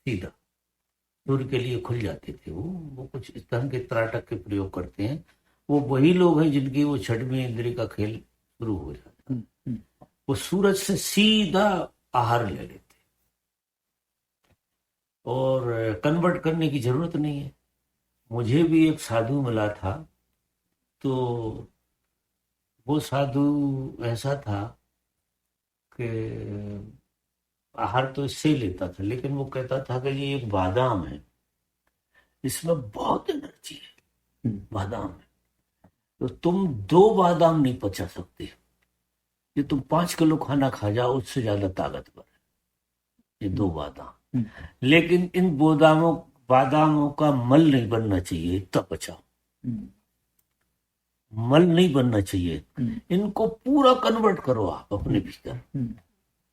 सीधा सूर्य के लिए खुल जाते थे। वो कुछ इस तरह के त्राटक के प्रयोग करते हैं। वो वही लोग हैं जिनकी वो छठवीं इंद्रिय का खेल शुरू हो जाता है। वो सूरज से सीधा आहार ले लेते और कन्वर्ट करने की जरूरत नहीं है। मुझे भी एक साधु मिला था, तो वो साधु ऐसा था कि आहार तो इससे ही लेता था, लेकिन वो कहता था कि ये एक बादाम है, इसमें बहुत एनर्जी है बादाम में, तो तुम 2 बादाम नहीं पचा सकते, ये तुम 5 किलो खाना खा जाओ उससे ज्यादा ताकतवर है ये 2 बादाम। लेकिन इन बादामों का मल नहीं बनना चाहिए, इतना पचाओ, मल नहीं बनना चाहिए। इनको पूरा कन्वर्ट करो आप अपने भीतर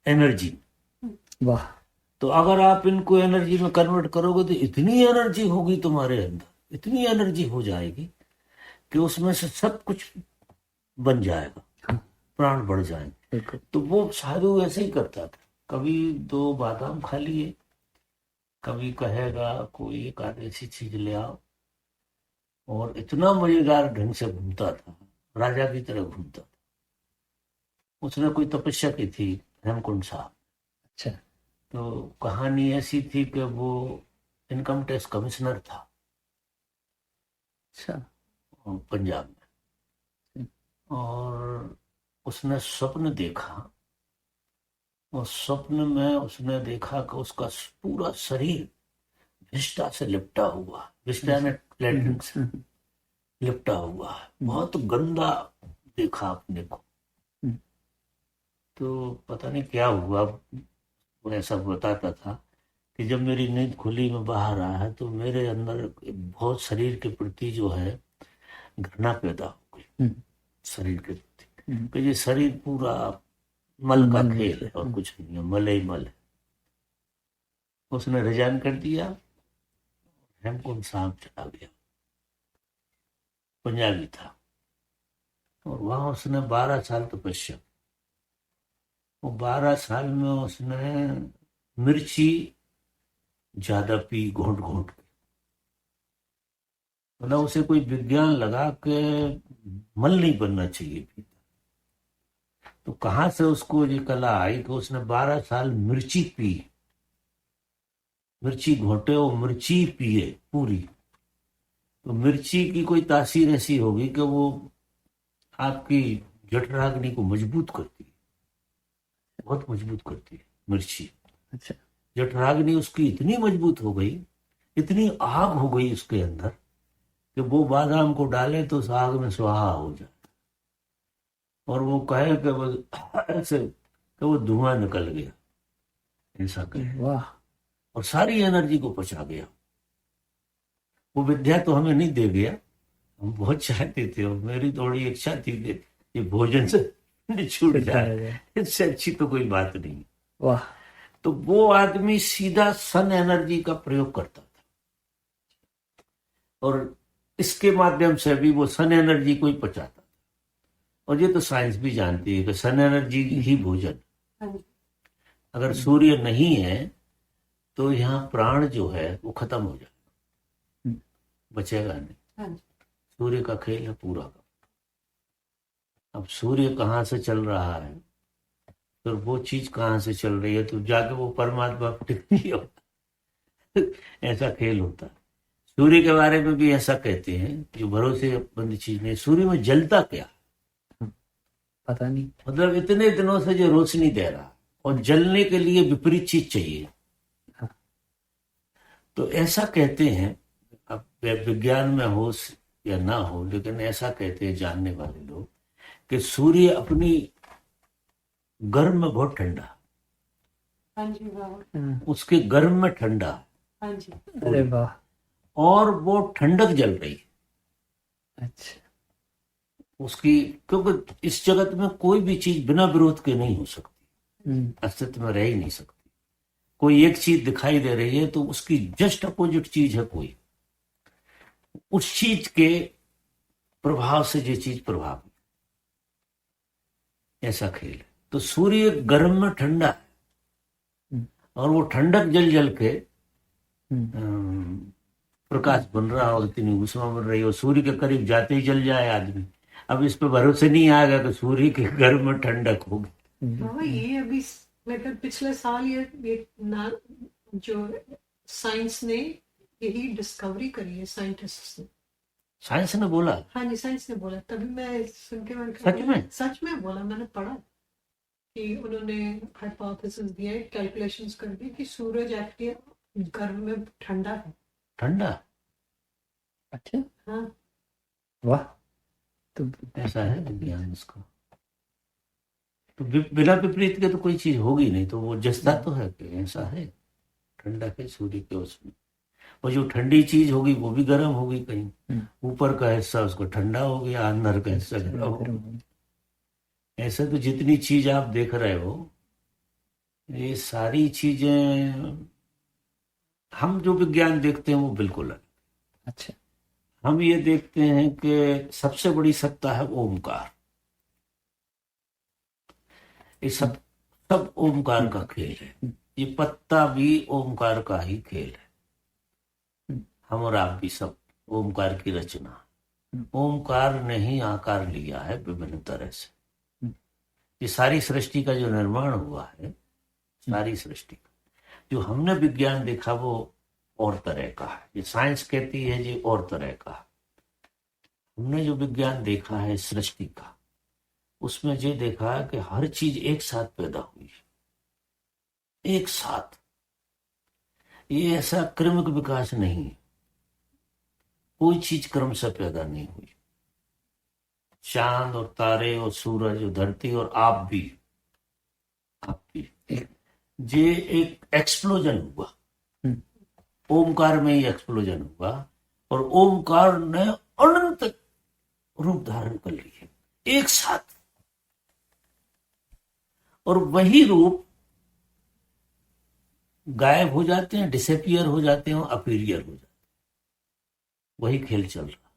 एनर्जी। वाह। तो अगर आप इनको एनर्जी में कन्वर्ट करोगे तो इतनी एनर्जी होगी तुम्हारे अंदर, इतनी एनर्जी हो जाएगी कि उसमें से सब कुछ बन जाएगा, प्राण बढ़ जाएंगे। तो वो साधु ऐसे ही करता था, कभी 2 बादाम खा लिए, कभी कहेगा कोई एक आध ऐसी चीज ले आओ, और इतना मजेदार ढंग से घूमता था, राजा की तरह घूमता था। उसने कोई तपस्या की थी हेमकुंड साहब। अच्छा। तो कहानी ऐसी थी कि वो इनकम टैक्स कमिश्नर था। अच्छा। पंजाब में। और उसने स्वप्न देखा, और स्वप्न में उसने देखा कि उसका पूरा शरीर विष्टा से लिपटा हुआ, विष्टा ने लैट्रिन से लिपटा हुआ है, बहुत गंदा देखा अपने को। तो पता नहीं क्या हुआ, वो ऐसा बताता था कि जब मेरी नींद खुली मैं बाहर आया तो मेरे अंदर बहुत शरीर के प्रति जो है घृणा पैदा हो गई, शरीर के प्रति, कि ये शरीर पूरा मल का खेल है और कुछ नहीं है, मल ही मल है। उसने रिजाइन कर दिया, हेमकुंड साहब चला गया, पंजाबी था, और वहां उसने 12 साल तपस्या। वो 12 साल में उसने मिर्ची ज्यादा पी, घोंट घोंट के। मतलब उसे कोई विज्ञान लगा कि मल नहीं बनना चाहिए। तो कहां से उसको ये कला आई कि उसने 12 साल मिर्ची पी, मिर्ची घोटे और मिर्ची पिए पूरी। तो मिर्ची की कोई तासीर ऐसी होगी कि वो आपकी जठराग्नि को मजबूत करती है, बहुत मजबूत करती है मिर्ची। अच्छा। जठराग्नि उसकी इतनी मजबूत हो गई, इतनी आग हो गई उसके अंदर कि वो बादाम को डाले तो उस आग में स्वाहा हो जाए, और वो कहे कि वो ऐसे कि वो धुआं निकल गया, ऐसा कहे। वाह। और सारी एनर्जी को पचा गया। वो विद्या तो हमें नहीं दे गया, हम बहुत चाहते थे, और मेरी थोड़ी इच्छा थी कि ये भोजन से छूट जाए, इससे अच्छी तो कोई बात नहीं। वाह। तो वो आदमी सीधा सन एनर्जी का प्रयोग करता था, और इसके माध्यम से भी वो सन एनर्जी को ही पचाता था। और ये तो साइंस भी जानती है कि सन एनर्जी ही भोजन। अगर सूर्य नहीं है तो यहाँ प्राण जो है वो खत्म हो जाएगा, बचेगा नहीं। सूर्य का खेल है पूरा का। अब सूर्य कहाँ से चल रहा है, तो वो चीज कहाँ से चल रही है, तो जाके वो परमात्मा नहीं होता। ऐसा खेल होता है। सूर्य के बारे में भी ऐसा कहते हैं, जो भरोसेमंद चीज नहीं। सूर्य में जलता क्या, पता नहीं। मतलब इतने दिनों से जो रोशनी दे रहा, और जलने के लिए विपरीत चीज चाहिए। तो ऐसा कहते हैं, अब विज्ञान में हो या ना हो, लेकिन ऐसा कहते हैं जानने वाले लोग कि सूर्य अपनी गर्म में बहुत ठंडा, उसके गर्म में ठंडा। अरे वाह। और वो ठंडक जल रही है। अच्छा। उसकी, क्योंकि इस जगत में कोई भी चीज बिना विरोध के नहीं हो सकती, अस्तित्व में रह ही नहीं सकती। कोई एक चीज दिखाई दे रही है तो उसकी जस्ट अपोजिट चीज है कोई, उस चीज के प्रभाव से ये चीज प्रभाव, ऐसा खेल है। तो सूर्य गर्म में ठंडा है, और वो ठंडक जल जल के प्रकाश बन रहा हो, इतनी ऊष्मा बन रही हो, सूर्य के करीब जाते ही जल जाए आदमी। अब इस पे भरोसे नहीं आएगा कि सूर्य के घर में ठंडक होगी। बाबा ये अभी मतलब पिछले साल ये ना जो साइंस ने यही डिस्कवरी करी है, साइंटिस्ट ने। साइंस ने बोला? हाँ जी, साइंस ने बोला, तभी मैं सुन के मैंने सच में? सच में बोला, मैंने पढ़ा कि उन्होंने हाइपोथेसिस दिया, कैलकुलेशंस कर दी कि सूरज एक्चुअली गर्म में ठंडा है। ठंडा? अच्छा, हाँ वाह। तो ऐसा है विज्ञान उसका। तो बिना विपरीत के तो कोई चीज होगी नहीं, तो वो जस्ता तो है कि ऐसा है, ठंडा है सूर्य के उसमें। और जो ठंडी चीज होगी वो भी गर्म होगी, कहीं ऊपर का हिस्सा उसको ठंडा हो गया, अंदर का हिस्सा गर्म हो गया। ऐसे तो जितनी चीज आप देख रहे हो, ये सारी चीजें हम जो विज्ञान देखते हैं वो बिल्कुल अलग। अच्छा, हम ये देखते हैं कि सबसे बड़ी सत्ता है ओमकार। ये सब सब ओमकार का खेल है। ये पत्ता भी ओमकार का ही खेल है। हम और आप भी सब ओमकार की रचना। ओमकार ने ही आकार लिया है विभिन्न तरह से। ये सारी सृष्टि का जो निर्माण हुआ है, सारी सृष्टि का जो हमने विज्ञान देखा वो और तरह का है। ये साइंस कहती है जी और तरह का है। हमने जो विज्ञान देखा है सृष्टि का, उसमें ये देखा है कि हर चीज एक साथ पैदा हुई है, एक साथ। ये ऐसा क्रमिक विकास नहीं है, कोई चीज क्रम से पैदा नहीं हुई। चांद और तारे और सूरज और धरती और आप भी ये एक एक्सप्लोजन हुआ। ओमकार में ही एक्सप्लोजन हुआ और ओमकार ने अनंत रूप धारण कर लिए एक साथ। और वही रूप गायब हो जाते हैं, डिसअपियर हो जाते हैं, अपीरियर हो जाते हैं। वही खेल चल रहा।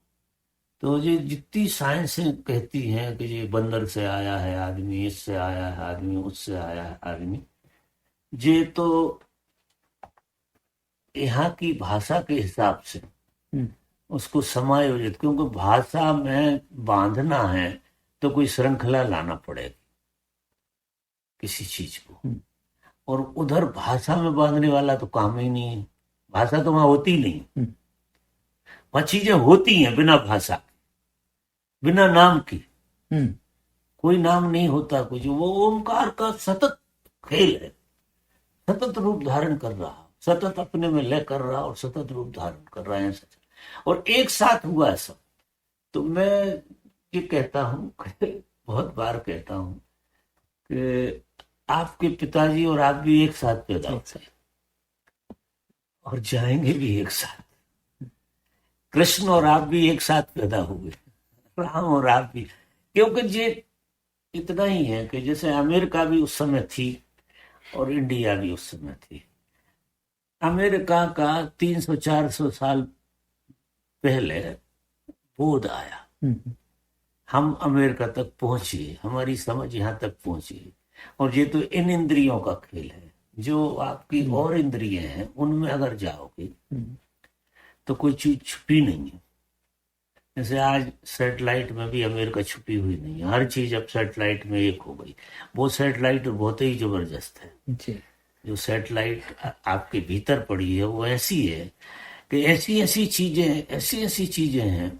तो ये जितनी साइंसें कहती हैं कि ये बंदर से आया है आदमी, इससे आया है आदमी, उससे आया है आदमी, ये तो यहाँ की भाषा के हिसाब से उसको समायोजित, क्योंकि भाषा में बांधना है तो कोई श्रृंखला लाना पड़ेगा किसी चीज को। और उधर भाषा में बांधने वाला तो काम ही नहीं है। भाषा तो वहां होती नहीं, वहां चीजें होती हैं बिना भाषा, बिना नाम की। कोई नाम नहीं होता कुछ। वो ओमकार का सतत खेल है, सतत रूप धारण कर रहा, सतत अपने में लय कर रहा और सतत रूप धारण कर रहा है। और एक साथ हुआ है सब। तो मैं ये कहता हूं, बहुत बार कहता हूं कि आपके पिताजी और आप भी एक साथ पैदा होते हैं और जाएंगे भी एक साथ। कृष्ण और आप भी एक साथ पैदा हुए, राम और आप भी। क्योंकि ये इतना ही है कि जैसे अमेरिका भी उस समय थी और इंडिया भी उस समय थी। अमेरिका का 300-400 साल पहले बोध आया, हम अमेरिका तक पहुंचे, हमारी समझ यहां तक पहुंची। और ये तो इन इंद्रियों का खेल है। जो आपकी और इंद्रियां हैं उनमें अगर जाओगे तो कोई चीज छुपी नहीं है। जैसे आज सैटेलाइट में भी अमेरिका छुपी हुई नहीं है, हर चीज अब सैटेलाइट में एक हो गई। वो सैटेलाइट बहुत ही जबरदस्त है जी। जो सैटेलाइट आपके भीतर पड़ी है वो ऐसी है कि ऐसी ऐसी चीजें हैं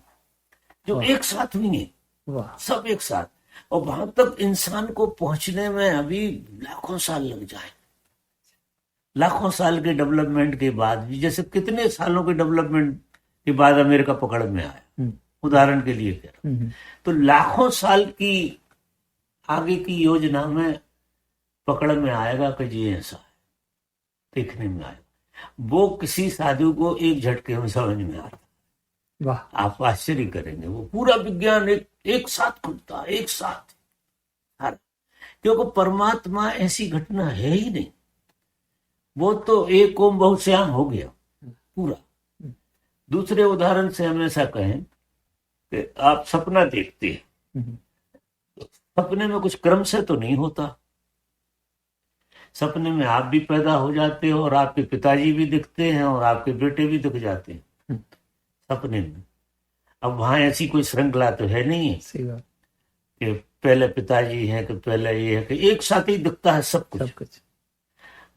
जो एक साथ हुई हैं, सब एक साथ। और वहां तक इंसान को पहुंचने में अभी लाखों साल लग जाए। लाखों साल के डेवलपमेंट के बाद भी, जैसे कितने सालों के डेवलपमेंट के बाद अमेरिका पकड़ में आया, उदाहरण के लिए कह रहा हूं। तो लाखों साल की आगे की योजना में पकड़ में आएगा कि ये ऐसा है, देखने में आएगा। वो किसी साधु को एक झटके में समझ में आता। वाह, आप आश्चर्य करेंगे। वो पूरा विज्ञान एक साथ खुलता, एक साथ हर। क्योंकि परमात्मा ऐसी घटना है ही नहीं। वो तो एक ओम बहुश्याम हो गया पूरा। दूसरे उदाहरण से हमेशा कहें कि आप सपना देखते हैं, सपने में कुछ क्रम से तो नहीं होता। सपने में आप भी पैदा हो जाते हो और आपके पिताजी भी दिखते हैं और आपके बेटे भी दिख जाते हैं सपने में। अब वहां ऐसी कोई श्रृंखला तो है नहीं है सही बात। कि पहले पिताजी हैं कि पहले ये है कि एक साथ ही दिखता है सब कुछ। सब कुछ।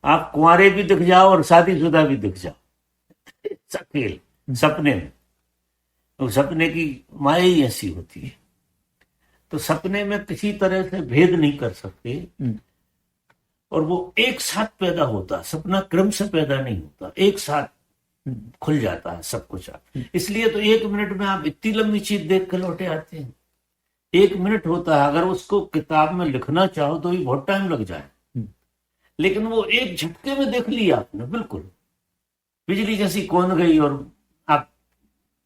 आप कुंवारे भी दिख जाओ और शादीशुदा भी दिख जाओ खेल सपने में। तो सपने की माया ही ऐसी होती है। तो सपने में किसी तरह से भेद नहीं कर सकते और वो एक साथ पैदा होता, सपना क्रम से पैदा नहीं होता, एक साथ खुल जाता है सब कुछ। इसलिए तो 1 मिनट में आप इतनी लंबी चीज देख कर लौटे आते हैं। 1 मिनट होता है, अगर उसको किताब में लिखना चाहो तो भी बहुत टाइम लग जाए, लेकिन वो एक झटके में देख लिया आपने, बिल्कुल बिजली जैसी कौन गई और आप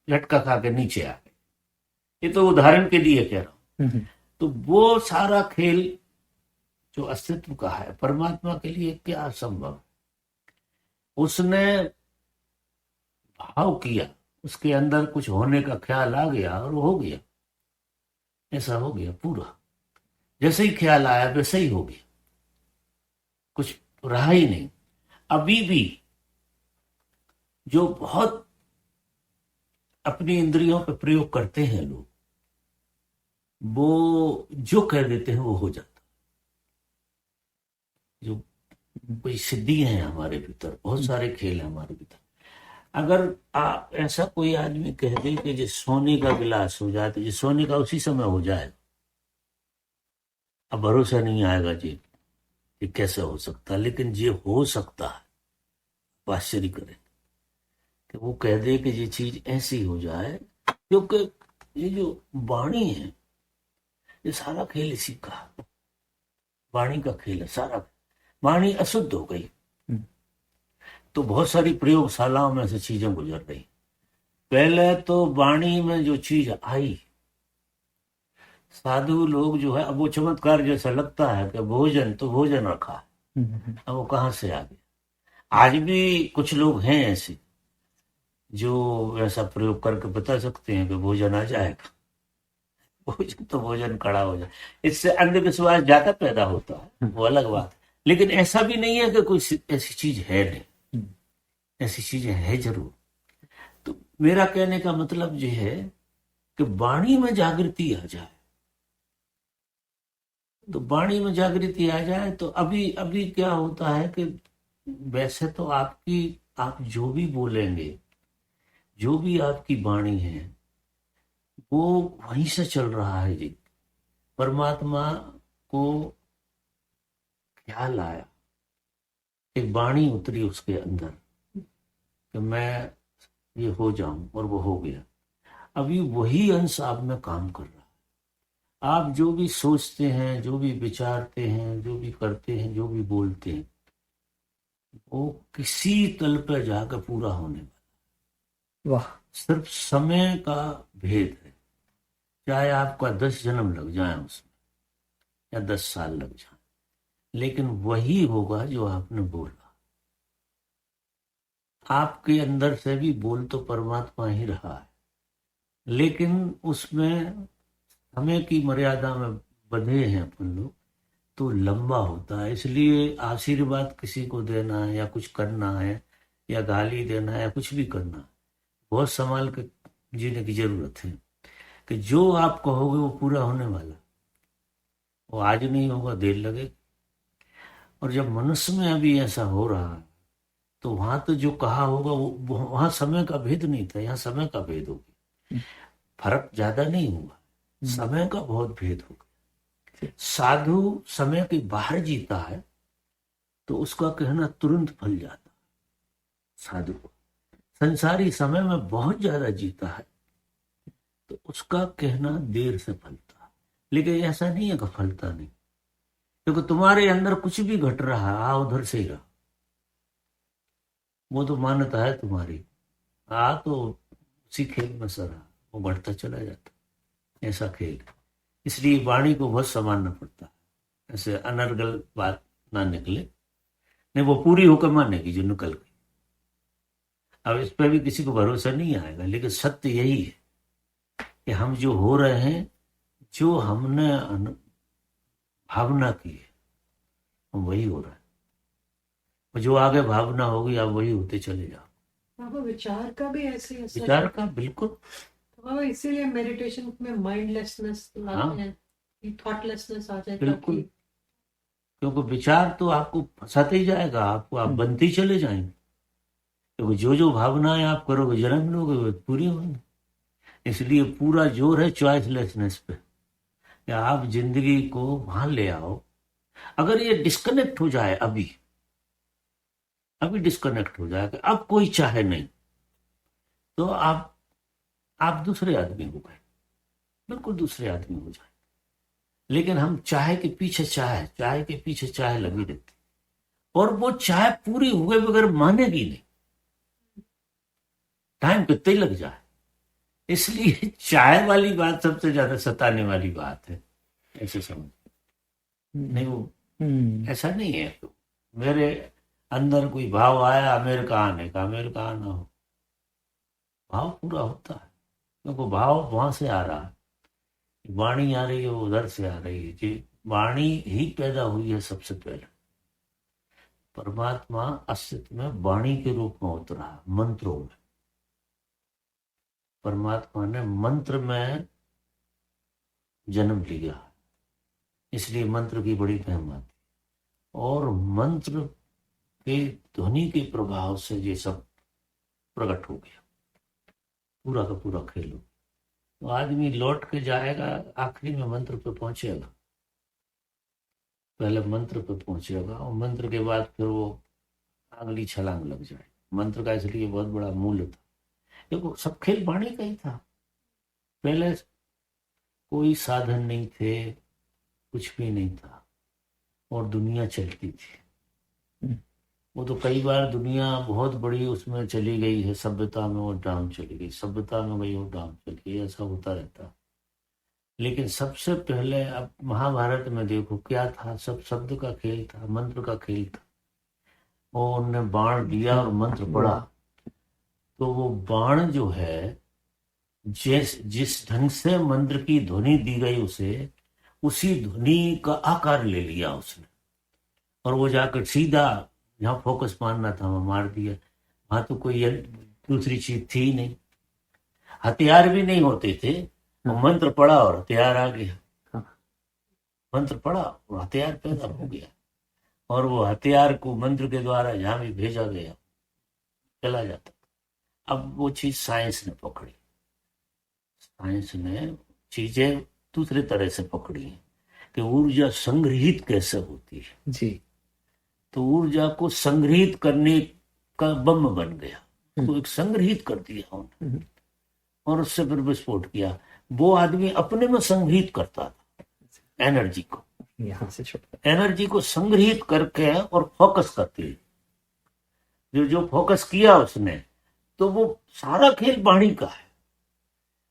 झटका खा के नीचे आ गए। ये तो उदाहरण के लिए कह रहा हूं। तो वो सारा खेल जो अस्तित्व का है, परमात्मा के लिए क्या असंभव है। उसने भाव किया, उसके अंदर कुछ होने का ख्याल आ गया और वो हो गया, ऐसा हो गया पूरा। जैसे ही ख्याल आया वैसे ही हो गया, कुछ रहा ही नहीं। अभी भी जो बहुत अपनी इंद्रियों पर प्रयोग करते हैं लोग, वो जो कह देते हैं वो हो जाता। जो कोई सिद्धि है हमारे भीतर, बहुत सारे खेल है हमारे भीतर। अगर ऐसा कोई आदमी कह दे कि जो सोने का गिलास हो जाए तो जो सोने का उसी समय हो जाए, अब भरोसा नहीं आएगा जी ये कैसे हो सकता, लेकिन ये हो सकता है। आश्चर्य करें कि वो कह दे कि ये चीज ऐसी हो जाए, क्योंकि ये जो वाणी है ये सारा खेल इसी का, वाणी का खेल है सारा। वाणी अशुद्ध हो गई तो बहुत सारी प्रयोगशालाओं में से चीजें गुजर रही। पहले तो वाणी में जो चीज आई, साधु लोग जो है, अब वो चमत्कार जैसा लगता है कि भोजन तो भोजन रखा है, अब वो कहाँ से आ गया। आज भी कुछ लोग हैं ऐसे जो ऐसा प्रयोग करके बता सकते हैं कि भोजन आ जाएगा, भोजन तो भोजन खड़ा हो जाए। इससे अंधविश्वास ज्यादा पैदा होता है, वो अलग बात है। लेकिन ऐसा भी नहीं है कि कोई ऐसी चीज है नहीं, ऐसी चीजें है जरूर। तो मेरा कहने का मतलब ये है कि वाणी में जागृति आ जाए, तो वाणी में जागृति आ जाए तो अभी क्या होता है कि वैसे तो आप जो भी बोलेंगे, जो भी आपकी वाणी है वो वहीं से चल रहा है जी। परमात्मा को ख्याल आया, एक वाणी उतरी उसके अंदर कि मैं ये हो जाऊं, और वो हो गया। अभी वही अंश आप में काम कर रहा है। आप जो भी सोचते हैं, जो भी विचारते हैं, जो भी करते हैं, जो भी बोलते हैं, वो किसी तल पर जाकर पूरा होने वाला। वाह। सिर्फ समय का भेद है। चाहे आपका 10 जन्म लग जाए उसमें, या 10 साल लग जाए, लेकिन वही होगा जो आपने बोला। आपके अंदर से भी बोल तो परमात्मा ही रहा है, लेकिन उसमें समय की मर्यादा में बंधे हैं अपन लोग, तो लंबा होता है। इसलिए आशीर्वाद किसी को देना है या कुछ करना है या गाली देना है या कुछ भी करना है, बहुत संभाल के जीने की जरूरत है कि जो आप कहोगे वो पूरा होने वाला। वो आज नहीं होगा, देर लगेगी। और जब मनुष्य में अभी ऐसा हो रहा है तो वहां तो जो कहा होगा वो वहां समय का भेद नहीं था, यहाँ समय का भेद हो गया। फर्क ज्यादा नहीं हुआ, समय का बहुत भेद हो गया। साधु समय के बाहर जीता है तो उसका कहना तुरंत फल जाता है। साधु को संसारी समय में बहुत ज्यादा जीता है तो उसका कहना देर से फलता है। लेकिन ऐसा नहीं है कि फलता नहीं, क्योंकि तुम्हारे अंदर कुछ भी घट रहा है, उधर से ही रहा, वो तो मान्यता है तुम्हारी, तो उसी खेल में सरा, वो बढ़ता चला जाता, ऐसा खेल। इसलिए वाणी को बहुत संभालना पड़ता है, ऐसे अनर्गल बात ना निकले, नहीं वो पूरी होकर मानेगी जो निकल गई। अब इस पर भी किसी को भरोसा नहीं आएगा, लेकिन सत्य यही है कि हम जो हो रहे हैं, जो हमने भावना की है, वही हो रहा है। जो आगे भावना होगी आप वही होते चले जाओ। बाबा विचार का भी ऐसे ही असर विचार होता का है। बिल्कुल। तो बाबा इसीलिए मेडिटेशन में माइंडलेसनेस लाते हाँ हैं कि थॉटलेसनेस आ जाए, बिल्कुल, ताकि क्योंकि विचार तो आपको फंसाते ही जाएगा, आपको आप हम्म, बनते ही चले जाएंगे। क्योंकि जो जो भावनाएं आप करोगे जन्म लोगे वो पूरी होंगी। इसलिए पूरा जोर है चॉइसलेसनेस पे, कि आप जिंदगी को वहां ले आओ। अगर ये डिस्कनेक्ट हो जाए, अभी अभी डिस्कनेक्ट हो जाए कि अब कोई चाहे नहीं, तो आप दूसरे आदमी हो गए, बिल्कुल दूसरे आदमी हो जाए। लेकिन हम चाहे के पीछे चाहे के पीछे चाहे लगी रहती, और वो चाहे पूरी हुए बगैर मानेगी नहीं, टाइम कितना ही लग जाए। इसलिए चाय वाली बात सबसे ज्यादा सताने वाली बात है, ऐसे समझ। नहीं वो ऐसा नहीं है, मेरे अंदर कोई भाव आया अमेरिका आने का, अमेरिका आना हो, भाव पूरा होता है, क्योंकि भाव वहां से आ रहा है। वाणी आ रही है, वो उधर से आ रही है जी। वाणी ही पैदा हुई है सबसे पहले। परमात्मा अस्तित्व में वाणी के रूप में उतरा, मंत्रों में। परमात्मा ने मंत्र में जन्म लिया, इसलिए मंत्र की बड़ी महिमा थी। और मंत्र के ध्वनि के प्रभाव से ये सब प्रकट हो गया, पूरा का पूरा खेल हो। तो आदमी लौट के जाएगा, आखिरी में मंत्र पे पहुंचेगा। पहले मंत्र पे पहुंचेगा और मंत्र के बाद फिर वो अगली छलांग लग जाए। मंत्र का इसलिए बहुत बड़ा मूल्य था, देखो सब खेल वाणी का ही था। पहले कोई साधन नहीं थे, कुछ भी नहीं था, और दुनिया चलती थी। वो तो कई बार दुनिया बहुत बड़ी उसमें चली गई है, सभ्यता में वो डाउन चली गई, सभ्यता में गई वो डाउन चली गई, ऐसा होता रहता। लेकिन सबसे पहले अब महाभारत में देखो क्या था, सब शब्द का खेल था, मंत्र का खेल था। और उनने बाण दिया और मंत्र पढ़ा, तो वो बाण जो है, जिस ढंग से मंत्र की ध्वनि दी गई उसे, उसी ध्वनि का आकार ले लिया उसने, और वो जाकर सीधा जहाँ फोकस मारना था वहां मार दिया। वहां तो कोई दूसरी चीज थी ही नहीं, हथियार भी नहीं होते थे। वो मंत्र पढ़ा और हथियार आ गया, मंत्र पढ़ा और हथियार पैदा हो गया। और वो हथियार को मंत्र के द्वारा जहां भी भेजा गया चला जाता। अब वो चीज साइंस ने पकड़ी, साइंस ने चीजें दूसरे तरह से पकड़ी है कि ऊर्जा संग्रहित कैसे होती है जी। तो ऊर्जा को संग्रहित करने का बम बन गया, तो एक संग्रहित कर दिया उन्होंने, और उससे फिर विस्फोट किया। वो आदमी अपने में संग्रहित करता था एनर्जी को, यहाँ से छोटा एनर्जी को संग्रहित करके और फोकस करती, जो फोकस किया उसने, तो वो सारा खेल वाणी का है।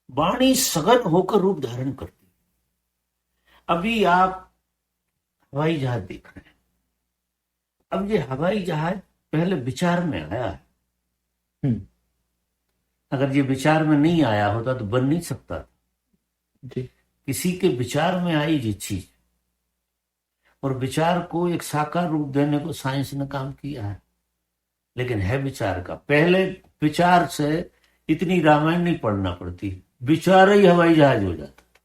वाणी सघन होकर रूप धारण करती। अभी आप हवाई जहाज देख रहे हैं, अब ये हवाई जहाज पहले विचार में आया है। अगर ये विचार में नहीं आया होता तो बन नहीं सकता था। जी। किसी के विचार में आई ये चीज, और विचार को एक साकार रूप देने को साइंस ने काम किया है। लेकिन है विचार का, पहले विचार से इतनी रामायण नहीं पढ़ना पड़ती, विचार ही हवाई जहाज हो जाता था,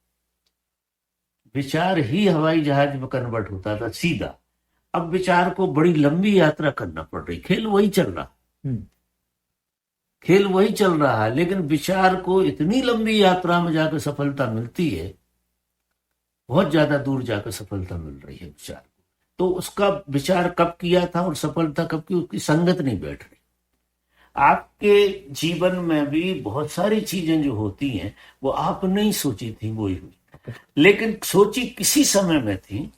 विचार ही हवाई जहाज में कन्वर्ट होता था सीधा। अब विचार को बड़ी लंबी यात्रा करना पड़ रही, खेल वही चल रहा, खेल वही चल रहा है। लेकिन विचार को इतनी लंबी यात्रा में जाकर सफलता मिलती है, बहुत ज्यादा दूर जाकर सफलता मिल रही है विचार को। तो उसका विचार कब किया था और सफलता कब की, उसकी संगत नहीं बैठ रही। आपके जीवन में भी बहुत सारी चीजें जो होती हैं वो आप नहीं सोची थी, वो ही हुई, लेकिन सोची किसी समय में थी,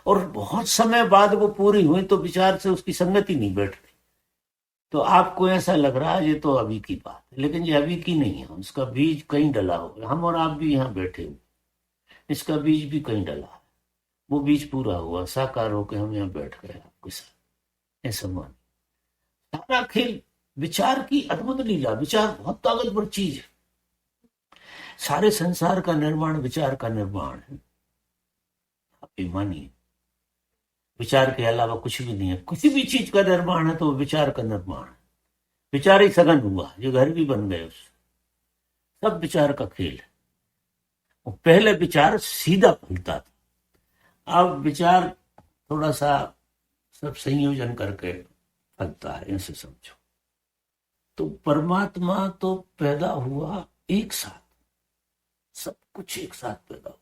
और बहुत समय बाद वो पूरी हुई, तो विचार से उसकी संगति नहीं बैठ रही। तो आपको ऐसा लग रहा है ये तो अभी की बात है, लेकिन ये अभी की नहीं है, उसका बीज कहीं डला होगा। हम और आप भी यहाँ बैठे हुए, इसका बीज भी कहीं डला है, वो बीज पूरा हुआ, साकार होकर हम यहाँ बैठ गए आपके साथ। ऐसा मान, सारा खेल विचार की अद्भुत लीला। विचार बहुत ताकतवर चीज है, सारे संसार का निर्माण विचार का निर्माण है, आप ये मानिए। विचार के अलावा कुछ भी नहीं है। किसी भी चीज का निर्माण है तो वो विचार का निर्माण है। विचार ही सघन हुआ, जो घर भी बन गए उससे, सब विचार का खेल है। और पहले विचार सीधा फैलता था, अब विचार थोड़ा सा सब संयोजन करके फैलता है, ऐसे समझो। तो परमात्मा तो पैदा हुआ एक साथ, सब कुछ एक साथ पैदा हुआ,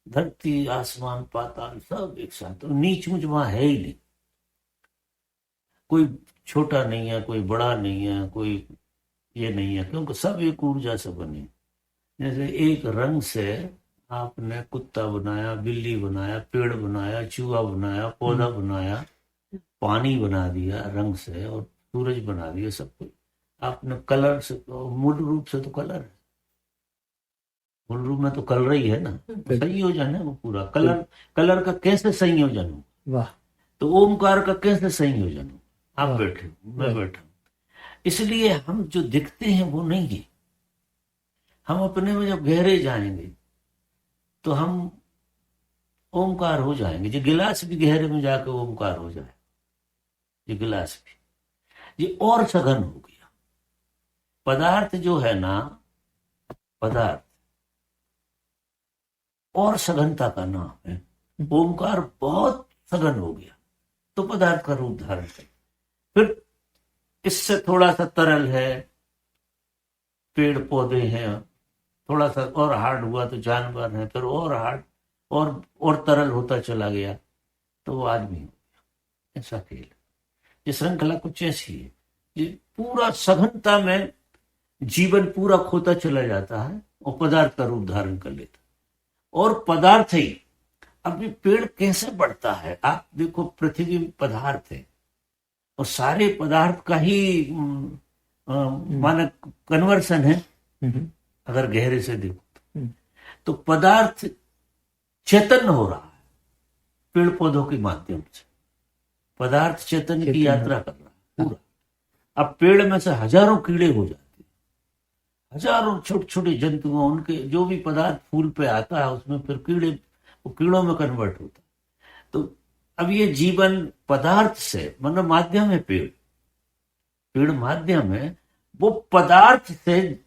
धरती आसमान पाताल सब एक साथ, और नीच मुझ वहां है ही नहीं। कोई छोटा नहीं है, कोई बड़ा नहीं है, कोई ये नहीं है, क्योंकि सब एक ऊर्जा से बने। जैसे एक रंग से आपने कुत्ता बनाया, बिल्ली बनाया, पेड़ बनाया, चूहा बनाया, पौधा बनाया, पानी बना दिया रंग से, और सूरज बना दिया, सब कुछ आपने कलर से, मूल रूप से तो कलर है, मूल रूप में तो कलर ही है ना, संयोजन है वो पूरा। कलर का कैसे संयोजन हो, वाह, तो ओमकार का कैसे संयोजन हो। आप बैठे हो, मैं बैठा हूं, इसलिए हम जो दिखते हैं वो नहीं है। हम अपने में जब गहरे जाएंगे तो हम ओमकार हो जाएंगे। जो गिलास भी गहरे में जाकर ओमकार हो जाए, ये गिलास भी, ये और सघन हो गया। पदार्थ जो है ना, पदार्थ और सघनता का नाम है। ओमकार बहुत सघन हो गया तो पदार्थ का रूप धारण कर, फिर इससे थोड़ा सा तरल है, पेड़ पौधे हैं, थोड़ा सा और हार्ड हुआ तो जानवर है, फिर और हार्ड और तरल होता चला गया तो वो आदमी हो गया। ऐसा खेल, ये श्रृंखला कुछ ऐसी है। ये पूरा सघनता में जीवन पूरा खोता चला जाता है और पदार्थ का रूप धारण कर लेता है। और पदार्थ ही, अभी पेड़ कैसे बढ़ता है, आप देखो, पृथ्वी में पदार्थ है और सारे पदार्थ का ही मानक कन्वर्सन है। अगर गहरे से देखो तो पदार्थ चैतन्य हो रहा है पेड़ पौधों के माध्यम से। पदार्थ चैतन्य की यात्रा कर रहा है पूरा। अब पेड़ में से हजारों कीड़े हो जाते हैं, हजारों छोटे छोटे जंतु, उनके जो भी पदार्थ फूल पे आता है उसमें फिर कीड़े, वो कीड़ों में कन्वर्ट होता है। तो अब ये जीवन पदार्थ से, मतलब माध्यम है पेड़ माध्यम है, वो पदार्थ से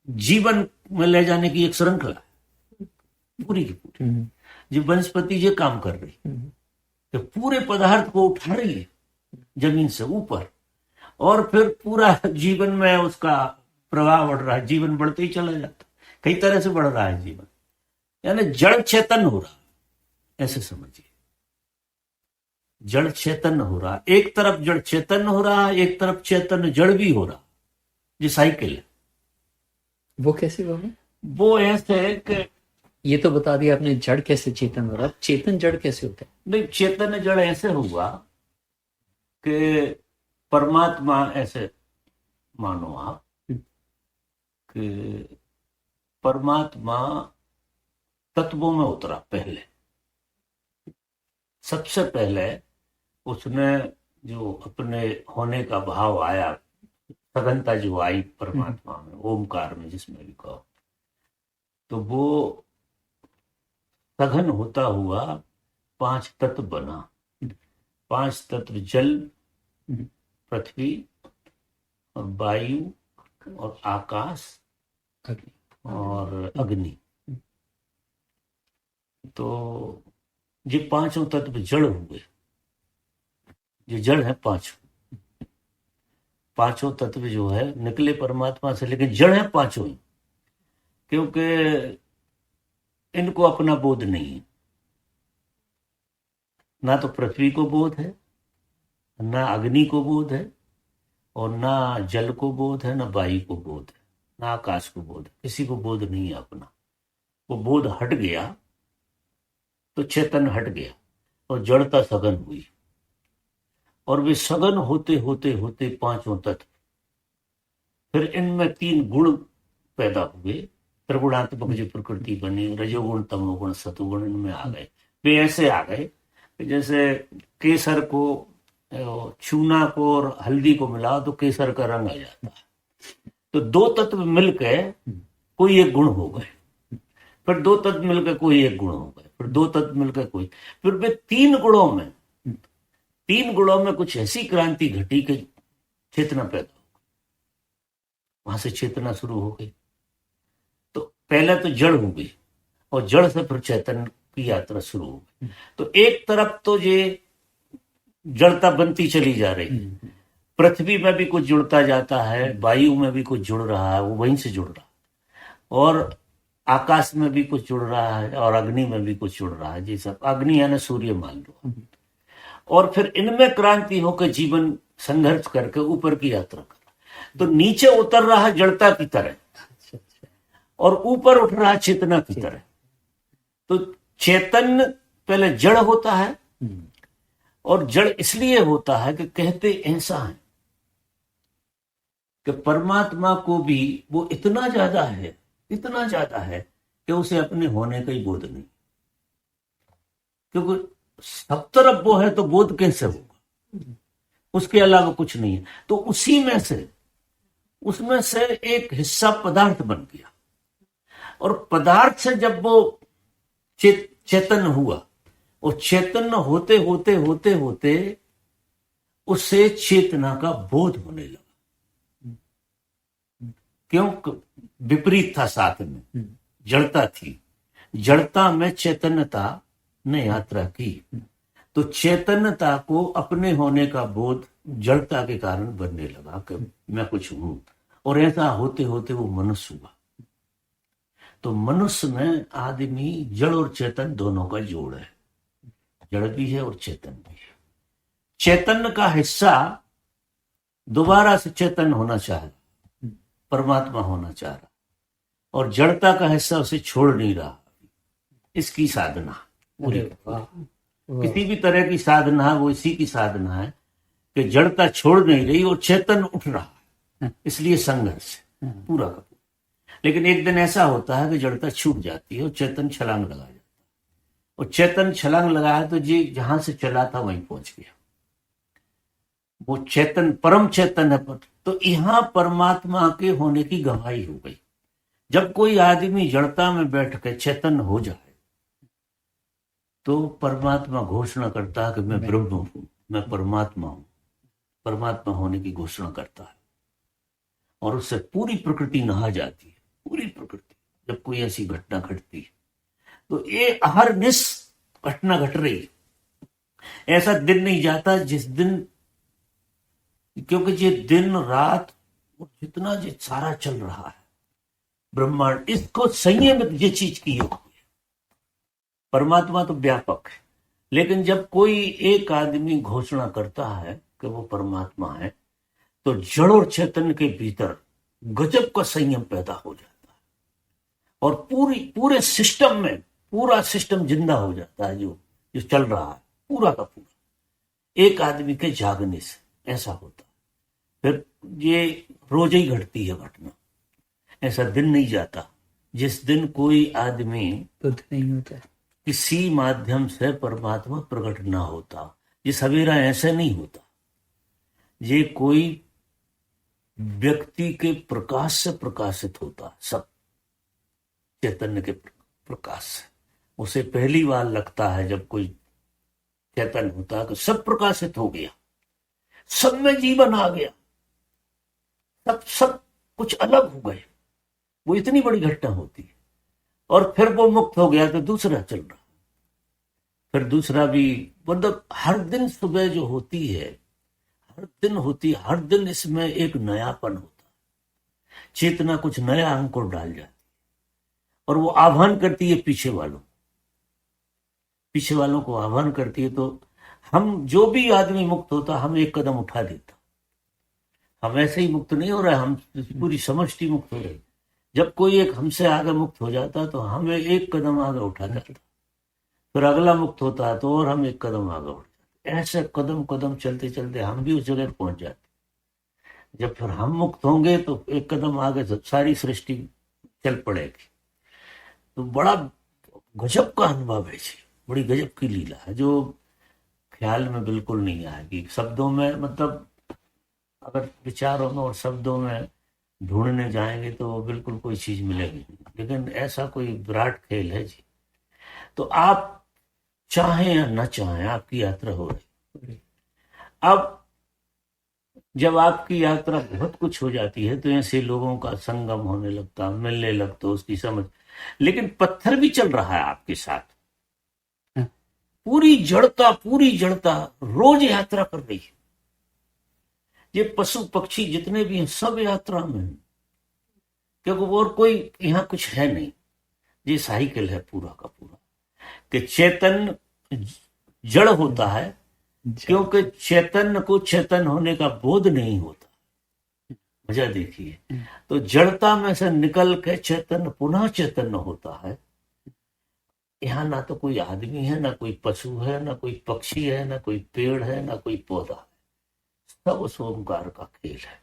जीवन में ले जाने की एक श्रृंखला है पूरी की पूरी। जो वनस्पति ये काम कर रही तो पूरे पदार्थ को उठा रही है जमीन से ऊपर, और फिर पूरा जीवन में उसका प्रभाव बढ़ रहा है, जीवन बढ़ते ही चला जाता है, कई तरह से बढ़ रहा है जीवन, यानी जड़ चेतन हो रहा है, ऐसे समझिए। जड़ चेतन हो रहा, एक तरफ जड़ चेतन हो रहा, एक तरफ चेतन जड़ भी हो रहा। ये साइकिल है। वो कैसे होगा? वो ऐसे है कि ये तो बता दिया आपने, जड़ कैसे चेतन हो रहा, चेतन जड़ कैसे होता है? नहीं, चेतन जड़ ऐसे हुआ कि परमात्मा, ऐसे मानो आप कि परमात्मा तत्वों में उतरा पहले, सबसे पहले उसने जो अपने होने का भाव आया, सघनता जो आई परमात्मा में, ओमकार में जिसमें भी कहो, तो वो सघन होता हुआ 5 तत्व बना। 5 तत्व, जल, पृथ्वी और वायु और आकाश और अग्नि। तो ये 5 तत्व जड़ हुए। ये जड़ है 5 तत्व जो है निकले परमात्मा से, लेकिन जड़ है 5 ही, क्योंकि इनको अपना बोध नहीं है। ना तो पृथ्वी को बोध है, ना अग्नि को बोध है, और ना जल को बोध है, ना वायु को बोध है, ना आकाश को बोध है। किसी को बोध नहीं है अपना। वो बोध हट गया तो चेतन हट गया और जड़ता सघन हुई, और वे सघन होते होते होते 5 तत्व, फिर इनमें 3 गुण पैदा हुए। त्रिगुणात्मक जो प्रकृति बनी, रजोगुण, तमोगुण, सतोगुण, इनमें आ गए। वे ऐसे आ गए जैसे केसर को, चूना को और हल्दी को मिलाओ तो केसर का रंग आ जाता है। तो 2 तत्व मिलकर कोई एक गुण हो गए, फिर 2 तत्व मिलकर कोई एक गुण हो गए, फिर 2 तत्व मिलकर कोई, फिर वे 3 गुणों में 3 गुणों में कुछ ऐसी क्रांति घटी कि चेतना पैदा हो गई, वहां से चेतना शुरू हो गई। तो पहले तो जड़ हो गई और जड़ से फिर चैतन्य की यात्रा शुरू हो गई। तो एक तरफ तो ये जड़ता बनती चली जा रही है, पृथ्वी में भी कुछ जुड़ता जाता है, वायु में भी कुछ जुड़ रहा है, वो वहीं से जुड़ रहा है, और आकाश में भी कुछ जुड़ रहा है, और अग्नि में भी कुछ जुड़ रहा है। जी सब अग्नि यानी सूर्य मान लो। और फिर इनमें क्रांति होकर जीवन संघर्ष करके ऊपर की यात्रा कर, तो नीचे उतर रहा है जड़ता की तरह और ऊपर उठ रहा है चेतना की तरह। तो चैतन्य पहले जड़ होता है, और जड़ इसलिए होता है कि कहते ऐसा है कि परमात्मा को भी वो इतना ज्यादा है कि उसे अपने होने का ही बोध नहीं, क्योंकि सब तरफ वो है तो बोध कैसे होगा, उसके अलावा कुछ नहीं है। तो उसमें से एक हिस्सा पदार्थ बन गया, और पदार्थ से जब वो चेतन हुआ, और चेतन होते होते होते होते उससे चेतना का बोध होने लगा। क्यों? विपरीत था, साथ में जड़ता थी, जड़ता में चैतन्यता ने यात्रा की, तो चैतन्यता को अपने होने का बोध जड़ता के कारण बनने लगा कि मैं कुछ हूं, और ऐसा होते होते वो मनुष्य हुआ। तो मनुष्य में आदमी जड़ और चेतन दोनों का जोड़ है, जड़ भी है और चेतन भी है। चैतन्य का हिस्सा दोबारा से चेतन होना चाह रहा, परमात्मा होना चाह रहा, और जड़ता का हिस्सा उसे छोड़ नहीं रहा। इसकी साधना पूरी, किसी भी तरह की साधना वो इसी की साधना है कि जड़ता छोड़ नहीं रही और चेतन उठ रहा है, इसलिए संघर्ष पूरा का पूरा। लेकिन एक दिन ऐसा होता है कि जड़ता छूट जाती है और चेतन छलांग लगा जाता है, और चेतन छलांग लगाया तो जी जहां से चला था वहीं पहुंच गया। वो चेतन परम चेतन है। तो यहां परमात्मा के होने की गवाही हो गई। जब कोई आदमी जड़ता में बैठ के चेतन हो जाए तो परमात्मा घोषणा करता है कि मैं ब्रह्म हूं, मैं परमात्मा हूं, परमात्मा होने की घोषणा करता है, और उससे पूरी प्रकृति नहा जाती है, पूरी प्रकृति। जब कोई ऐसी घटना घटती है तो ये हर निस घटना घट रही, ऐसा दिन नहीं जाता जिस दिन, क्योंकि ये दिन रात जितना ये सारा चल रहा है ब्रह्मांड, इसको संयमित ये चीज की होती है। परमात्मा तो व्यापक है, लेकिन जब कोई एक आदमी घोषणा करता है कि वो परमात्मा है, तो जड़ और चेतन के भीतर गजब का संयम पैदा हो जाता है, और पूरे सिस्टम में पूरा सिस्टम जिंदा हो जाता है। जो चल रहा है पूरा का पूरा एक आदमी के जागने से ऐसा होता है। फिर ये रोज ही घटती है घटना, ऐसा दिन नहीं जाता जिस दिन कोई आदमी बुद्ध नहीं होता, किसी माध्यम से परमात्मा प्रकट ना होता। ये सवेरा ऐसे नहीं होता, ये कोई व्यक्ति के प्रकाश से प्रकाशित होता, सब चैतन्य के प्रकाश से। उसे पहली बार लगता है जब कोई चैतन्य होता है कि सब प्रकाशित हो गया, सब में जीवन आ गया, सब कुछ अलग हो गए। वो इतनी बड़ी घटना होती है। और फिर वो मुक्त हो गया तो दूसरा चल रहा, फिर दूसरा भी, मतलब हर दिन सुबह जो होती है, हर दिन इसमें एक नयापन होता है। चेतना कुछ नया अंकुर डाल जाती है, और वो आह्वान करती है पीछे वालों को आह्वान करती है। तो हम जो भी आदमी मुक्त होता, हम एक कदम उठा देता। हम ऐसे ही मुक्त नहीं हो रहे, हम पूरी समष्टि मुक्त हो रही। जब कोई एक हमसे आगे मुक्त हो जाता तो हमें एक कदम आगे उठा जाता, फिर अगला मुक्त होता है तो और हम एक कदम आगे उठ जाते। ऐसे कदम कदम चलते चलते हम भी उस जगह पहुंच जाते। जब फिर हम मुक्त होंगे तो एक कदम आगे सारी सृष्टि चल पड़ेगी। तो बड़ा गजब का अनुभव है जी, बड़ी गजब की लीला है जो ख्याल में बिल्कुल नहीं आएगी। शब्दों में, मतलब अगर विचारों में और शब्दों में ढूंढने जाएंगे तो बिल्कुल कोई चीज मिलेगी नहीं। लेकिन ऐसा कोई विराट खेल है जी। तो आप चाहें या न चाहें, आपकी यात्रा हो रही। अब जब आपकी यात्रा बहुत कुछ हो जाती है तो ऐसे लोगों का संगम होने लगता, मिलने लगता, उसकी समझ। लेकिन पत्थर भी चल रहा है आपके साथ, पूरी जड़ता रोज यात्रा कर रही है। ये पशु पक्षी जितने भी हैं सब यात्रा में हैं, क्योंकि और कोई यहाँ कुछ है नहीं। ये साइकिल है पूरा का पूरा, कि चैतन्य जड़ होता है, क्योंकि चैतन्य को चेतन होने का बोध नहीं होता। मजा देखिए, तो जड़ता में से निकल के चैतन्य पुनः चैतन्य होता है। यहाँ ना तो कोई आदमी है, ना कोई पशु है, ना कोई पक्षी है, ना कोई पेड़ है, ना कोई पौधा है। सब उस ओमकार का खेल है।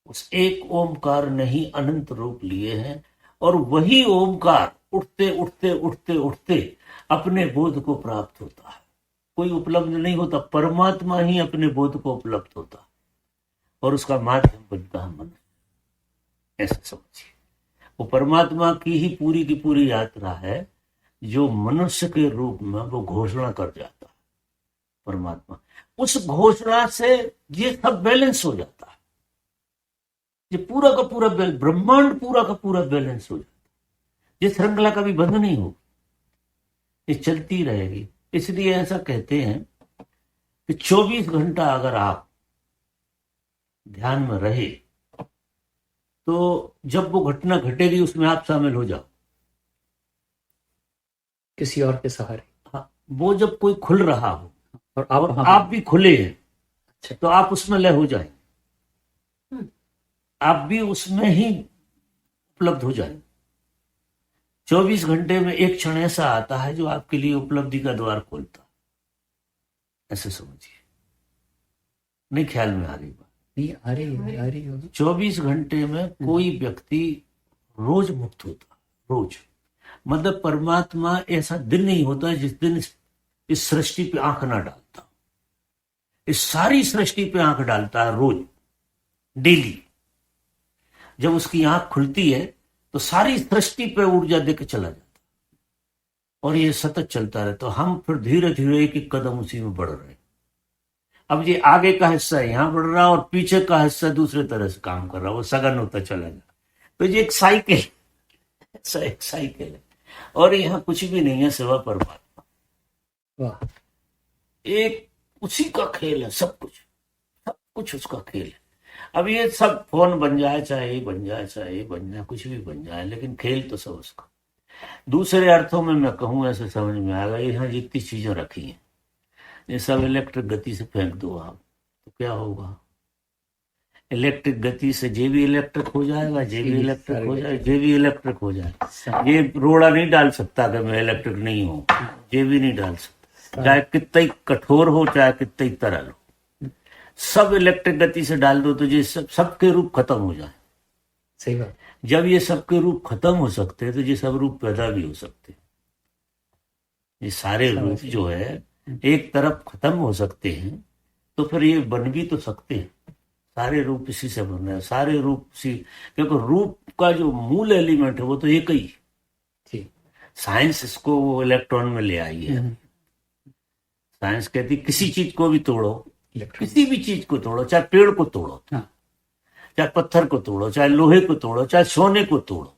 उस एक ओमकार ने ही अनंत रूप लिए हैं, और वही ओमकार उठते उठते उठते उठते अपने बोध को प्राप्त होता है। कोई उपलब्ध नहीं होता, परमात्मा ही अपने बोध को उपलब्ध होता है, और उसका माध्यम बनता है मन। ऐसा समझिए, वो परमात्मा की ही पूरी यात्रा है, जो मनुष्य के रूप में वो घोषणा कर जाता है। परमात्मा उस घोषणा से ये सब बैलेंस हो जाता है। ये पूरा का पूरा ब्रह्मांड पूरा का पूरा बैलेंस हो जाता है। ये श्रृंखला कभी बंद नहीं होगी, ये चलती रहेगी। इसलिए ऐसा कहते हैं कि 24 घंटा अगर आप ध्यान में रहे तो जब वो घटना घटेगी उसमें आप शामिल हो जाओ, किसी और के सहारे। हाँ, वो जब कोई खुल रहा हो और और आप भी खुले हैं, अच्छा, तो आप उसमें लय हो जाए, आप भी उसमें ही उपलब्ध हो जाए। 24 घंटे में एक क्षण ऐसा आता है जो आपके लिए उपलब्धि का द्वार खोलता है। ऐसे समझिए, नहीं ख्याल में आ रही बात? नहीं आ रही होगी। 24 घंटे में कोई व्यक्ति रोज मुक्त होता, रोज। मतलब परमात्मा ऐसा दिन नहीं होता जिस दिन इस सृष्टि पे आंख ना डालता। इस सारी सृष्टि पे आंख डालता है रोज, डेली। जब उसकी आंख खुलती है तो सारी सृष्टि पे ऊर्जा देकर चला जाता, और ये सतत चलता रहता। हम फिर धीरे धीरे एक एक कदम उसी में बढ़ रहे। अब ये आगे का हिस्सा यहाँ बढ़ रहा और पीछे का हिस्सा दूसरे तरह से काम कर रहा, वो सघन होता चला जा। तो ये एक साइकिल, ऐसा एक साइकिल है, और यहाँ कुछ भी नहीं है सिवा परमात्मा। वाह, एक उसी का खेल है, सब कुछ उसका खेल है। अब ये सब फोन बन जाए, चाहे ये बन जाए, चाहे ये बन जाए, कुछ भी बन जाए, लेकिन खेल तो सब उसका। दूसरे अर्थों में मैं कहूँ, ऐसे समझ में आएगा, यहाँ जितनी चीजें रखी हैं ये सब इलेक्ट्रिक गति से फेंक दो आप, तो क्या होगा? इलेक्ट्रिक गति से जे भी इलेक्ट्रिक हो जाएगा, जे भी इलेक्ट्रिक हो जाएगा, जे भी इलेक्ट्रिक हो जाएगा। ये रोड़ा नहीं डाल सकता कि मैं इलेक्ट्रिक नहीं हूँ, जे भी नहीं डाल सकता, चाहे कितना ही कठोर हो, चाहे कितना ही तरल हो। सब इलेक्ट्रिक गति से डाल दो तो ये सबके रूप खत्म हो जाए। सही बात। जब ये सबके रूप खत्म हो सकते हैं तो ये सब रूप पैदा भी हो सकते हैं। ये सारे रूप जो है एक तरफ खत्म हो सकते हैं, तो फिर ये बन भी तो सकते हैं। सारे रूप इसी से बन रहे हैं, सारे रूप इसी, क्योंकि रूप का जो मूल एलिमेंट है वो तो एक ही जी। साइंस इसको वो इलेक्ट्रॉन में ले आई है। साइंस कहती किसी चीज को भी तोड़ो, किसी भी चीज को तोड़ो, चाहे पेड़ को तोड़ो, चाहे पत्थर को तोड़ो, चाहे लोहे को तोड़ो, चाहे सोने को तोड़ो,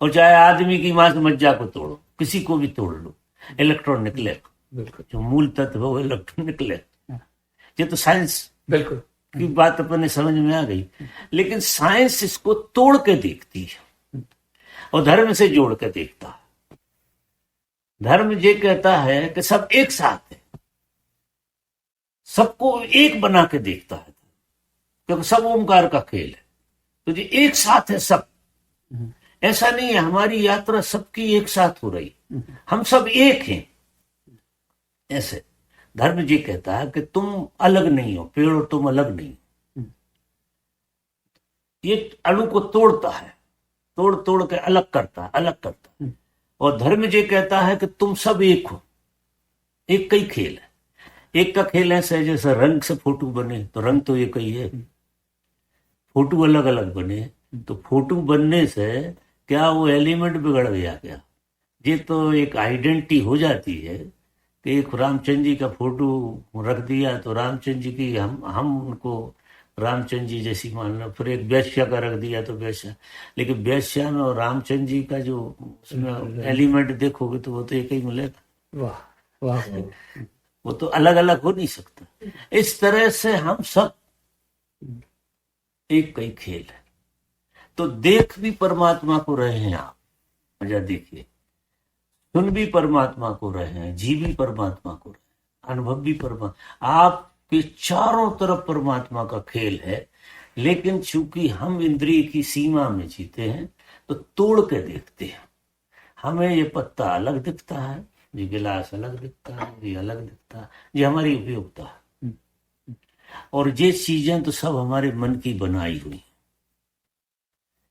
और चाहे आदमी की मांस मज्जा को तोड़ो, किसी को भी तोड़ लो, इलेक्ट्रॉन निकलेगा। जो मूल तत्व है वो इलेक्ट्रॉन निकलेगा। ये तो साइंस बिल्कुल की बात अपने समझ में आ गई। लेकिन साइंस इसको तोड़ के देखती है और धर्म से जोड़ के देखता है। धर्म ये कहता है कि सब एक साथ है, सबको एक बना के देखता है, क्योंकि सब ओमकार का खेल है, तो ये एक साथ है सब। ऐसा नहीं है हमारी यात्रा सबकी एक साथ हो रही, हम सब एक हैं। ऐसे धर्म जी कहता है कि तुम अलग नहीं हो, पेड़ और तुम अलग नहीं हो। ये अणु को तोड़ता है, तोड़ तोड़ के अलग करता है। और धर्म जी कहता है कि तुम सब एक हो, एक का ही खेल है। एक का खेल ऐसा है जैसे रंग से फोटो बने तो रंग तो एक ही है, फोटो अलग अलग बने तो फोटो बनने से क्या वो एलिमेंट बिगड़ गया क्या? ये तो एक आइडेंटिटी हो जाती है कि एक रामचंद्र जी का फोटो रख दिया तो रामचंद्र जी की हम उनको रामचंद्र जी जैसी मान लो, फिर एक वेश्या का रख दिया तो वेश्या, लेकिन वेश्या में और रामचंद्र जी का जो उसमें एलिमेंट देखोगे तो वो तो एक ही मिलेगा, वाह वाह वाह। वो तो अलग अलग हो नहीं सकता। इस तरह से हम सब एक कई खेल है। तो देख भी परमात्मा को रहे हैं आप, मजा देखिए, सुन भी परमात्मा को रहे हैं, जी भी परमात्मा को रहे हैं, अनुभव भी परमात्मा, आपके चारों तरफ परमात्मा का खेल है। लेकिन चूंकि हम इंद्रिय की सीमा में जीते हैं तो तोड़ के देखते हैं। हमें ये पत्ता अलग दिखता है, ये गिलास अलग दिखता है, ये अलग दिखता है, ये हमारी उपयोगिता है। और ये चीजें तो सब हमारे मन की बनाई हुई।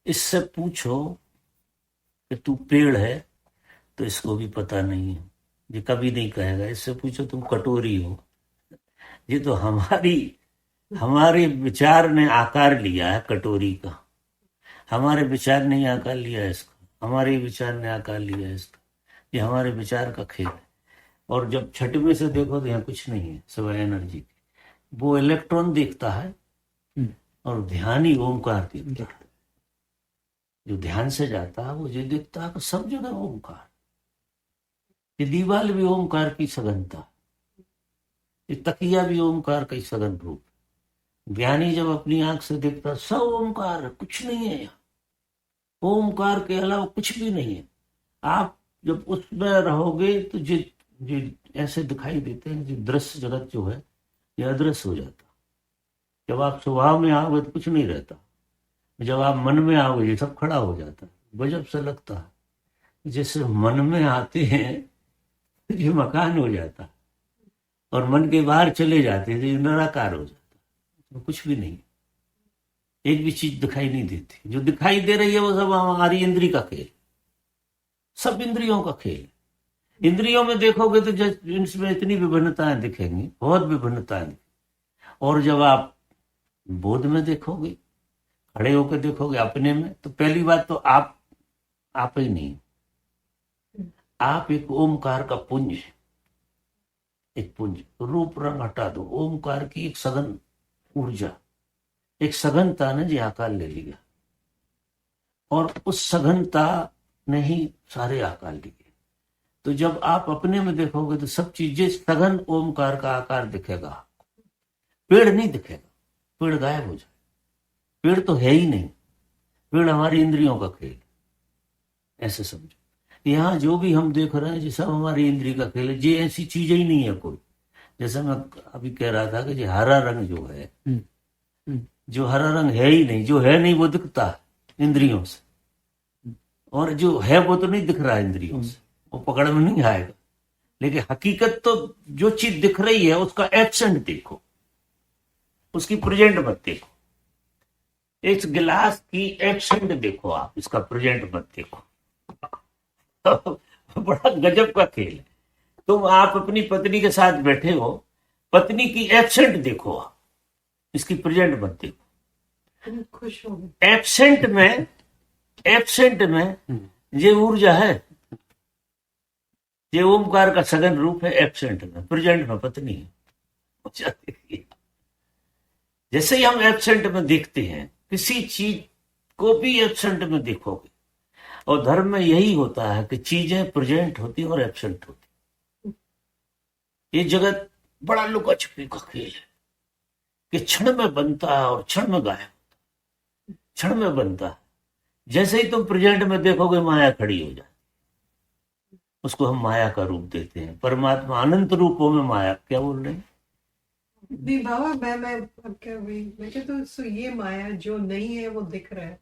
इससे पूछो कि तू पेड़ है तो इसको भी पता नहीं है, ये कभी नहीं कहेगा। इससे पूछो तुम कटोरी हो, ये तो हमारे विचार ने आकार लिया है कटोरी का, हमारे विचार ने ही आकार लिया है इसका, हमारे विचार ने आकार लिया है इसका, ये हमारे विचार का खेल है। और जब छठवें से देखो तो यहाँ कुछ नहीं है सिवाय एनर्जी की। वो इलेक्ट्रॉन देखता है और ध्यान ही ओमकार देखता है। जो ध्यान से जाता है वो ये देखता है कि सब जगह ओमकार, ये दीवार भी ओमकार की सघनता, ये तकिया भी ओमकार का सघन रूप। ज्ञानी जब अपनी आंख से देखता सब ओमकार है, कुछ नहीं है यहाँ, ओमकार के अलावा कुछ भी नहीं है। आप जब उसमें रहोगे तो जो ऐसे दिखाई देते हैं, जो दृश्य जगत जो है ये अदृश्य हो जाता। जब आप स्वभाव में आओगे तो कुछ नहीं रहता, जब आप मन में आओगे ये सब खड़ा हो जाता है। गजब सा लगता है, जैसे मन में आते हैं तो ये मकान हो जाता और मन के बाहर चले जाते हैं तो ये निराकार हो जाता, तो कुछ भी नहीं, एक भी चीज दिखाई नहीं देती। जो दिखाई दे रही है वो सब हमारी इंद्री का खेल, सब इंद्रियों का खेल। इंद्रियों में देखोगे तो इनमें इतनी विभिन्नताएं दिखेंगी, बहुत विभिन्नताएं। और जब आप बोध में देखोगे, खड़े होकर देखोगे अपने में, तो पहली बात तो आप ही नहीं, आप एक ओमकार का पुंज, एक पुंज। रूप रंग हटा दो, ओमकार की एक सघन ऊर्जा, एक सघनता ने जी आकार ले लिया, और उस सघनता ने ही सारे आकार लिए। तो जब आप अपने में देखोगे तो सब चीजें सघन ओमकार का आकार दिखेगा, पेड़ नहीं दिखेगा, पेड़ गायब हो जाए, पेड़ तो है ही नहीं, पेड़ हमारी इंद्रियों का खेल, ऐसे समझो। यहाँ जो भी हम देख रहे हैं ये सब हमारी इंद्रिय का खेल है, ये ऐसी चीजें ही नहीं है कोई। जैसे मैं अभी कह रहा था कि ये हरा रंग जो है, जो हरा रंग है ही नहीं, जो है नहीं वो दिखता है इंद्रियों से, और जो है वो तो नहीं दिख रहा है इंद्रियों से, वो पकड़ में नहीं आएगा। लेकिन हकीकत तो जो चीज दिख रही है उसका एब्सेंट देखो, उसकी प्रेजेंट मत देखो। इस गिलास की एब्सेंट देखो आप, इसका प्रेजेंट मत देखो। बड़ा गजब का खेल है। तुम आप अपनी पत्नी के साथ बैठे हो, पत्नी की एब्सेंट देखो आप, इसकी प्रेजेंट मत देखो। खुश हो एब्सेंट में ये ऊर्जा है, ये ओमकार का सघन रूप है। एब्सेंट में, प्रेजेंट में पत्नी है। जैसे ही हम एब्सेंट में देखते हैं किसी चीज को भी एब्सेंट में देखोगे, और धर्म में यही होता है कि चीजें प्रेजेंट होती और एब्सेंट होती। ये जगत बड़ा लुका छुपी का खेल है कि क्षण में बनता है और क्षण में गायब होता है, क्षण में बनता है। जैसे ही तुम प्रेजेंट में देखोगे माया खड़ी हो जाती, उसको हम माया का रूप देते हैं। परमात्मा अनंत रूपों में माया, क्या बोल रहे हैं? नहीं बाबा, मैं अब क्या हुई, मैं कहता तो ये माया जो नहीं है वो दिख रहा है,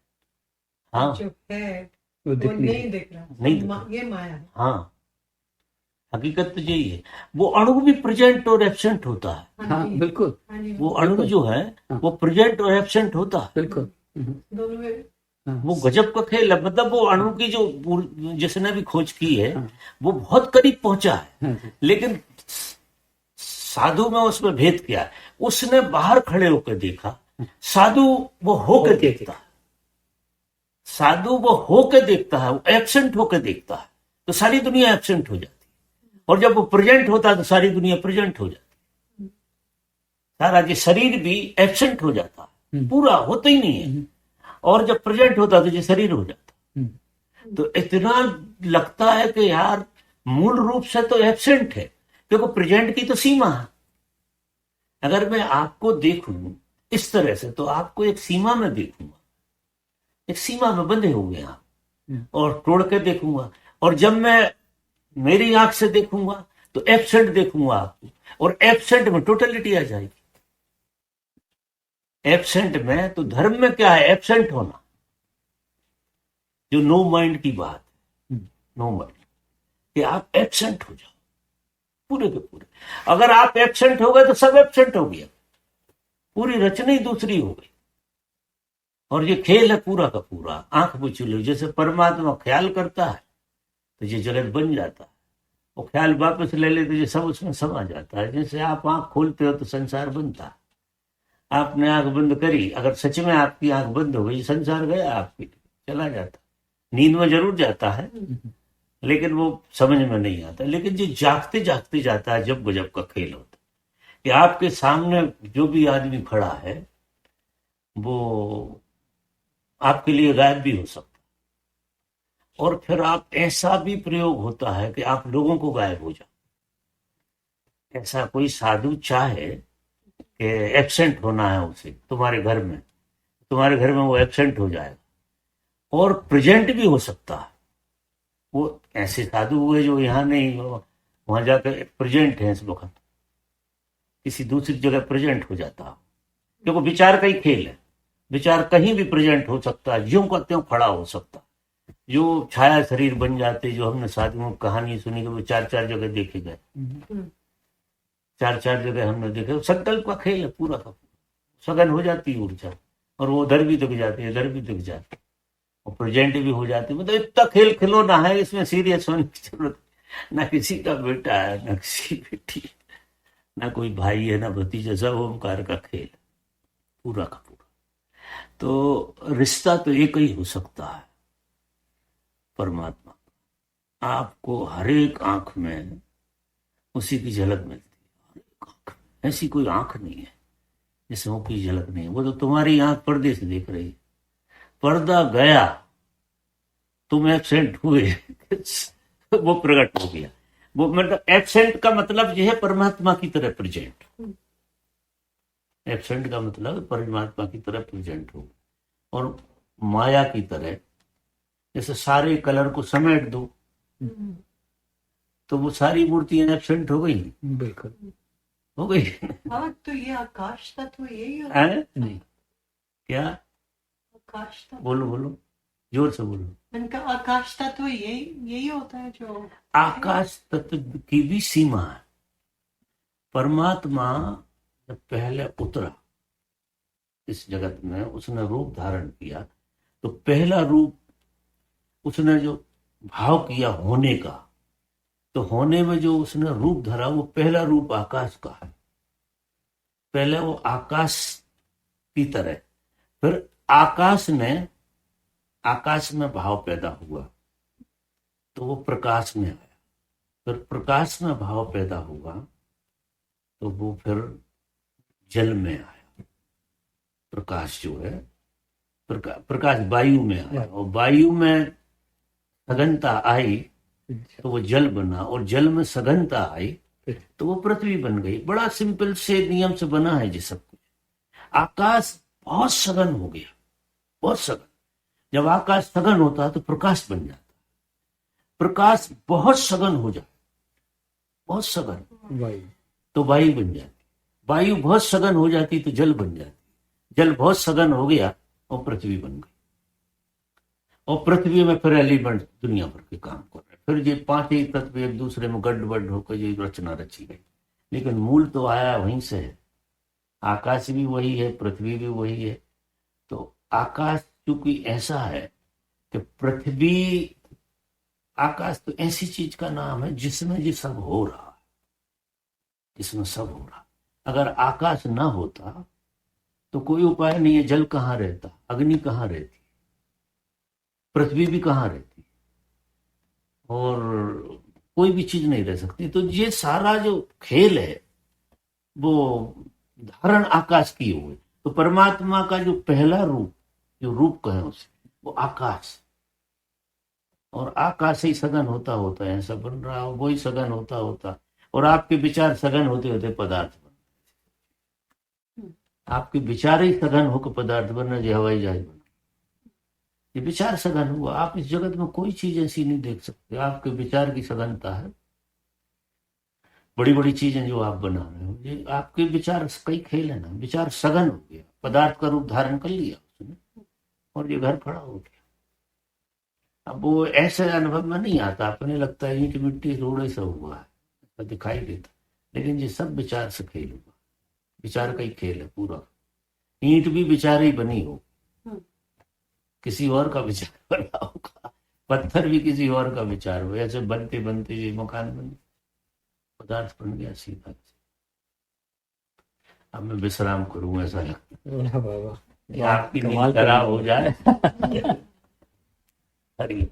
हाँ, जो है वो वो नहीं दिख रहा, नहीं दिख रहा। ये माया है। हाँ, हकीकत तो यही है। वो अणु भी प्रेजेंट और एब्सेंट होता है। हाँ जी, बिल्कुल, हाँ जी, वो अणु जो है वो प्रेजेंट और एब्सेंट होता है। बिल्कुल। दोनों में वो गजब का खेल है। मतलब वो अणु की जो जिसने भी खोज की है वो बहुत करीब पहुंचा है, लेकिन साधु में उसमें भेद किया। उसने बाहर खड़े होकर देखा, साधु वो होकर देखता है, साधु वो होकर देखता है, वो एब्सेंट होकर देखता है, तो सारी दुनिया एब्सेंट हो जाती है। और जब वो प्रेजेंट होता है तो सारी दुनिया प्रेजेंट हो जाती है, सारा ये शरीर भी एब्सेंट हो जाता है, पूरा होता ही नहीं है। और जब प्रेजेंट होता है तो ये शरीर हो जाता है। तो इतना लगता है कि यार मूल रूप से तो एब्सेंट है, क्योंकि प्रेजेंट की तो सीमा है। अगर मैं आपको देखूं इस तरह से तो आपको एक सीमा में देखूंगा, एक सीमा में बंधे हुए हैं आप, और तोड़ के देखूंगा। और जब मैं मेरी आंख से देखूंगा तो एब्सेंट देखूंगा आपको, और एब्सेंट में टोटलिटी आ जाएगी। एब्सेंट में तो धर्म में क्या है, एब्सेंट होना, जो नो माइंड की बात है, नो माइंड, कि आप एब्सेंट हो जाओ पूरे के पूरे। अगर आप एब्सेंट हो गए तो सब एब्सेंट हो गया, पूरी रचना ही दूसरी हो गई। और ये खेल है पूरा का पूरा आंख बुझे। जैसे परमात्मा ख्याल करता है तो ये जगत बन जाता है, वो ख्याल वापस ले ले तो ये सब उसमें समा जाता है। जैसे आप आंख खोलते हो तो संसार बनता है, आपने आंख बंद करी, अगर सच में आपकी आंख बंद हो गई, संसार गया आपकी, चला जाता। नींद में जरूर जाता है लेकिन वो समझ में नहीं आता। लेकिन जो जागते जागते जाता है, जब गजब का खेल होता है कि आपके सामने जो भी आदमी खड़ा है वो आपके लिए गायब भी हो सकता है, और फिर आप ऐसा भी प्रयोग होता है कि आप लोगों को गायब हो जाओ। ऐसा कोई साधु चाहे कि एब्सेंट होना है उसे तुम्हारे घर में, तुम्हारे घर में वो एब्सेंट हो जाएगा, और प्रेजेंट भी हो सकता है। वो ऐसे साधु हुए जो यहाँ नहीं, वहां जाकर प्रेजेंट है, इस वक्त किसी दूसरी जगह प्रेजेंट हो जाता है, क्योंकि विचार का ही खेल है। विचार कहीं भी प्रेजेंट हो सकता है, ज्यों का त्यों खड़ा हो सकता है। जो छाया शरीर बन जाते, जो हमने साधुओं की कहानी सुनी कि वो 4-4 जगह देखे गए, 4-4 जगह हमने देखे। संकल्प का खेल है पूरा का पूरा, सघन हो जाती है ऊर्जा, और वो उधर भी दिख जाती है, इधर भी दिख जाती है, और प्रेजेंट भी हो जाती है। मतलब इतना खेल खिलौना है, इसमें सीरियस होने की जरूरत ना। किसी का बेटा है, ना किसी बेटी है, ना कोई भाई है, ना भतीजा, सब ओमकार का खेल पूरा का पूरा। तो रिश्ता तो एक ही हो सकता है, परमात्मा। आपको हर एक आंख में उसी की झलक मिलती है, हर एक आंख में। ऐसी कोई आंख नहीं है जिसमें उसकी झलक नहीं है। वो तो तुम्हारी आंख पर्दे से देख रही है, पर्दा गया, तुम एब्सेंट हुए वो प्रकट हो गया। वो मतलब एब्सेंट का मतलब यह है परमात्मा की तरह प्रेजेंट। एब्सेंट का मतलब परमात्मा की तरह प्रेजेंट हो, और माया की तरह जैसे सारे कलर को समेट दो तो वो सारी मूर्तियां एब्सेंट हो गई। बिल्कुल हो गई। हाँ, तो ये आकाश तत्व यही होता है। है नहीं, क्या? आकाश तत्व, बोलो बोलो, जोर से बोलो। इनका आकाश तत्व यही होता है जो आकाश तत्व की भी सीमा है। परमात्मा जब पहले उतरा इस जगत में, उसने रूप धारण किया, तो पहला रूप उसने जो भाव किया होने का, तो होने में जो उसने रूप धरा वो पहला रूप आकाश का है। पहले वो आकाश की तरह, फिर आकाश में भाव पैदा हुआ तो वो प्रकाश में आया, फिर प्रकाश में भाव पैदा हुआ तो वो फिर जल में आया। प्रकाश जो है, प्रकाश वायु में आया, और वायु में सघनता आई तो वो जल बना, और जल में सघनता आई तो वो पृथ्वी बन गई। बड़ा सिंपल से नियम से बना है ये सब कुछ। आकाश बहुत सघन हो गया, बहुत सघन। जब आकाश सघन होता है तो प्रकाश बन जाता है। प्रकाश बहुत सघन हो जाए, बहुत सघन, वायु तो वायु बन जाती। वायु बहुत सघन हो जाती तो जल बन जाती। जल बहुत सघन हो गया और पृथ्वी बन गई, और पृथ्वी में फिर एलिमेंट दुनिया भर के काम कर रहे। फिर ये 5 ही तत्व एक दूसरे में गड़बड़ होकर ये रचना रची गई, लेकिन मूल तो आया वहीं से है। आकाश भी वही है, पृथ्वी भी वही है। तो आकाश चूंकि ऐसा है कि पृथ्वी, आकाश तो ऐसी चीज का नाम है जिसमें ये सब हो रहा है, जिसमें सब हो रहा। अगर आकाश ना होता तो कोई उपाय नहीं है। जल कहाँ रहता, अग्नि कहाँ रहती, पृथ्वी भी कहाँ रहती, और कोई भी चीज नहीं रह सकती। तो ये सारा जो खेल है वो धारण आकाश की हुई। तो परमात्मा का जो पहला रूप, जो रूप कहें उसे, वो आकाश, और आकाश ही सघन होता होता है, ऐसा बन रहा हो, वही सघन होता होता, और आपके विचार सघन होते होते पदार्थ बन, आपके विचार ही सघन होकर पदार्थ बनना, जो हवाई जहाज बना, ये विचार सघन हुआ। आप इस जगत में कोई चीज ऐसी नहीं देख सकते, आपके विचार की सघनता है। बड़ी बड़ी चीजें जो आप बना रहे हो, ये आपके विचार, कई खेल है ना, विचार सघन हो गया, पदार्थ का रूप धारण कर लिया उसने, और ये घर खड़ा हो गया। अब वो ऐसे अनुभव में नहीं आता, अपने लगता है ईंट मिट्टी रोड़े से हुआ है, ऐसा दिखाई देता, लेकिन ये सब विचार से खेल हुआ, विचार का ही खेल है पूरा। ईंट भी विचार ही बनी हो, किसी और का विचार बना होगा, पत्थर भी किसी और का विचार हो, ऐसे बनते बनते ये मकान बन, पदार्थ बन गया सीधा। अब मैं विश्राम करूं, ऐसा लगता वाह वाह वाह, है आपकी नींद खराब हो जाए। हरी,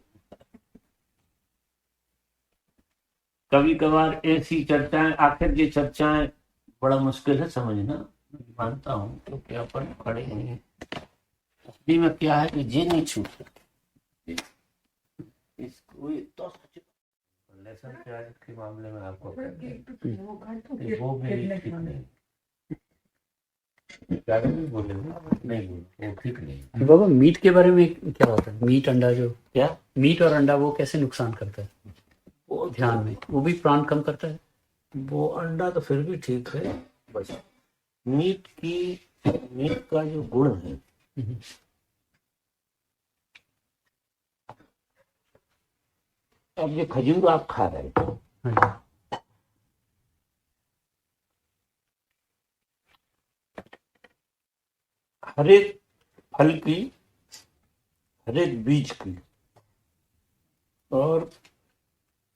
कभी कभार ऐसी चर्चाएं, आखिर ये चर्चाएं बड़ा मुश्किल है समझना, मैं मानता हूं, क्योंकि अपन खड़े हैं असली में क्या है कि ये नहीं छूट सकती इसको, तो सच लेसन चार्ज के मामले में आपको वो भी ठीक नहीं, ज्यादा नहीं बोलेंगे, नहीं बोले वो ठीक नहीं। बाबा मीट के बारे में क्या होता है? मीट अंडा, जो क्या मीट और अंडा वो कैसे नुकसान करता है वो ध्यान में? वो भी प्राण कम करता है? वो अंडा तो फिर भी ठीक है, बस मीट का जो गुण है, अब ये खजूर आप खा रहे हो, हाँ हर एक फल की, हर एक बीज की, और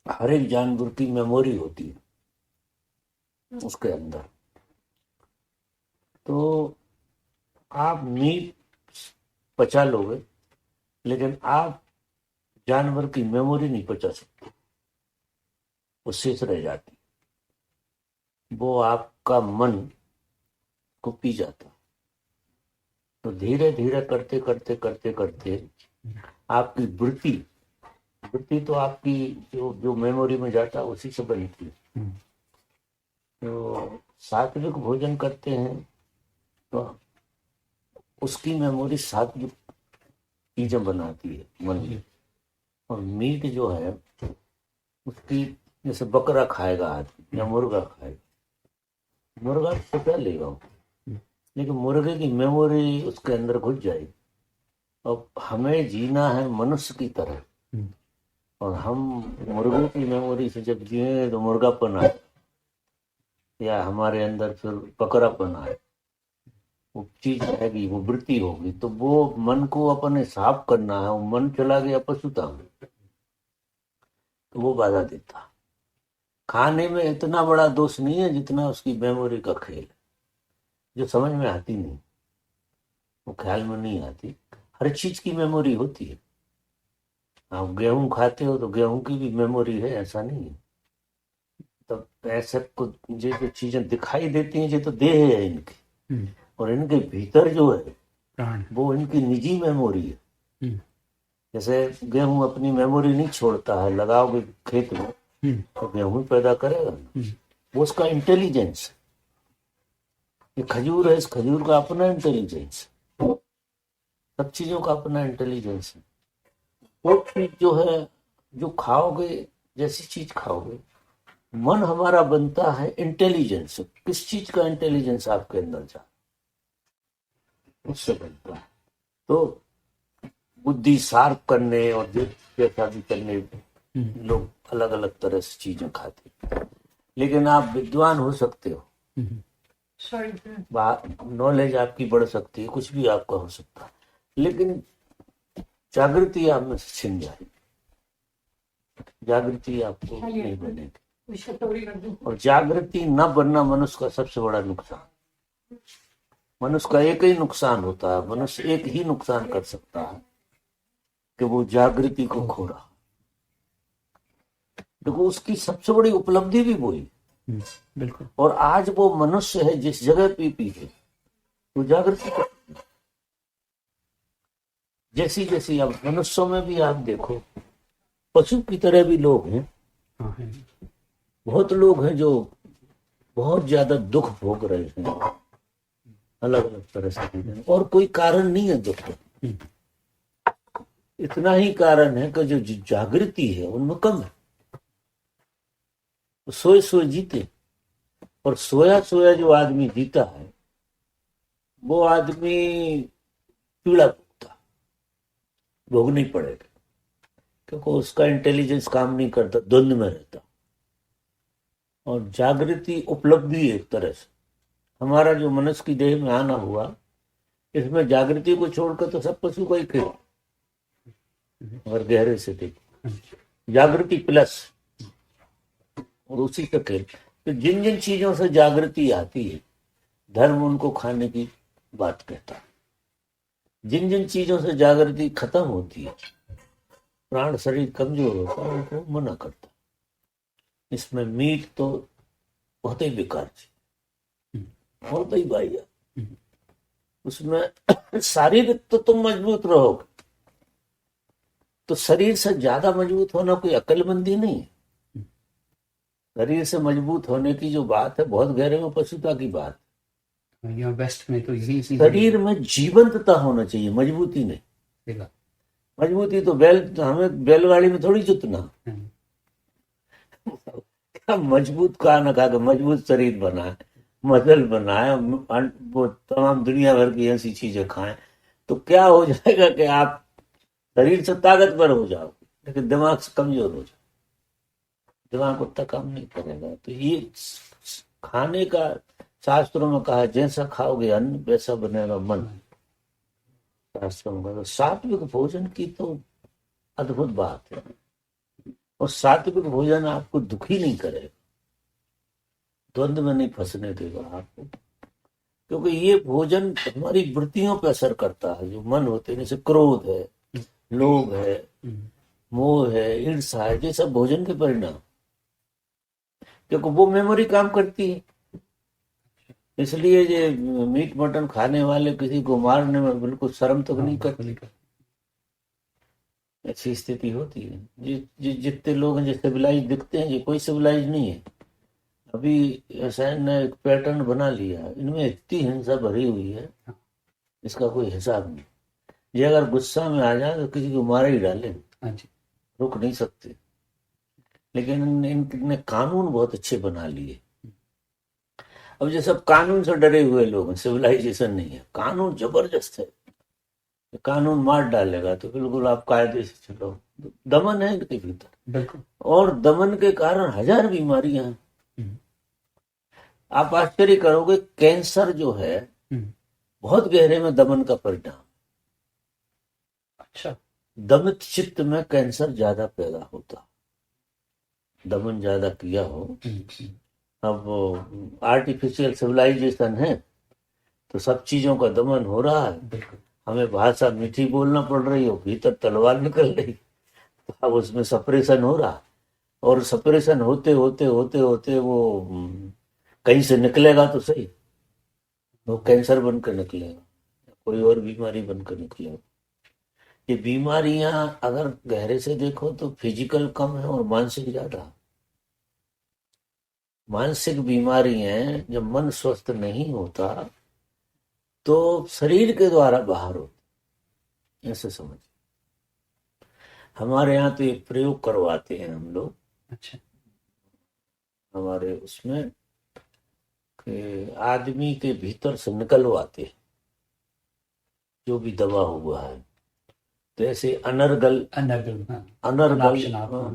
हर एक जानवर की मेमोरी होती है उसके अंदर। तो आप मीट पचा लोगे, लेकिन आप जानवर की मेमोरी नहीं पचा सकते, वो शेष रह जाती, वो आपका मन को पी जाता। तो धीरे धीरे करते करते करते करते आपकी वृत्ति तो आपकी जो मेमोरी में जाता है उसी से बनती है। तो सात्विक भोजन करते हैं तो उसकी मेमोरी सात्विक चीजें बनाती है मन में, और मीट जो है उसकी, जैसे बकरा खाएगा आदमी या मुर्गा खाएगा, मुर्गा तो क्या लेगा वो, लेकिन मुर्गे की मेमोरी उसके अंदर घुस जाएगी। अब हमें जीना है मनुष्य की तरह, और हम मुर्गों की मेमोरी से जब जिए तो मुर्गापन आए, या हमारे अंदर फिर बकरापन आए, वो चीज आएगी, वो वृत्ति होगी। तो वो मन को अपने साफ करना है, वो मन चला गया पशुता में, तो वो बाधा देता। खाने में इतना बड़ा दोष नहीं है जितना उसकी मेमोरी का खेल है, जो समझ में आती नहीं, वो ख्याल में नहीं आती। हर चीज की मेमोरी होती है। आप गेहूं खाते हो तो गेहूं की भी मेमोरी है, ऐसा नहीं है। तो ऐसे को ये जो चीजें दिखाई देती हैं, ये तो देह है इनकी, और इनके भीतर जो है प्राण, वो इनकी निजी मेमोरी है। जैसे गेहूं अपनी मेमोरी नहीं छोड़ता है, लगाओगे खेत में तो गेहूं पैदा करेगा ना, वो उसका इंटेलिजेंस है। ये खजूर है, इस खजूर का अपना इंटेलिजेंस है, सब चीजों का अपना इंटेलिजेंस है। वो चीज जो है, जो खाओगे, जैसी चीज खाओगे, मन हमारा बनता है इंटेलिजेंस। किस चीज का इंटेलिजेंस आपके अंदर जा, उससे बनता है। तो बुद्धि शार्प करने और जैसा भी करने लोग अलग अलग तरह से चीजें खाते, लेकिन आप विद्वान हो सकते हो, नॉलेज आपकी बढ़ सकती है, कुछ भी आपका हो सकता है, लेकिन जागृति आप में से छिन जाएगी, जागृति आपको नहीं बनेगी। और जागृति न बनना मनुष्य का सबसे बड़ा नुकसान। मनुष्य का एक ही नुकसान होता है, मनुष्य एक ही नुकसान कर सकता है कि वो जागृति को खो रहा। देखो उसकी सबसे बड़ी उपलब्धि भी वही। बिल्कुल। और आज वो मनुष्य है जिस जगह पी के वो जागृति कर, जैसी जैसी अब मनुष्यों में भी आप देखो पशु की तरह भी लोग हैं। हाँ है। बहुत लोग हैं जो बहुत ज्यादा दुख भोग रहे हैं अलग अलग तरह से, और कोई कारण नहीं है दुख का। इतना ही कारण है कि जो जागृति है उनमें कम है। सोए सोए जीते, और सोया सोया जो आदमी जीता है वो आदमी पीड़ा भोगता, भोगनी पड़ेगा, क्योंकि उसका इंटेलिजेंस काम नहीं करता, द्वंद्व में रहता। और जागृति उपलब्धि है एक तरह से। हमारा जो मनुष्य की देह में आना हुआ, इसमें जागृति को छोड़कर तो सब पशु का ही खेल। अगर गहरे से देखो जागृति प्लस और उसी का खेल। तो जिन जिन चीजों से जागृति आती है धर्म उनको खाने की बात कहता है। जिन जिन चीजों से जागृति खत्म होती है, प्राण शरीर कमजोर होता है, उनको मना करता है। इसमें मीट तो बहुत ही बेकार चीज, बहुत ही बाह्य। उसमें शारीरिक तो तुम मजबूत रहोगे, तो शरीर से ज्यादा मजबूत होना कोई अक्लमंदी नहीं है। शरीर से मजबूत होने की जो बात है बहुत गहरे में पशुता की बात। यहाँ वेस्ट में तो यही शरीर में जीवंतता होना चाहिए, मजबूती नहीं। मजबूती तो बैल, हमें बैलगाड़ी में थोड़ी जुतना। मजबूत कहा ना कहा, मजबूत शरीर बनाए, मसल बनाए, वो तमाम दुनिया भर की ऐसी चीजें खाएं, तो क्या हो जाएगा कि आप शरीर से ताकतवर हो जाओ लेकिन दिमाग से कमजोर हो जाओ, दिमाग उतना काम नहीं करेगा। तो ये खाने का शास्त्रों में कहा, जैसा खाओगे अन्न वैसा बनेगा मन। शास्त्रों में तो सात्विक भोजन की तो अद्भुत बात है। और सात्विक भोजन आपको दुखी नहीं करेगा, द्वंद्व में नहीं फंसने देगा आपको, क्योंकि ये भोजन हमारी वृत्तियों पर असर करता है। जो मन होते हैं, जैसे क्रोध है, लोभ है, मोह है, ईर्ष्या है, ये सब भोजन के परिणाम, क्योंकि वो मेमोरी काम करती है। इसलिए ये मीट मटन खाने वाले किसी को मारने में बिल्कुल शर्म तक नहीं करते। ऐसी स्थिति होती है। जितने लोग हैं जो सिविलाइज दिखते हैं, ये कोई सिविलाइज नहीं है। अभी रसायन ने एक पैटर्न बना लिया, इनमें इतनी हिंसा भरी हुई है, इसका कोई हिसाब नहीं। ये अगर गुस्सा में आ जाए तो किसी को मार ही डाले, रुक नहीं सकते। लेकिन इनने कानून बहुत अच्छे बना लिए। अब ये सब कानून से डरे हुए लोग हैं, सिविलाइजेशन नहीं है। कानून जबरदस्त है, कानून मार डालेगा तो बिल्कुल आप कायदे से चलो। दमन है इनके भीतर, और दमन के कारण हजार बीमारियां हैं। आप आश्चर्य करोगे, कैंसर जो है बहुत गहरे में दमन का परिणाम। अच्छा, दमित चित्त में कैंसर ज्यादा पैदा होता, दमन ज्यादा किया हो। अब आर्टिफिशियल सिविलाइजेशन है तो सब चीजों का दमन हो रहा है। हमें भाषा मीठी बोलना पड़ रही हो, भीतर तलवार निकल रही, तो अब उसमें सप्रेशन हो रहा। और सप्रेशन होते होते होते होते वो कहीं से निकलेगा तो सही, वो कैंसर बनकर निकलेगा, कोई और बीमारी बनकर निकलेगा। ये बीमारियां अगर गहरे से देखो तो फिजिकल कम है और मानसिक ज्यादा। मानसिक बीमारी है, जब मन स्वस्थ नहीं होता तो शरीर के द्वारा बाहर होती, ऐसे समझ। हमारे यहाँ तो एक प्रयोग करवाते हैं हम लोग। अच्छा, हमारे उसमें कि आदमी के भीतर से निकलवाते हैं जो भी दबा हुआ है। तो ऐसे अनर्गल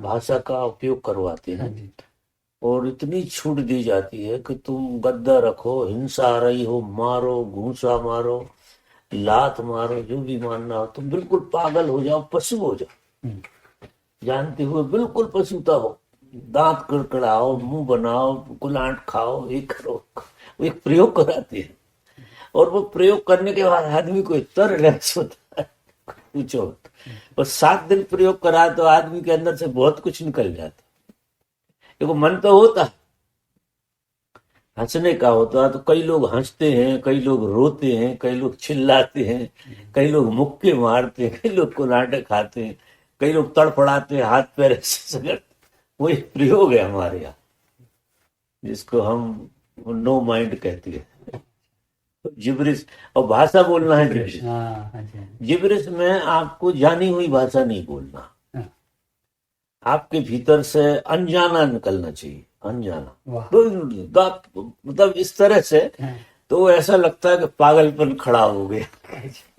भाषा का उपयोग करवाते हैं, और इतनी छूट दी जाती है कि तुम गद्दा रखो, हिंसा आ रही हो मारो, घूसा मारो, लात मारो, जो भी मारना हो, तुम बिल्कुल पागल हो जाओ, पशु हो जाओ, जानते हुए बिल्कुल पशुता हो, दांत कड़कड़ाओ, मुंह बनाओ, कुलांट खाओ, ये करो। एक प्रयोग कराते हैं, और वो प्रयोग करने के बाद आदमी को इतना रिलैक्स होता है पूछो। बस 7 दिन प्रयोग करा तो आदमी के अंदर से बहुत कुछ निकल जाता। देखो मन तो होता है, हंसने का होता है, तो कई लोग हंसते हैं, कई लोग रोते हैं, कई लोग चिल्लाते हैं, कई लोग मुक्के मारते हैं, कई लोग कुल्हाड़े खाते हैं, कई लोग तड़फड़ाते हैं, हाथ पैर ऐसे सगड़। वो एक प्रयोग है हमारे यहाँ, जिसको हम नो माइंड कहते हैं, जिब्रिश। और भाषा बोलना है जिब्रिश। हाँ हाँ जी हाँ जी। जिब्रिश में आपको जानी हुई भाषा नहीं बोलना, हाँ, आपके भीतर से अनजाना निकलना चाहिए, अनजाना। वाह। मतलब इस तरह से, हाँ, तो ऐसा लगता है कि पागलपन खड़ा हो गया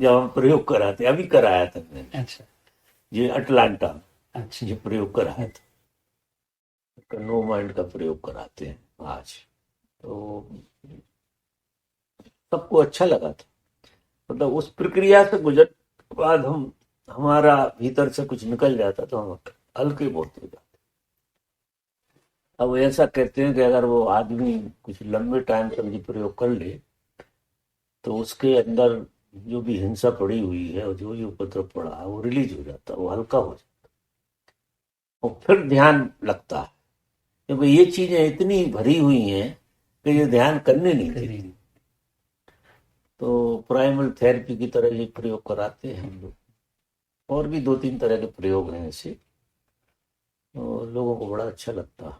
जब हम प्रयोग कराते। अभी कराया था मैंने, अच्छा ये अटलांटा में अच्छा। ये प्रयोग कराया था, नो माइंड का प्रयोग कराते हैं आज। तो सबको अच्छा लगा था, मतलब उस प्रक्रिया से गुजर के बाद हम, हमारा भीतर से कुछ निकल जाता तो हम हल्के बहुत हो जाते। अब ऐसा कहते हैं कि अगर वो आदमी कुछ लंबे टाइम तक ये प्रयोग कर ले तो उसके अंदर जो भी हिंसा पड़ी हुई है और जो भी उपद्रव पड़ा है वो रिलीज हो जाता है, वो हल्का हो जाता है और फिर ध्यान लगता है, क्योंकि ये चीजें इतनी भरी हुई हैं कि ये ध्यान करने नहीं देती। करें। तो प्राइमल थेरेपी की तरह ये प्रयोग कराते हैं हम लोग, और भी 2-3 तरह के प्रयोग हैं ऐसे, और लोगों को बड़ा अच्छा लगता है।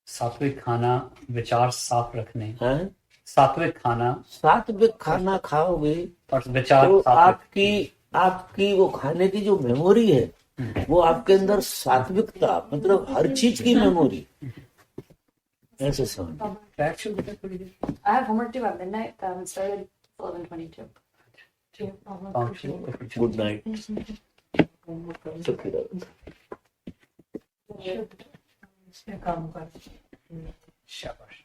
सात्विक खाना, विचार साफ रखने। हैं? सात्विक खाना सात्विक खाना खाओगे और विचार तो सात्विक। आपकी आपकी वो खाने की जो मेमोरी है वो आपके अंदर सात्विकता, मतलब हर चीज की मेमोरी, ऐसे समझ। ट्रैक शुरू करते थोड़ी देर। I have homework due at midnight. It started 11:22. Good night. इसमें काम कर। शाबाश।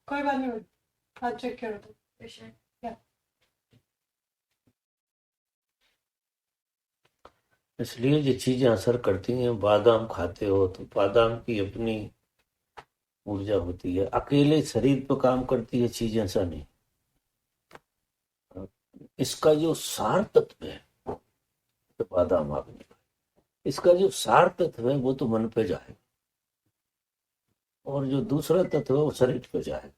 कोई बात नहीं, आज चेक करो तो। For sure. इसलिए ये चीजें असर करती हैं। बादाम खाते हो तो बादाम की अपनी ऊर्जा होती है, अकेले शरीर पर काम करती है चीज, ऐसा नहीं। इसका जो सार तत्व है, तो बादाम आपने, इसका जो सार तत्व है वो तो मन पे जाएगा, और जो दूसरा तत्व है वो शरीर पे जाएगा,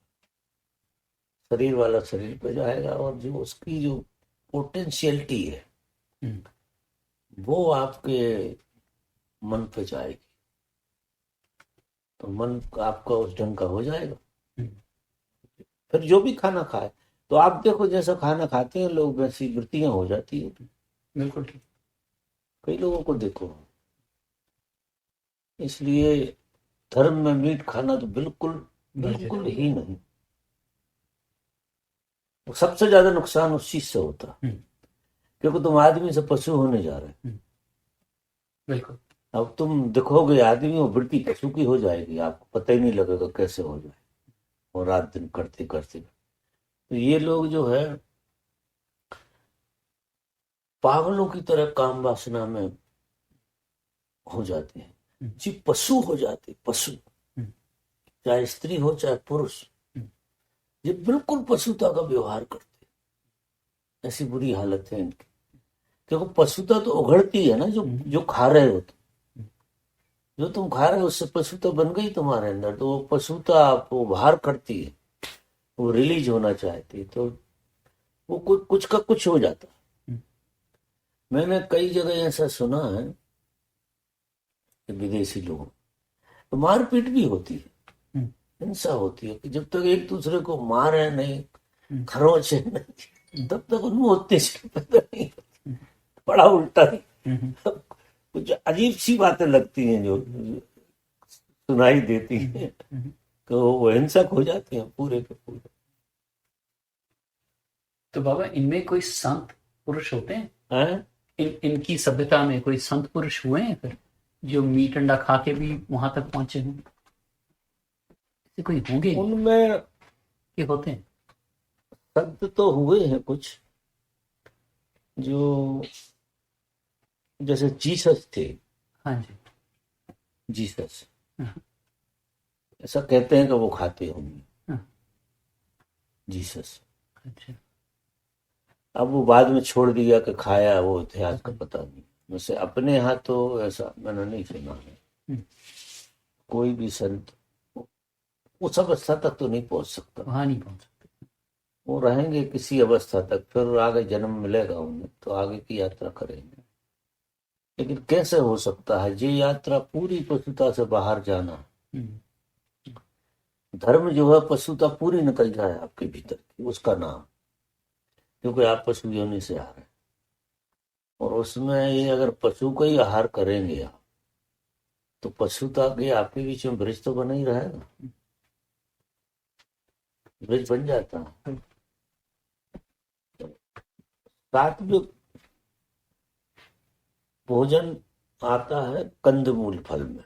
शरीर वाला शरीर पे जाएगा, और जो उसकी जो पोटेंशियलिटी है वो आपके मन पे जाएगी, तो मन आपका उस ढंग का हो जाएगा। फिर जो भी खाना खाए, तो आप देखो जैसा खाना खाते हैं लोग वैसी वृत्तियां हो जाती है। बिल्कुल ठीक। कई लोगों को देखो, इसलिए धर्म में मीट खाना तो बिल्कुल बिल्कुल ही नहीं। सबसे ज्यादा नुकसान उस चीज से होता है, क्योंकि तुम आदमी से पशु होने जा रहे हैं। बिल्कुल। अब तुम देखोगे आदमी, वो वृत्ति पशु की हो जाएगी, आपको पता ही नहीं लगेगा कैसे हो जाए, और रात दिन करते करते। तो ये लोग जो है पागलों की तरह काम वासना में हो जाते हैं, जी पशु हो जाते, पशु, चाहे स्त्री हो चाहे पुरुष, ये बिल्कुल पशुता का व्यवहार करते हैं। ऐसी बुरी हालत है इनकी, क्योंकि पशुता तो उघड़ती है ना, जो खा रहे हो तुम, जो तुम खा रहे हो उससे पशुता बन गई तुम्हारे अंदर, तो वो पशुता आपको बाहर करती है, वो रिलीज होना चाहती है, तो वो कुछ का कुछ हो जाता है। मैंने कई जगह ऐसा सुना है कि विदेशी लोगों तो मारपीट भी होती है, हिंसा होती है, कि जब तक एक दूसरे को मारे नहीं, खरोचे नहीं, तब तक उनमें उतनी पैदा नहीं होती। बड़ा उल्टा ही कुछ अजीब सी बातें लगती हैं जो सुनाई देती हैं, तो वो हिंसक हो जाते हैं पूरे के पूरे। तो बाबा इनमें कोई संत पुरुष होते हैं? हैं? इनकी सभ्यता में कोई संत पुरुष हुए हैं फिर, जो मीट अंडा खा के भी वहां तक पहुंचे हों? ऐसे कोई होंगे उनमें कि होते हैं? संत तो हुए हैं कुछ, जो जैसे जीसस थे। हाँ जी। जीसस ऐसा कहते हैं कि वो खाते होंगे, जीसस। अच्छा। अब वो बाद में छोड़ दिया कि खाया, वो इतिहास का पता नहीं। वैसे अपने यहाँ तो ऐसा मैंने नहीं सुना है। हम्म। कोई भी संत उस अवस्था तक तो नहीं पहुंच सकता। वहां नहीं पहुंच सकते। वो रहेंगे किसी अवस्था तक, फिर आगे जन्म मिलेगा उन्हें तो आगे की यात्रा करेंगे। लेकिन कैसे हो सकता है ये यात्रा पूरी पशुता से बाहर जाना? हम्म। धर्म जो है पशुता पूरी निकल जाए आपके भीतर की, उसका नाम, क्योंकि आप पशु योनि से आ रहे हैं। और उसमें ये अगर पशु का ही आहार करेंगे आप, तो पशुता के आपके बीच में ब्रिज तो बना ही रहेगा, ब्रिज बन जाता है। सात्विक भोजन आता है कंदमूल फल में,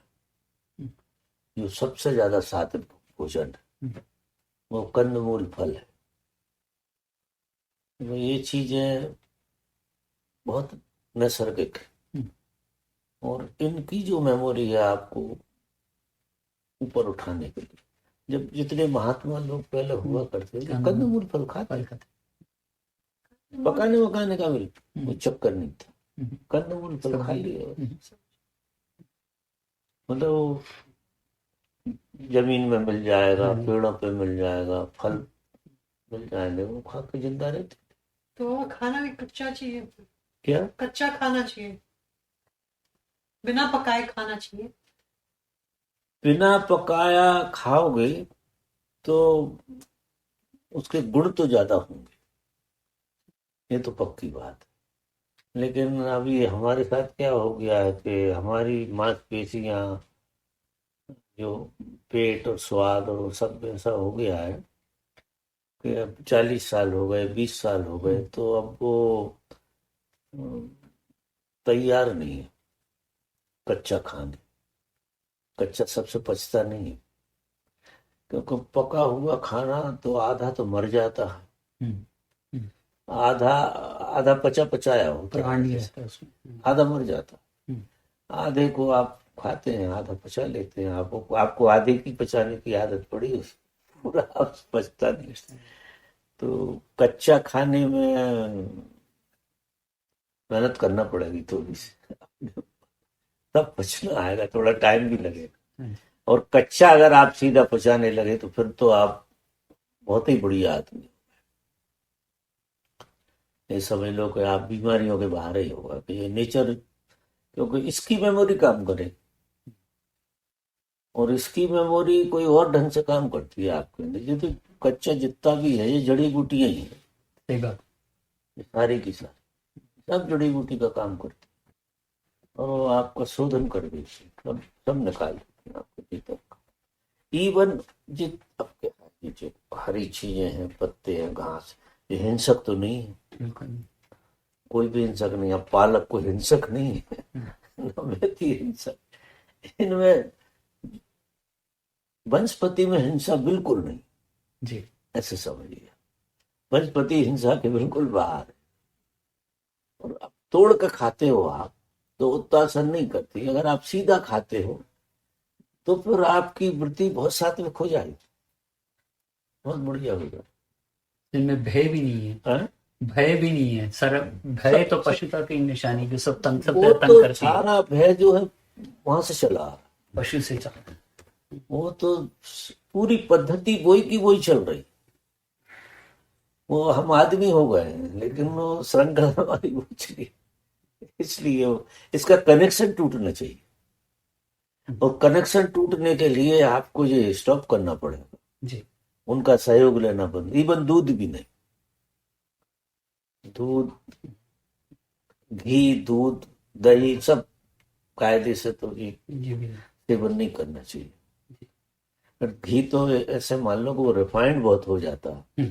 जो सबसे ज्यादा सात्विक भोजन है, वो कंदमूल फल है। तो ये चीजें बहुत नैसर्गिक है, और इनकी जो मेमोरी है आपको ऊपर उठाने के लिए, जब जितने महात्मा लोग पहले हुआ करते थे कंदमूल फल खाते, पकाने वकाने का भी कोई चक्कर नहीं था, कंदमूल फल खा लिए। मतलब वो जमीन में मिल जाएगा, पेड़ों पे मिल जाएगा, फल मिल जाएंगे, वो खा के जिंदा रहते। तो खाना भी कच्चा चाहिए, क्या कच्चा खाना चाहिए, बिना पकाए खाना चाहिए। बिना पकाया खाओगे तो उसके गुण तो ज्यादा होंगे, ये तो पक्की बात है। लेकिन अभी हमारे साथ क्या हो गया है कि हमारी मांसपेशियां, जो पेट और स्वाद और सब ऐसा हो गया है कि अब 40 साल हो गए, 20 साल हो गए, तो अब वो तैयार नहीं है कच्चा खाने। कच्चा सबसे पचता नहीं है, क्योंकि पका हुआ खाना तो आधा तो मर जाता है, आधा आधा पचा पचाया होता प्राण नहीं है, रहता उसमें। आधा मर जाता। आधे को आप खाते हैं, आधा पचा लेते हैं। आपको आधे की पचाने की आदत पड़ी, उस पूरा आप पचता नहीं। तो कच्चा खाने में मेहनत करना पड़ेगी थोड़ी सी, तब पचना आएगा, थोड़ा टाइम भी लगेगा। और कच्चा अगर आप सीधा पचाने लगे तो फिर तो आप बहुत ही बड़ी आदमी हो। ये समझ लो कि आप बीमारियों के बाहर ही होगा कि ये नेचर, क्योंकि इसकी मेमोरी काम करे और इसकी मेमोरी कोई और ढंग से काम करती है आपके अंदर। ये तो कच्चा जितना भी है ये जड़ी बूटियां ही है, सही बात। सारी की सारी सब जड़ी बूटी का काम करती है, और वो आपका शोधन कर देती है, सब सब निकाल देती है आपके भीतर का। इवन जित आपके ये जो हरी चीजें हैं, पत्ते हैं, घास, ये हिंसक तो नहीं है, बिल्कुल। कोई भी हिंसक नहीं। अब पालक को हिंसक नहीं है, न मेथी हिंसक, इनमें वनस्पति में हिंसा बिल्कुल नहीं जी। ऐसे समझिए, वनस्पति हिंसा के बिल्कुल बाहर है। और अब तोड़ कर खाते हो आप तो उतना असर नहीं करती। अगर आप सीधा खाते हो तो फिर आपकी वृत्ति बहुत सात्विक हो जाएगी, बहुत बढ़िया होगा। इनमें भय भी नहीं है, हाँ? भय भी नहीं है सर। भय तो पशुता की निशानी, जो सब तंग सब वो तंग तो करती है, सारा भय जो है वहां से चला आ रहा है। पशु से चलता है। वो तो पूरी पद्धति वही की वही चल रही। वो हम आदमी हो गए हैं, लेकिन वो श्रृंखला हमारी वो चली, इसलिए इसका कनेक्शन टूटना चाहिए। और कनेक्शन टूटने के लिए आपको ये स्टॉप करना पड़ेगा, जी। उनका सहयोग लेना बंद। इवन दूध भी नहीं, दूध, घी, दूध, दही सब कायदे से तो ये जी भी सेवन नहीं करना चाहिए। पर घी तो ऐसे मान लो कि वो रिफाइंड बहुत हो जाता है,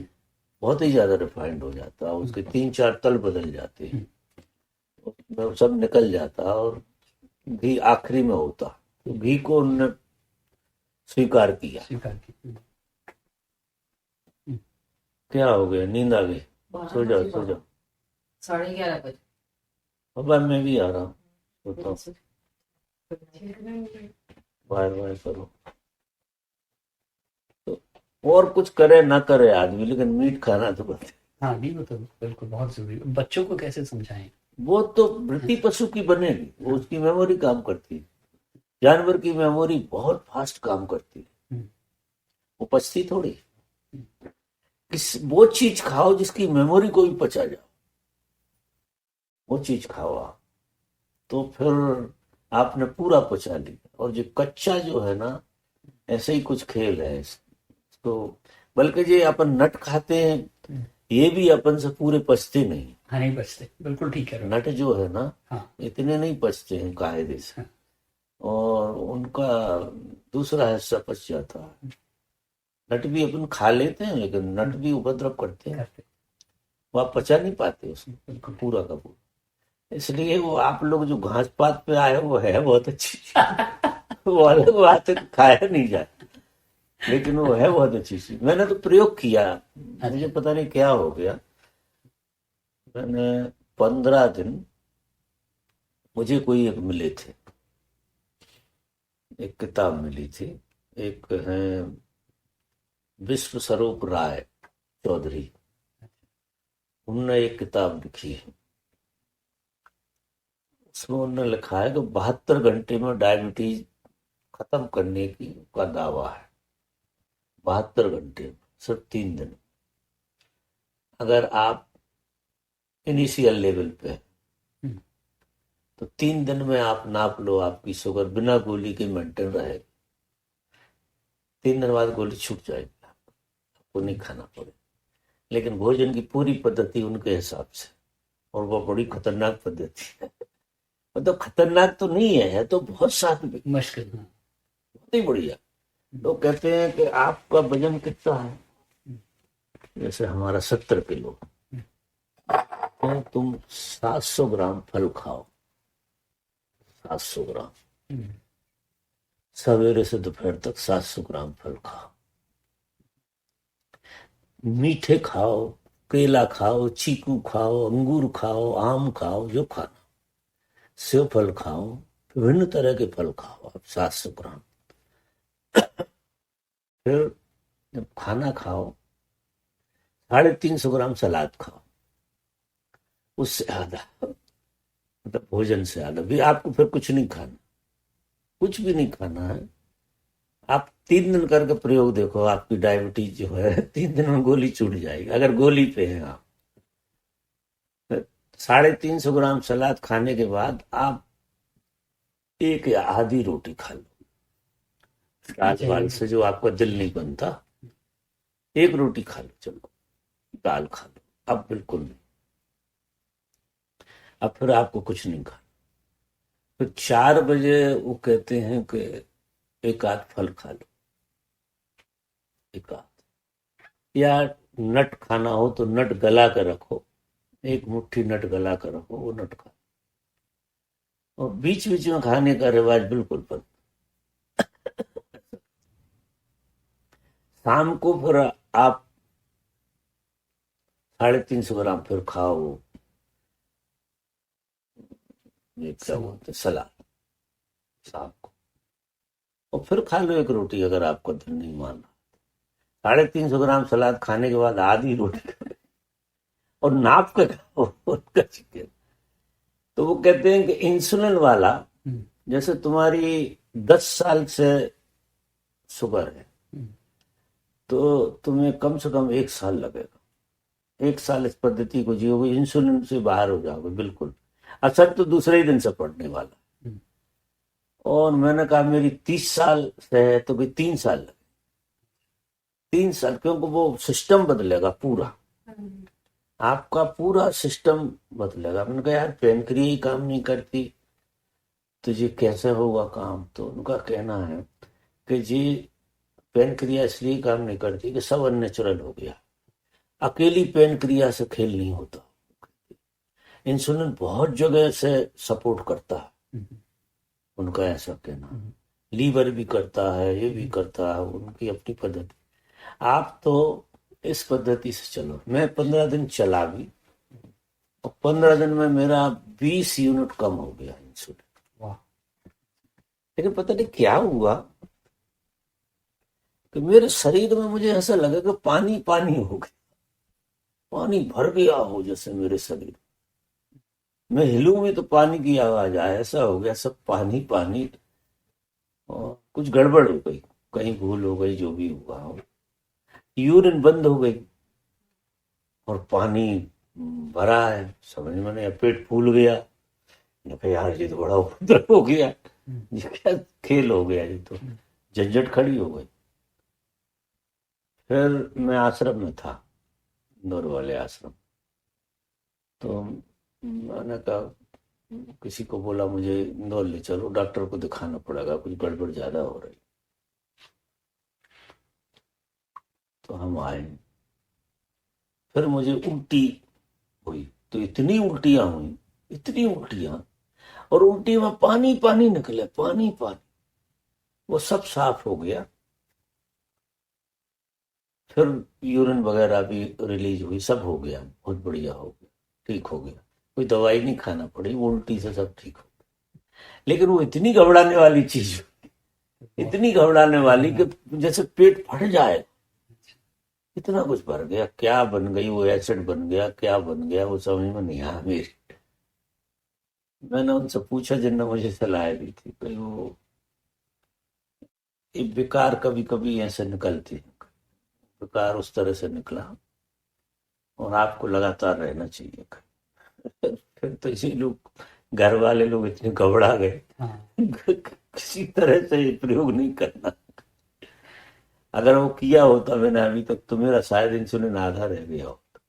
बहुत ही ज्यादा रिफाइंड हो जाता है, उसके 3-4 तल बदल जाते हैं, उसमें सब निकल जाता है और घी आखिरी में होता है। तो घी को उन्होंने स्वीकार किया। स्वीकार की। क्या हो गया, नींद आ गई? सो जाओ सो जाओ। 11:30 बजे। अब मैं भी आ रहा हूँ, सोता हूँ, बाय बाय करो। तो और कुछ करे ना करे आदमी, लेकिन मीट खाना तो बंद। हाँ नहीं, वो तो बिल्कुल बहुत जरूरी है। बच्चों को कैसे समझाएं? वो तो वृत्ति पशु की बनेगी, वो उसकी मेमोरी काम करती है। जानवर की मेमोरी बहुत फास्ट काम करती है, हम्म। वो पचती थोड़ी। वो चीज खाओ जिसकी मेमोरी को भी पचा जाओ, वो चीज खाओ आप, तो फिर आपने पूरा पचा लिया। और जो कच्चा जो है ना, ऐसे ही कुछ खेल है इसको। बल्कि ये अपन नट खाते हैं, ये भी अपन से पूरे पचते नहीं। हाँ नहीं बचते, बिल्कुल ठीक है। नट जो है ना, हाँ इतने नहीं पचते हैं कायदे से, हाँ। और उनका दूसरा हिस्सा पच जाता है। नट भी अपन खा लेते हैं, लेकिन नट भी उपद्रव करते हैं, करते, वो आप पचा नहीं पाते उसको बिल्कुल। पूरा का पूरा। इसलिए वो आप लोग जो घास पात पे आए वो है बहुत अच्छी चीज। वो अलग बात है, खाया नहीं जाता, लेकिन वो है बहुत अच्छी चीज। मैंने तो प्रयोग किया, मुझे पता नहीं क्या हो गया। मैंने 15 दिन, मुझे कोई एक मिले थे, एक किताब मिली थी, एक है विश्व स्वरूप राय चौधरी, उन्होंने एक किताब लिखी है। उसमें उन्होंने लिखा है कि 72 घंटे में डायबिटीज खत्म करने की का दावा है। 72 घंटे में, सिर्फ 3 दिन। अगर आप इनिशियल लेवल पे हैं, तो 3 दिन में आप नाप लो, आपकी शुगर बिना गोली के मेंटेन रहेगी। 3 दिन बाद गोली छूट जाएगी, आपको नहीं खाना पड़ेगा। लेकिन भोजन की पूरी पद्धति उनके हिसाब से, और वो बड़ी खतरनाक पद्धति है। मतलब खतरनाक तो नहीं है तो बहुत सात्विक, मुश्किल। हाँ। बहुत ही बढ़िया। लोग कहते हैं कि आपका वजन कितना है, जैसे हमारा 70 किलो, तो तुम 700 ग्राम फल खाओ, 700 ग्राम, सवेरे से दोपहर तक 700 ग्राम फल खाओ। मीठे खाओ, केला खाओ, चीकू खाओ, अंगूर खाओ, आम खाओ, जो खाना, सेब फल खाओ, विभिन्न तरह के फल खाओ आप 700 ग्राम। फिर जब खाना खाओ, 350 ग्राम सलाद खाओ, उससे आधा, मतलब भोजन से आधा भी। आपको फिर कुछ नहीं खाना, कुछ भी नहीं खाना है। आप 3 दिन करके प्रयोग देखो, आपकी डायबिटीज जो है 3 दिन में गोली छूट जाएगी, अगर गोली पे हैं आप। 350 ग्राम सलाद खाने के बाद आप एक या आधी रोटी खा लो, दाल वाल से जो आपका दिल नहीं बनता, एक रोटी खा लो, चलो दाल खा लो, अब बिल्कुल नहीं। अब फिर आपको कुछ नहीं खाना। फिर 4 बजे वो कहते हैं कि एक आध फल खा लो, एक आध, या नट खाना हो तो नट गला कर रखो, एक मुट्ठी नट गला कर रखो, वो नट खा। और बीच बीच में खाने का रिवाज बिल्कुल बंद। शाम को फिर आप 350 ग्राम फिर खाओ, ये क्या बोलते सलाद शाम को, और फिर खा लो एक रोटी अगर आपको दिल नहीं मान रहा। 350 ग्राम सलाद खाने के बाद आधी रोटी खाओ, और नाप के खाओ उनका चिकन। तो वो कहते हैं कि इंसुलिन वाला, जैसे तुम्हारी 10 साल से शुगर है, तो तुम्हें कम से कम 1 साल लगेगा। 1 साल इस पद्धति को जियोगे, इंसुलिन से बाहर हो जाओगे बिल्कुल। असर तो दूसरे ही दिन से पड़ने वाला। और मैंने कहा मेरी 30 साल से है, तो भाई 3 साल लगे, 3 साल, क्योंकि वो सिस्टम बदलेगा पूरा, आपका पूरा सिस्टम बदलेगा। मैंने कहा यार पेनक्रिया ही काम नहीं करती तो ये कैसे होगा काम? तो उनका कहना है कि जी पेनक्रिया इसलिए काम नहीं करती कि सब अननेचुरल हो गया, अकेली पेनक्रिया से खेल नहीं होता। इंसुलिन बहुत जगह से सपोर्ट करता है, उनका ऐसा कहना। लीवर भी करता है, ये भी करता है, उनकी अपनी पद्धति। आप तो इस पद्धति से चलो। मैं 15 दिन चला भी, और 15 दिन में मेरा 20 यूनिट कम हो गया इंसुलिन। वाह। लेकिन पता नहीं क्या हुआ कि मेरे शरीर में मुझे ऐसा लगा कि पानी पानी हो गया, पानी भर गया हो जैसे मेरे शरीर। मैं हिलूं भी तो पानी की आवाज आए, ऐसा हो गया, सब पानी पानी। और कुछ गड़बड़ हो गई, कहीं भूल हो गई, जो भी हुआ हो, यूरिन बंद हो गई और पानी भरा है, समझ में नहीं, पेट फूल गया। मैं कहा यार ये तो बड़ा उपद्रव हो गया, ये क्या खेल हो गया, ये तो झंझट खड़ी हो गई। फिर मैं आश्रम में था, इंदौर वाले आश्रम। तो मैंने कहा, किसी को बोला मुझे इंदौर ले चलो, डॉक्टर को दिखाना पड़ेगा, कुछ गड़बड़ ज्यादा हो रही। तो हम आए, फिर मुझे उल्टी हुई, तो इतनी उल्टियां हुई, इतनी उल्टियां, और उल्टी में पानी पानी निकले, पानी पानी। वो सब साफ हो गया, फिर यूरिन वगैरह भी रिलीज हुई, सब हो गया, बहुत बढ़िया हो गया, ठीक हो गया, कोई दवाई नहीं खाना पड़ी, वो उल्टी से सब ठीक हो गया। लेकिन वो इतनी घबराने वाली चीज, इतनी घबराने वाली कि जैसे पेट फट जाए, इतना कुछ भर गया। क्या बन गई वो, एसिड बन गया, क्या बन गया वो समझ में नहीं आया मेरी। मैंने उनसे पूछा जिनने मुझे सलाह दी थी, कि वो ये विकार कभी कभी ऐसे निकलते हैं, विकार उस तरह से निकला और आपको लगातार रहना चाहिए। फिर तो इसी लोग, घर वाले लोग इतने घबरा गए, किसी तरह से ये प्रयोग नहीं करना। अगर वो किया होता मैंने अभी तक, तो मेरा शायद इंसुलिन आधा रह गया होता।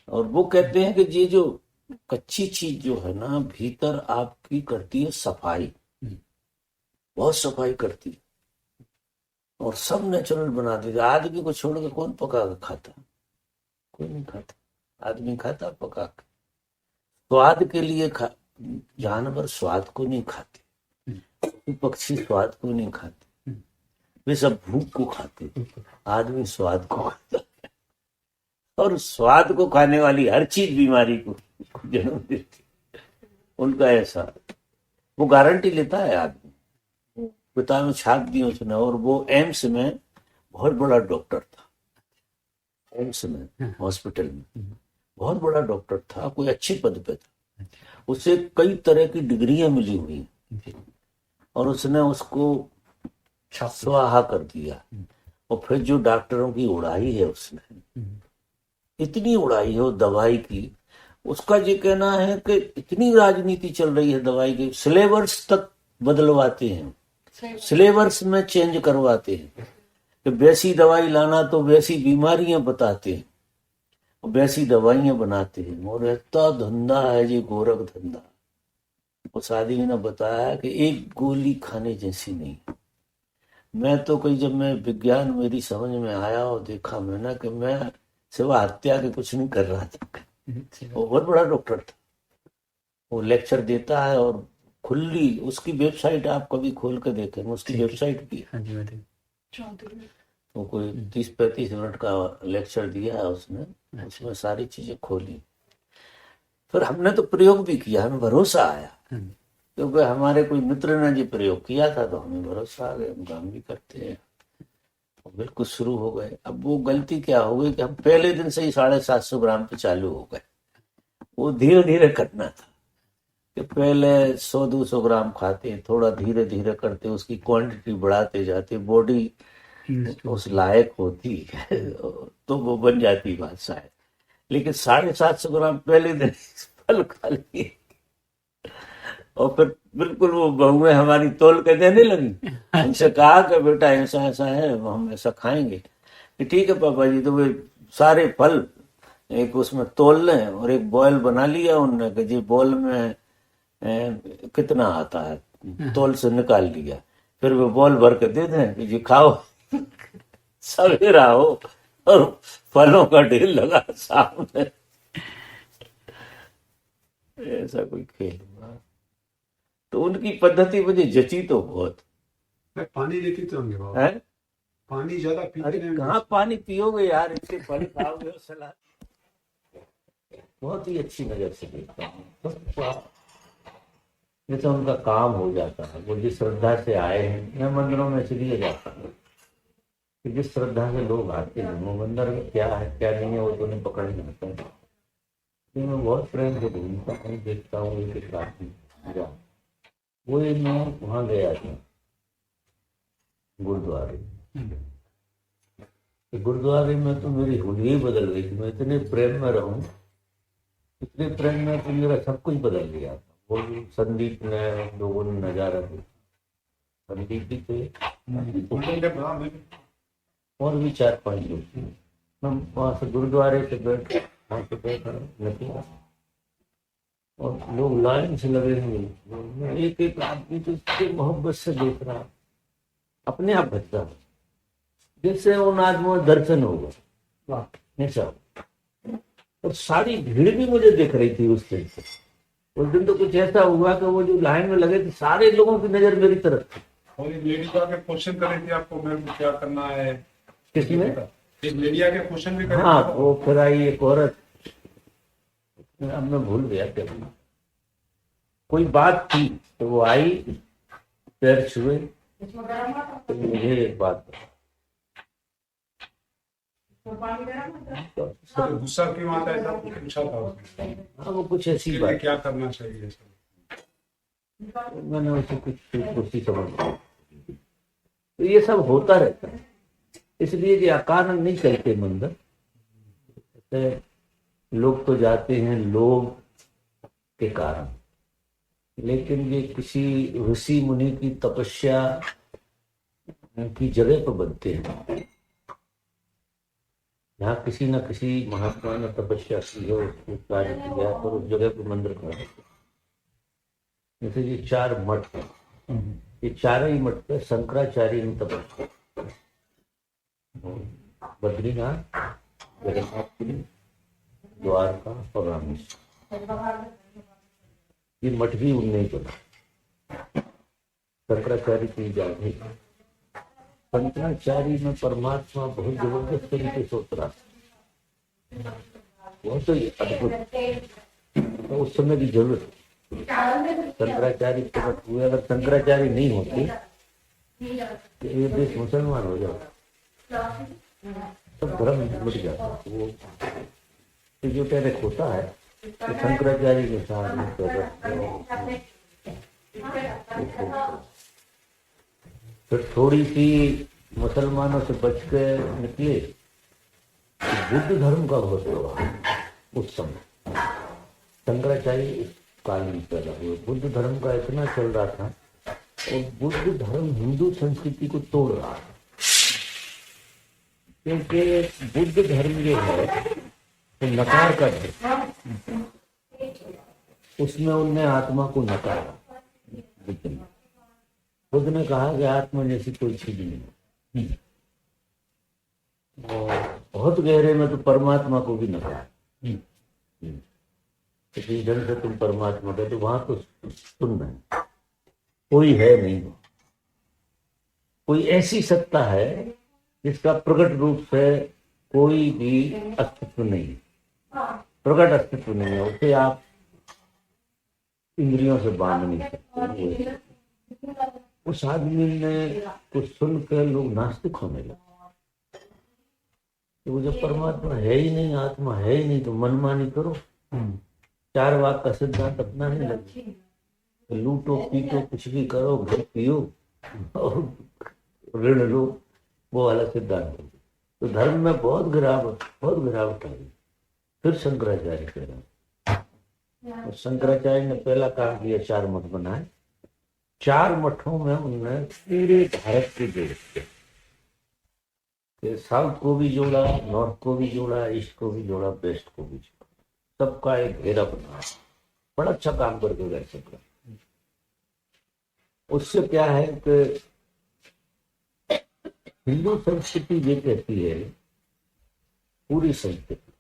और वो कहते हैं कि ये जो कच्ची चीज जो है ना, भीतर आपकी करती है सफाई, बहुत सफाई करती है, और सब नेचुरल बना देती है। आदमी को छोड़ के कौन पका के खाता? कोई नहीं खाता। आदमी खाता पका के, स्वाद के लिए जानवर स्वाद को नहीं खाते, पक्षी स्वाद को नहीं खाते, वे सब भूख को खाते, आदमी स्वाद को खाता है। और स्वाद को खाने वाली हर चीज बीमारी को जन्म देती है। उनका ऐसा, वो गारंटी लेता है आदमी, पिता में छाप दी उसने। और वो एम्स में बहुत बड़ा डॉक्टर था, एम्स में हॉस्पिटल में बहुत बड़ा डॉक्टर था, कोई अच्छे पद पे था, उसे कई तरह की डिग्रियां मिली हुई, और उसने उसको स्वाहा कर दिया। और फिर जो डॉक्टरों की उड़ाई है, उसने इतनी उड़ाई है दवाई की, उसका ये कहना है कि इतनी राजनीति चल रही है दवाई की, सिलेबस तक बदलवाते हैं, सिलेबस में चेंज करवाते हैं कि वैसी दवाई लाना तो वैसी बीमारियां बताते हैं, वैसी दवाइयां बनाते हैं। और इतना धंधा है ये, गोरख धंधा। उस आदमी ने बताया कि एक गोली खाने जैसी नहीं। मैं तो कहीं, जब मैं विज्ञान मेरी समझ में आया और देखा मैंने कि मैं सिवा हत्या के कुछ नहीं कर रहा था। वो बहुत बड़ा डॉक्टर था, वो लेक्चर देता है, और खुली उसकी वेबसाइट आप कभी खोल के देखेंगे, उसकी वेबसाइट भी है। वो कोई 30-35 मिनट का लेक्चर दिया है उसने, उसमें सारी चीजें खोली। फिर हमने तो प्रयोग भी किया, हमें भरोसा आया, क्योंकि हमारे कोई मित्र ने जो प्रयोग किया था, तो हमें भरोसा आ गया, हम भी करते हैं। बिल्कुल शुरू हो गए। अब वो गलती क्या हो गई कि हम पहले दिन से ही 750 ग्राम पे चालू हो गए। वो धीरे धीरे करना था कि पहले 100-200 ग्राम खाते, थोड़ा धीरे धीरे करते, उसकी क्वांटिटी बढ़ाते जाते, बॉडी उस लायक होती तो वो बन जाती बात शायद। लेकिन 750 ग्राम पहले दिन फल खा लिए, और फिर बिल्कुल वो बहुएं हमारी तोल के देने लगी। उनसे कहा कि बेटा ऐसा ऐसा है, हम ऐसा खाएंगे। कि ठीक है पापा जी। तो वे सारे फल एक उसमें तोल लें, और एक बॉयल बना लिया उनने कि जी बॉयल में कितना आता है, तोल से निकाल लिया। फिर वो बॉल भर के दे दें कि जी खाओ। सवेरा हो और फलों का ढेर लगा सामने। ऐसा कोई खेल हुआ। तो उनकी पद्धति मुझे जची तो बहुत। पानी नहीं पीते होंगे बाबा? है? पानी ज्यादा पीते अरे नहीं कहाँ पानी पियोगे यार, इतने फल खाओगे और सलाद। बहुत ही अच्छी नजर से देखता हूँ। ये तो उनका काम हो जाता है। वो जिस श्रद्धा से आए हैं, मैं मंदिरों में इसलिए जाता हूँ, कि जिस श्रद्धा से लोग आते हैं वो अंदर में क्या है क्या नहीं है वो तो उन्हें पकड़ नहीं आता है। तो मैं बहुत प्रेम से घूमता हूँ, देखता हूँ एक आदमी वो मैं वहाँ गया था गुरुद्वारे। तो गुरुद्वारे में तो मेरी हुलिया ही बदल गई थी। मैं इतने प्रेम में रहूं, इतने प्रेम में तो मेरा सब कुछ बदल गया था। वो संदीप ने लोगों ने नजारा देखा, संदीप भी थे और भी 4-5 लोग थे। मैं वहाँ से गुरुद्वारे से बैठ वहाँ से बैठा निकला और लोग लाइन से लगे हुए। मैं एक एक आदमी तो इतने मोहब्बत से देख रहा, अपने आप बचता जैसे उन आदमियों में दर्शन होगा ऐसा। और सारी भीड़ भी मुझे देख रही थी उस दिन से। उस दिन तो कुछ ऐसा हुआ कि वो जो लाइन में लगे थे सारे लोगों की नजर मेरी तरफ थी। और एक लेडी को आके क्वेश्चन कर रही थी आपको, मेरे को क्या करना है। किसमें? एक लेडी आके क्वेश्चन भी कर रही हाँ, थी। वो फिर आई एक औरत, अब मैं भूल गया क्या कोई बात थी तो वो आई, पैर छुए तो मुझे एक बात तो गुस्सा क्यों आता है, ऐसा कुछ पूछा था उसने। हाँ वो कुछ ऐसी इसके लिए बात क्या करना चाहिए सर? मैंने उसे कुछ समझ तो ये सब होता रहता है। इसलिए ये अकारण नहीं कहते मंदिर, लोग तो जाते हैं लोग के कारण, लेकिन ये किसी ऋषि मुनि की तपस्या की जगह पर बनते हैं। यहाँ किसी न किसी महात्मा ने तपस्या की हो, उसको कार्य किया और उस जगह पर मंदिर खड़ा। जैसे ये 4 मठ हैं, ये 4 ही मठ पे शंकराचार्य ने तपस्या, बद्रीनाथ, जगन्नाथपुरी, द्वारका और रामेश्वर, ये मठ भी उनने ही बना। शंकराचार्य की जाति, शंकराचार्य में परमात्मा बहुत जबरदस्त तरीके से उतरा, बहुत ही अद्भुत। तो उस समय की जरूरत शंकराचार्य प्रकट हुए। अगर शंकराचार्य नहीं होते तो ये देश मुसलमान हो जाता, सब धर्म मिट जाता। वो तो जो डायरेक्ट होता है तो शंकराचार्य के साथ में फिर थोड़ी सी मुसलमानों से बच के निकले तो बुद्ध धर्म का बहुत प्रभाव उस समय शंकराचार्य इस काल में पैदा हुए। बुद्ध धर्म का इतना चल रहा था और बुद्ध धर्म हिंदू संस्कृति को तोड़ रहा है, क्योंकि बुद्ध धर्म जो है तो नकार का धर्म, उसमें उनने आत्मा को नकारा। बुद्ध ने कहा कि आत्मा जैसी कोई चीज नहीं, और बहुत गहरे में तो परमात्मा को भी नकारा। जिस ढंग से तुम परमात्मा का, तो वहां तो सुन रहे कोई है नहीं, कोई ऐसी सत्ता है जिसका प्रकट रूप से कोई भी अस्तित्व नहीं, प्रकट अस्तित्व नहीं है, उसे आप इंद्रियों से बांध नहीं सकते। उस आदमी ने कुछ सुनकर लोग नास्तिक होने लगे। तो जब परमात्मा है ही नहीं, आत्मा है ही नहीं, तो मनमानी करो, 4 वाक का सिद्धांत अपनाने लगे, तो लूटो पीटो कुछ भी करो, घर पियो और ऋण लो, वो वाला सिद्धांत। तो धर्म में बहुत गिरावट आई। फिर शंकराचार्य कह रहे, शंकराचार्य ने पहला काम किया, 4 मठ बनाए। 4 मठों में उन्होंने पूरे भारत के जोड़ दिए, साउथ को भी जोड़ा, नॉर्थ को भी जोड़ा, ईस्ट को भी जोड़ा, वेस्ट को भी जोड़ा, सबका एक घेरा बना। बड़ा अच्छा काम करके गए सबका। उससे क्या है कि हिंदू संस्कृति ये कहती है, पूरी संस्कृति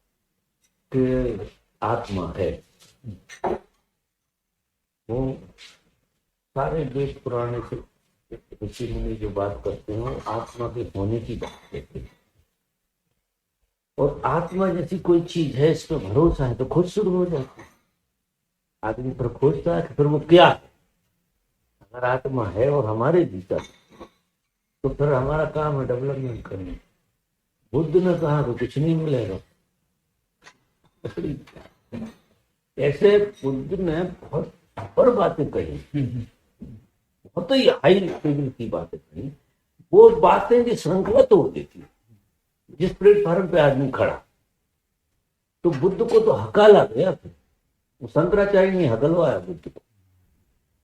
कि आत्मा है। वो सारे वेद पुराने से ऋषि मुनि जो बात करते हैं वो आत्मा के होने की बात कहते हैं। और आत्मा जैसी कोई चीज है, इस पर भरोसा है तो खुद शुरू हो जाता है। आदमी पर खोजता है कि फिर वो क्या है। अगर आत्मा है और हमारे भीतर, तो फिर हमारा काम है डेवलपमेंट करना। बुद्ध ने कहा तो कुछ नहीं मिलेगा। ऐसे बुद्ध ने बहुत पर बातें कही, बहुत ही हाई लेवल की बातें कही। वो बातें की श्रृंखला तोड़ देती। जिस प्लेटफॉर्म पे आदमी खड़ा, तो बुद्ध को तो हकाला गया। फिर वो शंकराचार्य ने हकलवाया बुद्ध को।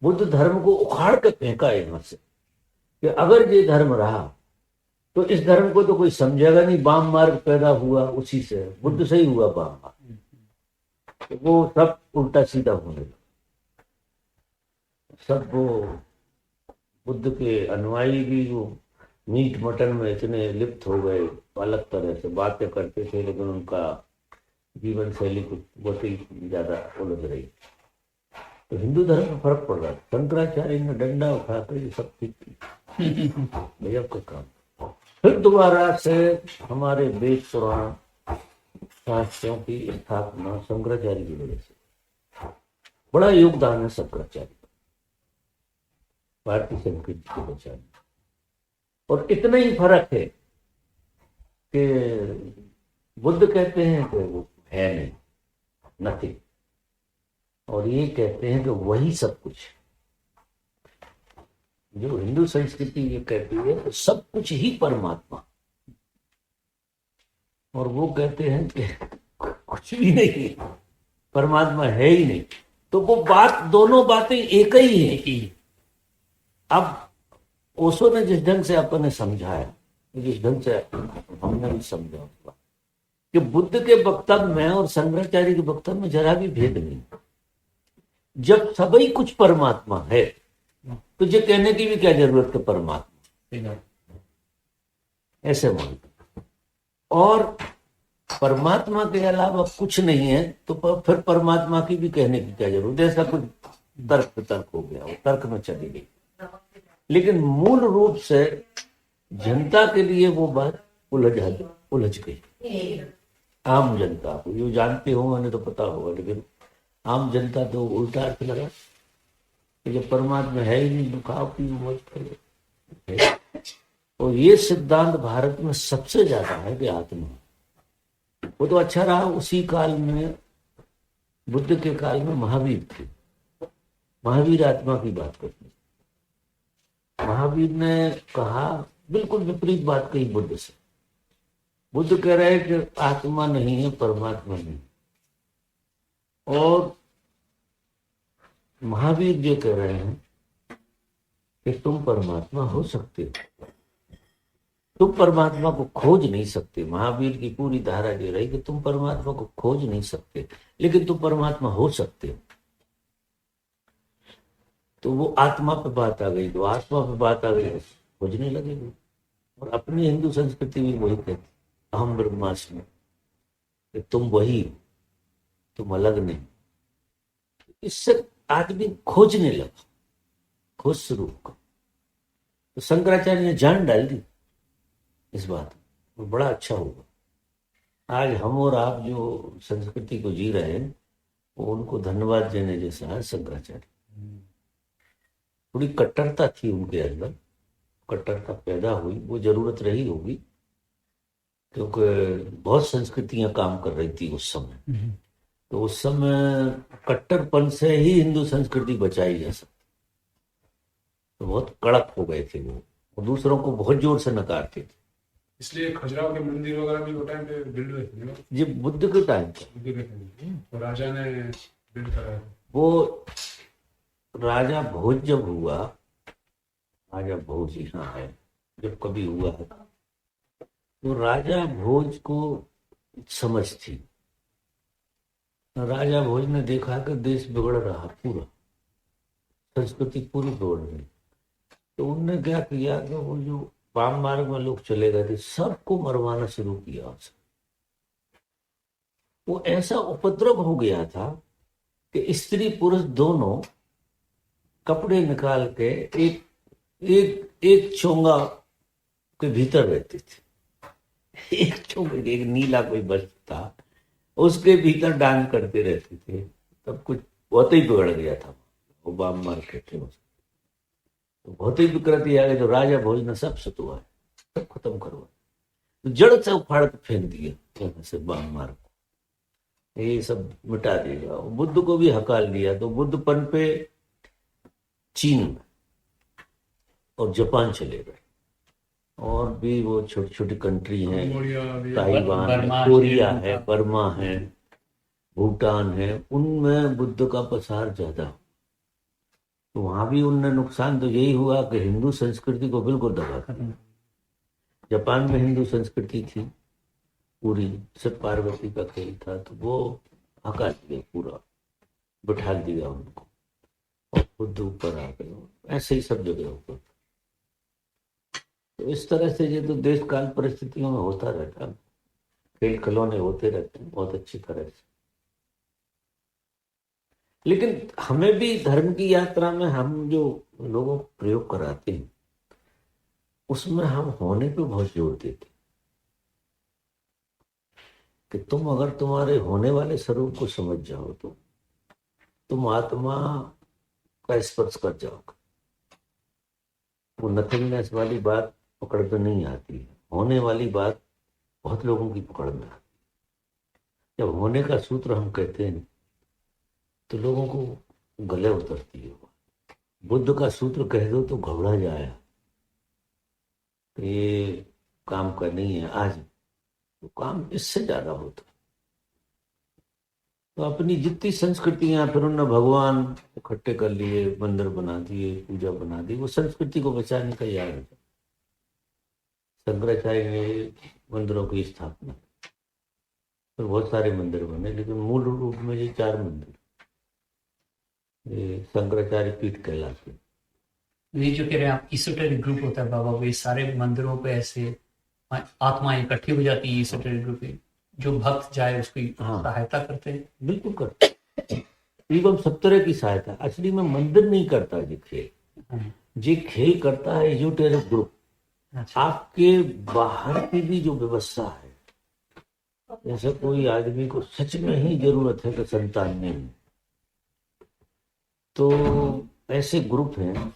बुद्ध धर्म को उखाड़ के फेंका यहाँ से कि अगर ये धर्म रहा तो इस धर्म को तो कोई समझेगा नहीं। वाम मार्ग पैदा हुआ उसी से, बुद्ध से ही हुआ वाम मार्ग। तो वो सब उल्टा सीधा होने लगा। सब वो बुद्ध के अनुयायी भी वो मीट मटन में इतने लिप्त हो गए, अलग तरह से बातें करते थे, लेकिन उनका जीवन शैली कुछ बहुत ही ज्यादा उलझ रही। तो हिंदू धर्म में फर्क पड़ रहा है। शंकराचार्य ने डंडा उठाकर ये सब ठीक किया, गजब का काम। फिर दोबारा से हमारे वेद पुराण शास्त्रों की स्थापना शंकराचार्य की वजह से। बड़ा योगदान है शंकराचार्य का भारतीय संस्कृति को बचाने। और इतना ही फर्क है कि बुद्ध कहते हैं कि वो है नहीं, नथिंग, और ये कहते हैं कि वही सब कुछ। जो हिंदू संस्कृति ये कहती है तो सब कुछ ही परमात्मा, और वो कहते हैं कि कुछ भी नहीं है, परमात्मा है ही नहीं। तो वो बात, दोनों बातें एक ही है। अब ओशो ने जिस ढंग से अपने समझाया, जिस ढंग से हमने भी समझा होगा कि बुद्ध के वक्तव्य में और शंकराचार्य के वक्तव्य में जरा भी भेद नहीं। जब सभी कुछ परमात्मा है तो ये कहने की भी क्या जरूरत है परमात्मा, ऐसे मानते। और परमात्मा के अलावा कुछ नहीं है तो फिर परमात्मा की भी कहने की क्या जरूरत है। ऐसा कुछ तर्क हो गया, वो तर्क में चली गई। लेकिन मूल रूप से जनता के लिए वो बात उलझ गई। आम जनता को, जो जानते हो मैंने तो पता होगा, लेकिन आम जनता तो उल्टा अर्थ लगा कि जब परमात्मा है ही नहीं तो खाओ पियो मौज करो। और ये सिद्धांत भारत में सबसे ज्यादा है कि आत्मा। वो तो अच्छा रहा उसी काल में, बुद्ध के काल में महावीर थे। महावीर आत्मा की बात करते। महावीर ने कहा, बिल्कुल विपरीत बात कही बुद्ध से। बुद्ध कह रहे हैं कि आत्मा नहीं है, परमात्मा नहीं। और महावीर ये कह रहे हैं कि तुम परमात्मा हो सकते हो, तुम परमात्मा को खोज नहीं सकते। महावीर की पूरी धारा ये रही कि तुम परमात्मा को खोज नहीं सकते, लेकिन तुम परमात्मा हो सकते हो। तो वो आत्मा पे बात आ गई, तो आत्मा पे बात आ गई, खोजने लगे वो। और अपनी हिंदू संस्कृति भी वही कहती, अहम ब्रह्मास्मि, कि तुम वही, तुम अलग नहीं। इससे आदमी खोजने लगा, खोज शुरू कर। तो शंकराचार्य ने जान डाल दी इस बात में, बड़ा अच्छा होगा। आज हम और आप जो संस्कृति को जी रहे हैं वो उनको धन्यवाद देने जैसा है। शंकराचार्य थोड़ी कट्टरता थी उनके अंदर, कट्टरता पैदा हुई, वो जरूरत रही होगी क्योंकि बहुत संस्कृतियां काम कर रही थी उस समय। तो उस समय कट्टरपन से ही हिंदू संस्कृति बचाई जा सकती। तो बहुत कड़क हो गए थे वो, और दूसरों को बहुत जोर से नकारते थे। इसलिए खजुराहो के मंदिर वगैरह भी वो टाइम पे बिल्ड हुए थे ना, ये बुद्ध के टाइम पे। बुद्ध के टाइम पे, तो राजा ने बिल्ड कराया। वो राजा भोज जब हुआ, राजा भोज यहाँ है, जब कभी हुआ है, तो राजा भोज को समझ थी। राजा भोज ने देखा कि देश बिगड़ रहा, पूरा संस्कृति पूरी बिगड़ रही। तो उनने क्या किया कि वो जो वाम मार्ग में लोग चले गए थे सबको मरवाना शुरू किया। वो ऐसा उपद्रव हो गया था कि स्त्री पुरुष दोनों कपड़े निकाल के एक एक एक चोंगा के भीतर रहते थे। एक चोंगे, एक नीला कोई वस्त्र था, उसके भीतर डांग करते रहते थे। तब कुछ बहुत ही बिगड़ गया था वो वाम मार्ग के। तो भौतिक विकृति आ गई तो राजा भोज ने सब सतुआ सब खत्म करवा, तो जड़ से उखाड़ के फेंक दिया यहाँ से बाण मार को, ये सब मिटा देगा। बुद्ध को भी हकाल दिया, तो बुद्ध पन पे चीन और जापान चले गए, और भी वो छोटी छोटी कंट्री हैं, कंबोडिया भी- ताइवान है, बर्मा, कोरिया श्रीलंका। है, बर्मा है, भूटान है, उनमें बुद्ध का प्रसार ज्यादा। तो वहां भी उनने नुकसान तो यही हुआ कि हिंदू संस्कृति को बिल्कुल दबा दिया। खत्म। जापान में हिंदू संस्कृति थी पूरी, सब पार्वती का खेल था, तो वो हका दिया पूरा, बिठा दिया उनको, और बुद्ध ऊपर आ गए। ऐसे ही सब जगह ऊपर। तो इस तरह से ये तो देश काल परिस्थितियों में होता रहता है, खेल खिलौने होते रहते हैं बहुत अच्छी तरह से। लेकिन हमें भी धर्म की यात्रा में हम जो लोगों को प्रयोग कराते हैं उसमें हम होने पे बहुत जोर देते हैं कि तुम अगर तुम्हारे होने वाले स्वरूप को समझ जाओ तो तुम आत्मा का स्पर्श कर जाओगे। वो नथिंगनेस वाली बात पकड़ में नहीं आती है, होने वाली बात बहुत लोगों की पकड़ में आती है। जब होने का सूत्र हम कहते हैं तो लोगों को गले उतरती है। बुद्ध का सूत्र कह दो तो घबरा जाए, तो ये काम का नहीं है आज, तो काम इससे ज्यादा होता है। तो अपनी जितनी संस्कृतियां, फिर उन्होंने भगवान इकट्ठे कर लिए, मंदिर बना दिए, पूजा बना दी, वो संस्कृति को बचाने का याद है। शंकराचार्य ने मंदिरों की स्थापना, फिर बहुत सारे मंदिर बने, लेकिन मूल रूप में ये 4 मंदिर ये शंकराचार्य पीठ कहलाते। ये जो कह रहे हैं आप, ईसोटेरिक ग्रुप होता है बाबा, वो ये सारे मंदिरों पे ऐसे आत्माएं इकट्ठी हो जाती है ईसोटेरिक ग्रुप पे, जो भक्त जाए उसकी हाँ। सहायता करते हैं। बिल्कुल करते, एवं सब तरह की सहायता। असली में मंदिर नहीं करता ये खेल, ये खेल करता है एजोटेरिक ग्रुप। अच्छा। आपके बाहर की भी जो व्यवस्था है, जैसे कोई आदमी को सच में ही जरूरत है कि संतान नहीं है, तो ऐसे ग्रुप हैं,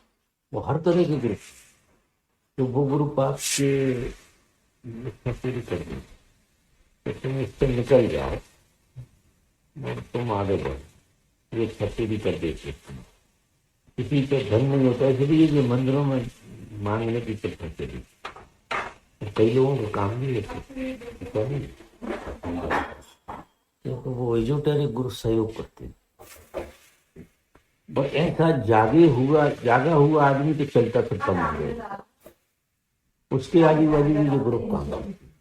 वो हर तरह के ग्रुप, तो वो ग्रुप आपके फैसिलिटी कर दें तो तुम इससे निकल जाओ और तुम आगे बढ़ो, ये फैसिलिटी कर देते। किसी पे धन नहीं होता, इसलिए ये मंदिरों में मांगने की तो फैसिलिटी कई लोगों का काम भी है, क्योंकि वो एजोटेरिक ग्रुप सहयोग करते हैं। और ऐसा जागा हुआ आदमी तो चलता फिरता मांगेगा, उसके आजू बाजू में जो ग्रुप काम करते हैं।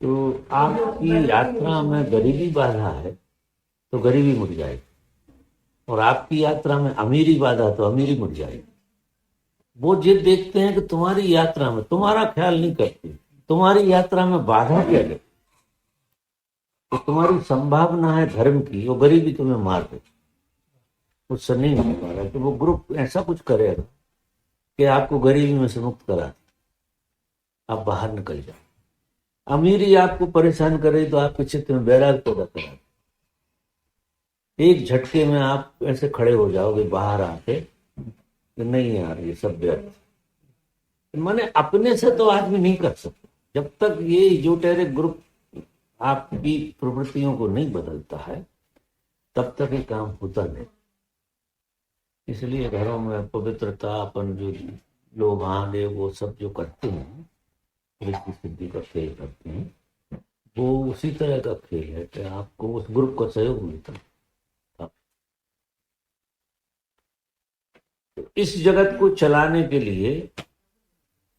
तो आपकी यात्रा में गरीबी बाधा है तो गरीबी मुड़ जाएगी, और आपकी यात्रा में अमीरी बाधा तो अमीरी मुड़ जाएगी। वो ये देखते हैं कि तुम्हारी यात्रा में तुम्हारा ख्याल नहीं करते, तुम्हारी यात्रा में बाधा क्या है, तो तुम्हारी संभावना है धर्म की, वो गरीबी तुम्हें मार दे, उससे नहीं हो पा रहा। तो वो ग्रुप ऐसा कुछ करेगा कि आपको गरीबी में से मुक्त करा दे, आप बाहर निकल जाओ। अमीरी आपको परेशान करे तो आपके चित्त में बैराग पैदा करा दे, एक झटके में आप ऐसे खड़े हो जाओगे बाहर आके कि नहीं यार ये सब व्यर्थ। माने अपने से तो आदमी नहीं कर सकता, जब तक ये एजोटेरिक ग्रुप आपकी प्रवृत्तियों को नहीं बदलता है तब तक ये काम होता नहीं। इसलिए घरों में पवित्रता, अपन जो लोग आने वो सब जो करते हैं, रिद्धि सिद्धि का खेल करते हैं, वो उसी तरह का खेल है कि आपको उस ग्रुप का सहयोग मिलता है। तो इस जगत को चलाने के लिए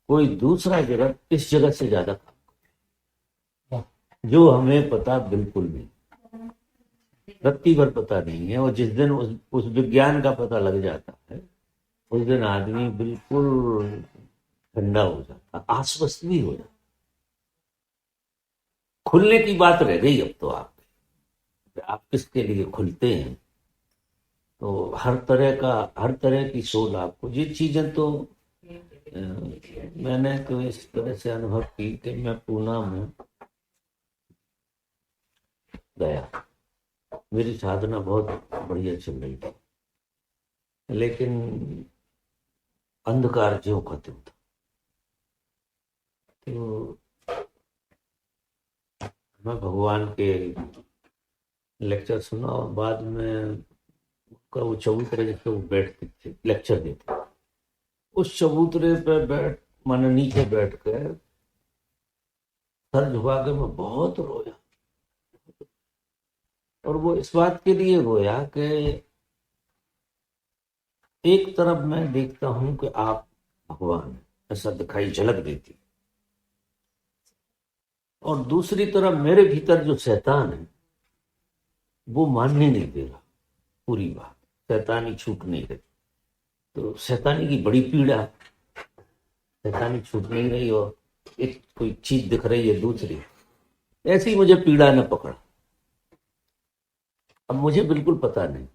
कोई दूसरा जगत इस जगत से ज्यादा काम करे, जो हमें पता बिल्कुल नहीं, रत्ती भर पता नहीं है। और जिस दिन उस विज्ञान का पता लग जाता है उस दिन आदमी बिल्कुल ठंडा हो जाता, आश्वस्त भी हो जाता। खुलने की बात रह गई अब तो आप किसके लिए खुलते हैं। तो हर तरह की सोच आपको, ये चीजें तो मैंने तो इस तरह से अनुभव की कि मैं पूना में गया, मेरी साधना बहुत बढ़िया चल रही थी, लेकिन अंधकार ज्यों खत्म था। तो मैं भगवान के लेक्चर सुना और बाद में उनका वो चबूतरे जिसपे वो बैठते थे लेक्चर देते, उस चबूतरे पे बैठ माने नीचे बैठ कर सर झुका के मैं बहुत रोया। और वो इस बात के लिए रोया कि एक तरफ मैं देखता हूं कि आप भगवान हैं, ऐसा दिखाई झलक देती, और दूसरी तरफ मेरे भीतर जो शैतान है वो मानने नहीं दे रहा पूरी बात, शैतानी छूट नहीं रही। तो शैतानी की बड़ी पीड़ा, शैतानी छूट नहीं रही और एक कोई चीज दिख रही है दूसरी, ऐसी मुझे पीड़ा न पकड़ा। अब मुझे बिल्कुल पता नहीं,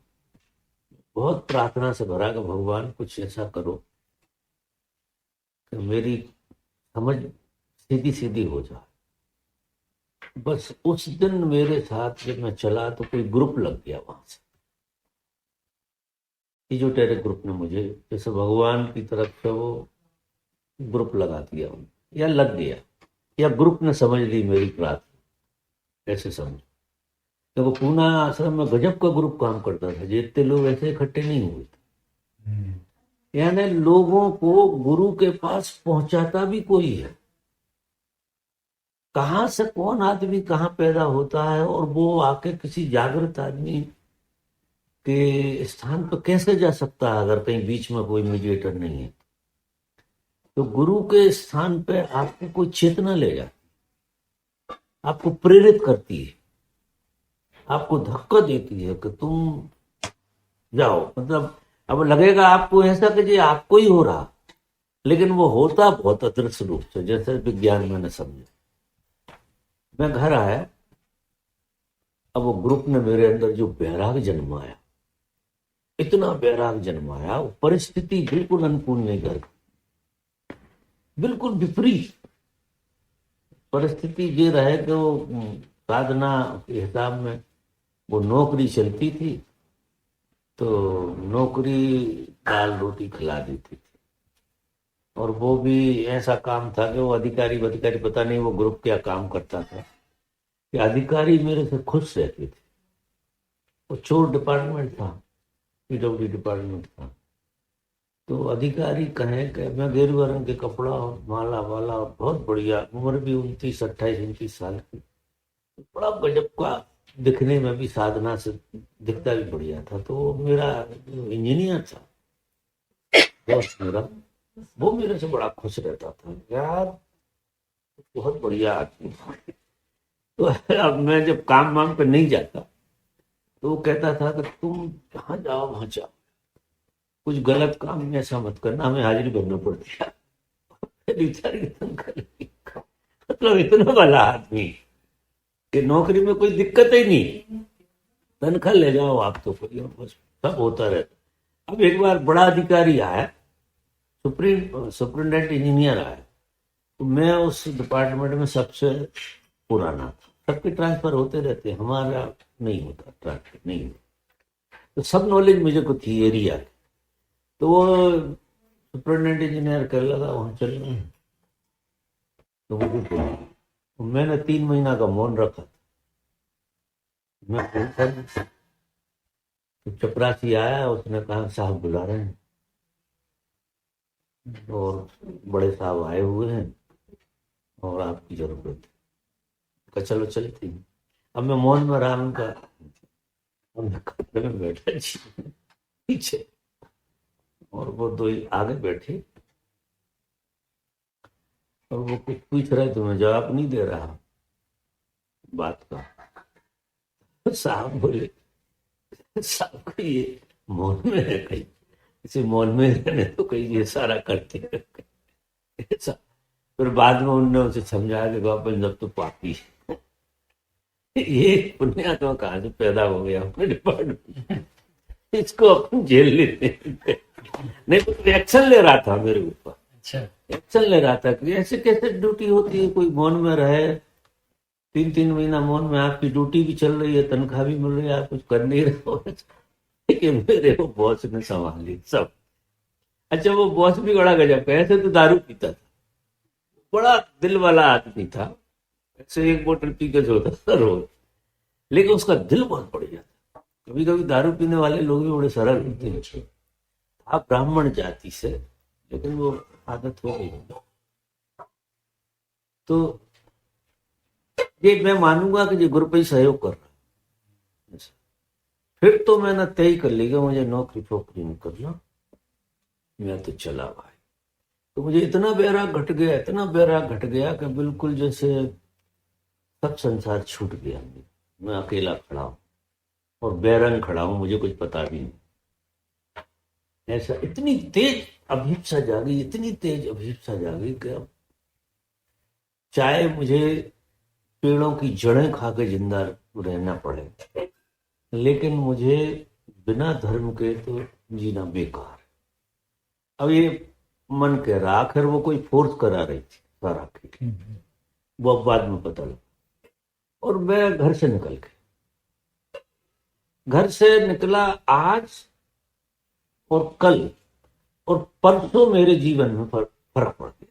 बहुत प्रार्थना से भरा कि भगवान कुछ ऐसा करो कि मेरी समझ सीधी सीधी हो जाए। बस उस दिन मेरे साथ जब मैं चला तो कोई ग्रुप लग गया वहां से, इजोटेरिक ग्रुप ने मुझे जैसे भगवान की तरफ से वो ग्रुप लगा दिया या लग गया, या ग्रुप ने समझ ली मेरी प्रार्थना, ऐसे समझ। देखो पूना आश्रम में गजब का ग्रुप काम करता था, जितने लोग ऐसे इकट्ठे नहीं हुए थे। यानी लोगों को गुरु के पास पहुंचाता भी कोई है। कहां से कौन आदमी कहां पैदा होता है और वो आके किसी जागृत आदमी के स्थान पर कैसे जा सकता है अगर कहीं बीच में कोई मीडिएटर नहीं है। तो गुरु के स्थान पे आपको कोई चेतना ले जाती, आपको प्रेरित करती है, आपको धक्का देती है कि तुम जाओ। मतलब अब लगेगा आपको ऐसा कि जी आपको ही हो रहा, लेकिन वो होता बहुत अदृश्य रूप से, जैसे विज्ञान मैंने समझा। मैं घर आया, अब वो ग्रुप ने मेरे अंदर जो बैराग जन्माया, इतना बैराग जन्माया, वो परिस्थिति बिल्कुल अनुकूल नहीं कर, बिल्कुल विपरीत परिस्थिति ये रहे कि वो साधना के हिसाब में वो नौकरी चलती थी, तो नौकरी दाल रोटी खिला देती थी। और वो भी ऐसा काम था कि वो अधिकारी पता नहीं वो ग्रुप क्या काम करता था कि अधिकारी मेरे से खुश रहते थे। वो चोर डिपार्टमेंट था, पीडब्ल्यू डिपार्टमेंट था। तो अधिकारी कहें कि मैं गेरुआ रंग के कपड़ा और माला वाला और बहुत बढ़िया, उम्र भी 29-28-29 साल की, बड़ा गजब का, दिखने में भी साधना से दिखता भी बढ़िया था। तो मेरा इंजीनियर था दोस्त मेरा, वो मेरे से बड़ा खुश रहता था, यार बहुत बढ़िया आदमी। तो अब मैं जब काम वाम पे नहीं जाता तो वो कहता था कि तुम जहाँ जाओ वहां जाओ, कुछ गलत काम में ऐसा मत करना, हमें हाजिरी भरना पड़ती है। मतलब इतना भला आदमी कि नौकरी में कोई दिक्कत ही नहीं, तनख्वाह ले जाओ आप तो कोई, बस सब होता रहता। अब एक बार बड़ा अधिकारी आया, सुप्रिंटेंडेंट इंजीनियर आया, तो मैं उस डिपार्टमेंट में सबसे पुराना था। सबके ट्रांसफर होते रहते, हमारा नहीं होता, ट्रांसफर नहीं होता। तो सब नॉलेज मुझे को थी एरिया की। तो वो सुप्रिंटेंडेंट इंजीनियर कर लगा वहां चलना है, तो मुझे बोला, मैंने 3 महीना का मौन रखा था। मैं तो चपरासी आया, उसने कहा साहब बुला रहे हैं और बड़े साहब आए हुए हैं और आपकी जरूरत है। कहा चलो चलते हैं। अब मैं मौन में रहा, उनका कमरे में बैठा जी पीछे, और वो दो ही आगे बैठे और वो कुछ पूछ रहे थे, मैं जवाब नहीं दे रहा बात का। तो साहब बोले, साहब को ये मौन में है कहीं, इसे मौन में रहने तो कहीं ये सारा करते ऐसा। फिर बाद में उनने उसे समझाया कि बाबा जब तो पापी है, ये पुण्यात्मा कहाँ से पैदा हो गया अपने डिपार्टमेंट, इसको अपन जेल लेते हैं। नहीं तो एक्शन ले रहा था मेरे ऊपर, अच्छा, एक्शन ले रहा था कि ऐसे कैसे ड्यूटी होती है, कोई मौन में रहे 3-3 महीना मौन में, आपकी ड्यूटी भी चल रही है, तनख्वाह भी मिल रही है, आप कुछ कर नहीं रहे हो। लेकिन मेरे वो बॉस ने संभाल ली सब। अच्छा, वो बॉस भी बड़ा गजब का है, ऐसे तो दारू पीता था, बड़ा दिल वाला आदमी था, ऐसे एक बोतल पी के सोता था रोज, लेकिन उसका दिल बहुत बढ़िया था। कभी कभी दारू पीने वाले लोग भी बड़े सरल होते हैं। आप ब्राह्मण जाति से, लेकिन वो आदत हो गई। तो ये मैं मानूंगा कि ये गुरु पे ही सहयोग कर रहा है। फिर तो मैंने तय कर लिया मुझे नौकरी फोकरी नहीं करना, मैं तो चला भाई। तो मुझे इतना बैराग घट गया, इतना बैराग घट गया कि बिल्कुल जैसे सब संसार छूट गया। मैं अकेला खड़ा हूं और बैरंग खड़ा हूं, मुझे कुछ पता भी नहीं। ऐसा इतनी तेज अभिप्सा जागी, इतनी तेज अभिप्सा जागी कि अब चाहे मुझे पेड़ों की जड़ें खा के जिंदा रहना पड़े, लेकिन मुझे बिना धर्म के तो जीना बेकार है। अब ये मन कह रहा, आखिर वो कोई फोर्स करा रही थी सारा खेल, वो अब बाद में पता लगा। और मैं घर से निकल गया, घर से निकला आज और कल और परसों मेरे जीवन में फर्क पड़ गया,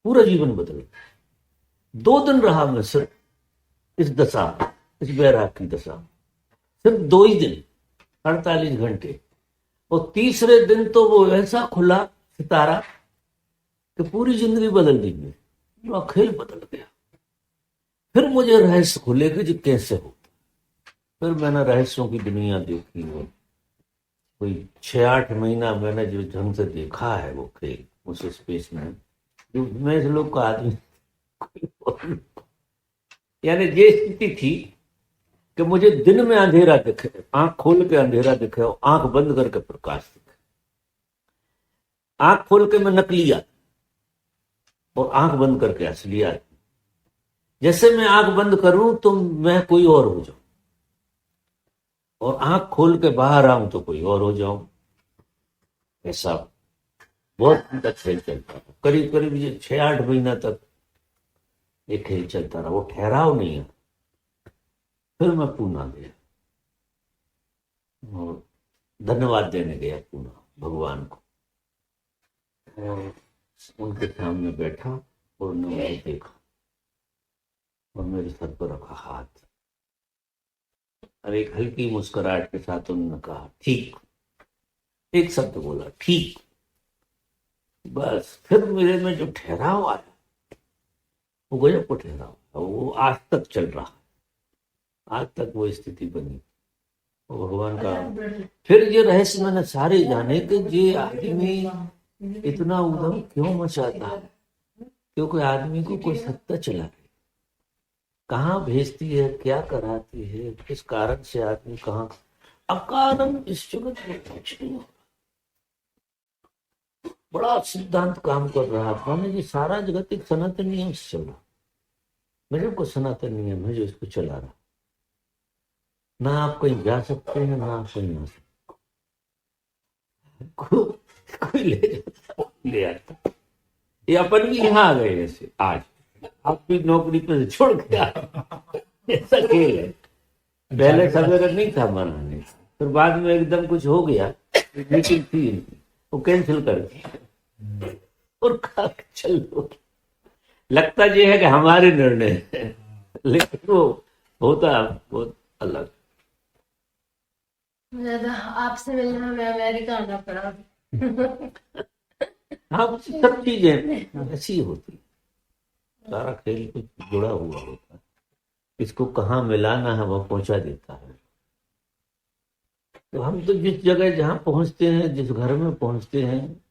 पूरा जीवन बदल गया। 2 दिन रहा मैं सिर्फ इस दशा में, इस बैराग की दशा में, सिर्फ 2 ही दिन, 48 घंटे। और तीसरे दिन तो वो ऐसा खुला सितारा कि पूरी जिंदगी बदल दी मेरी, पूरा खेल बदल गया। फिर मुझे रहस्य खुले कि जी कैसे होता। फिर मैंने रहस्यों की दुनिया देखी, और कोई 6-8 महीना मैंने जो ढंग से देखा है वो खेल उस स्पेस में, जो मैं इस लोग का आदमी यानी ये स्थिति थी कि मुझे दिन में अंधेरा दिखे, आंख खोल के अंधेरा दिखे और आंख बंद करके प्रकाश दिखे। आंख खोल के मैं नकली आदमी और आंख बंद करके असली आदमी। जैसे मैं आंख बंद करूं तो मैं कोई और हो जाऊं, और आंख खोल के बाहर आऊं तो कोई और हो जाऊं। ऐसा बहुत खेल चलता था, करीब करीब ये 6-8 महीना तक ये खेल चलता रहा, वो ठहराव नहीं है। फिर मैं पूना गया और धन्यवाद देने गया पूना भगवान को, और उनके सामने बैठा और उन्होंने मुझे देखा और मेरे सर पर रखा हाथ, और एक हल्की मुस्कुराहट के साथ उन्होंने कहा ठीक, एक शब्द बोला ठीक। बस फिर मेरे में जो ठहराव आया वो गजब को ठहराव, वो आज तक चल रहा है, आज तक वो स्थिति बनी, वो भगवान का। फिर ये रहस्य मैंने सारे जाने कि ये आदमी इतना उधम क्यों मचाता है, क्योंकि आदमी को कोई सत्ता चला रही, कहाँ भेजती है, क्या कराती है, किस कारण से आदमी कहाँ। अकारण इस जगत में कुछ नहीं हो, बड़ा सिद्धांत काम कर रहा है। माने ये सारा जगत एक सनातन नियम से चल रहा, मेरे को सनातन नियम है जो इसको चला रहा। ना आप कहीं जा सकते हैं, ना आप कहीं आ सकते, कोई ले आता। ये अपन भी यहाँ आ गए ऐसे, आज आप भी नौकरी पे छोड़ के ऐसा खेल है। पहले सवेरे नहीं था मनाने, फिर बाद में एकदम कुछ हो गया, मीटिंग थी वो कैंसिल कर दी और कहा चलो। लगता ये है कि हमारे निर्णय है, लेकिन वो होता बहुत अलग। मुझे तो आपसे मिलना मैं अमेरिका आना पड़ा। हाँ, सब चीजें ऐसी होती, सारा खेल कुछ जुड़ा हुआ होता है, इसको कहाँ मिलाना है वह पहुंचा देता है। तो हम तो जिस जगह जहाँ पहुंचते हैं, जिस घर में पहुंचते हैं,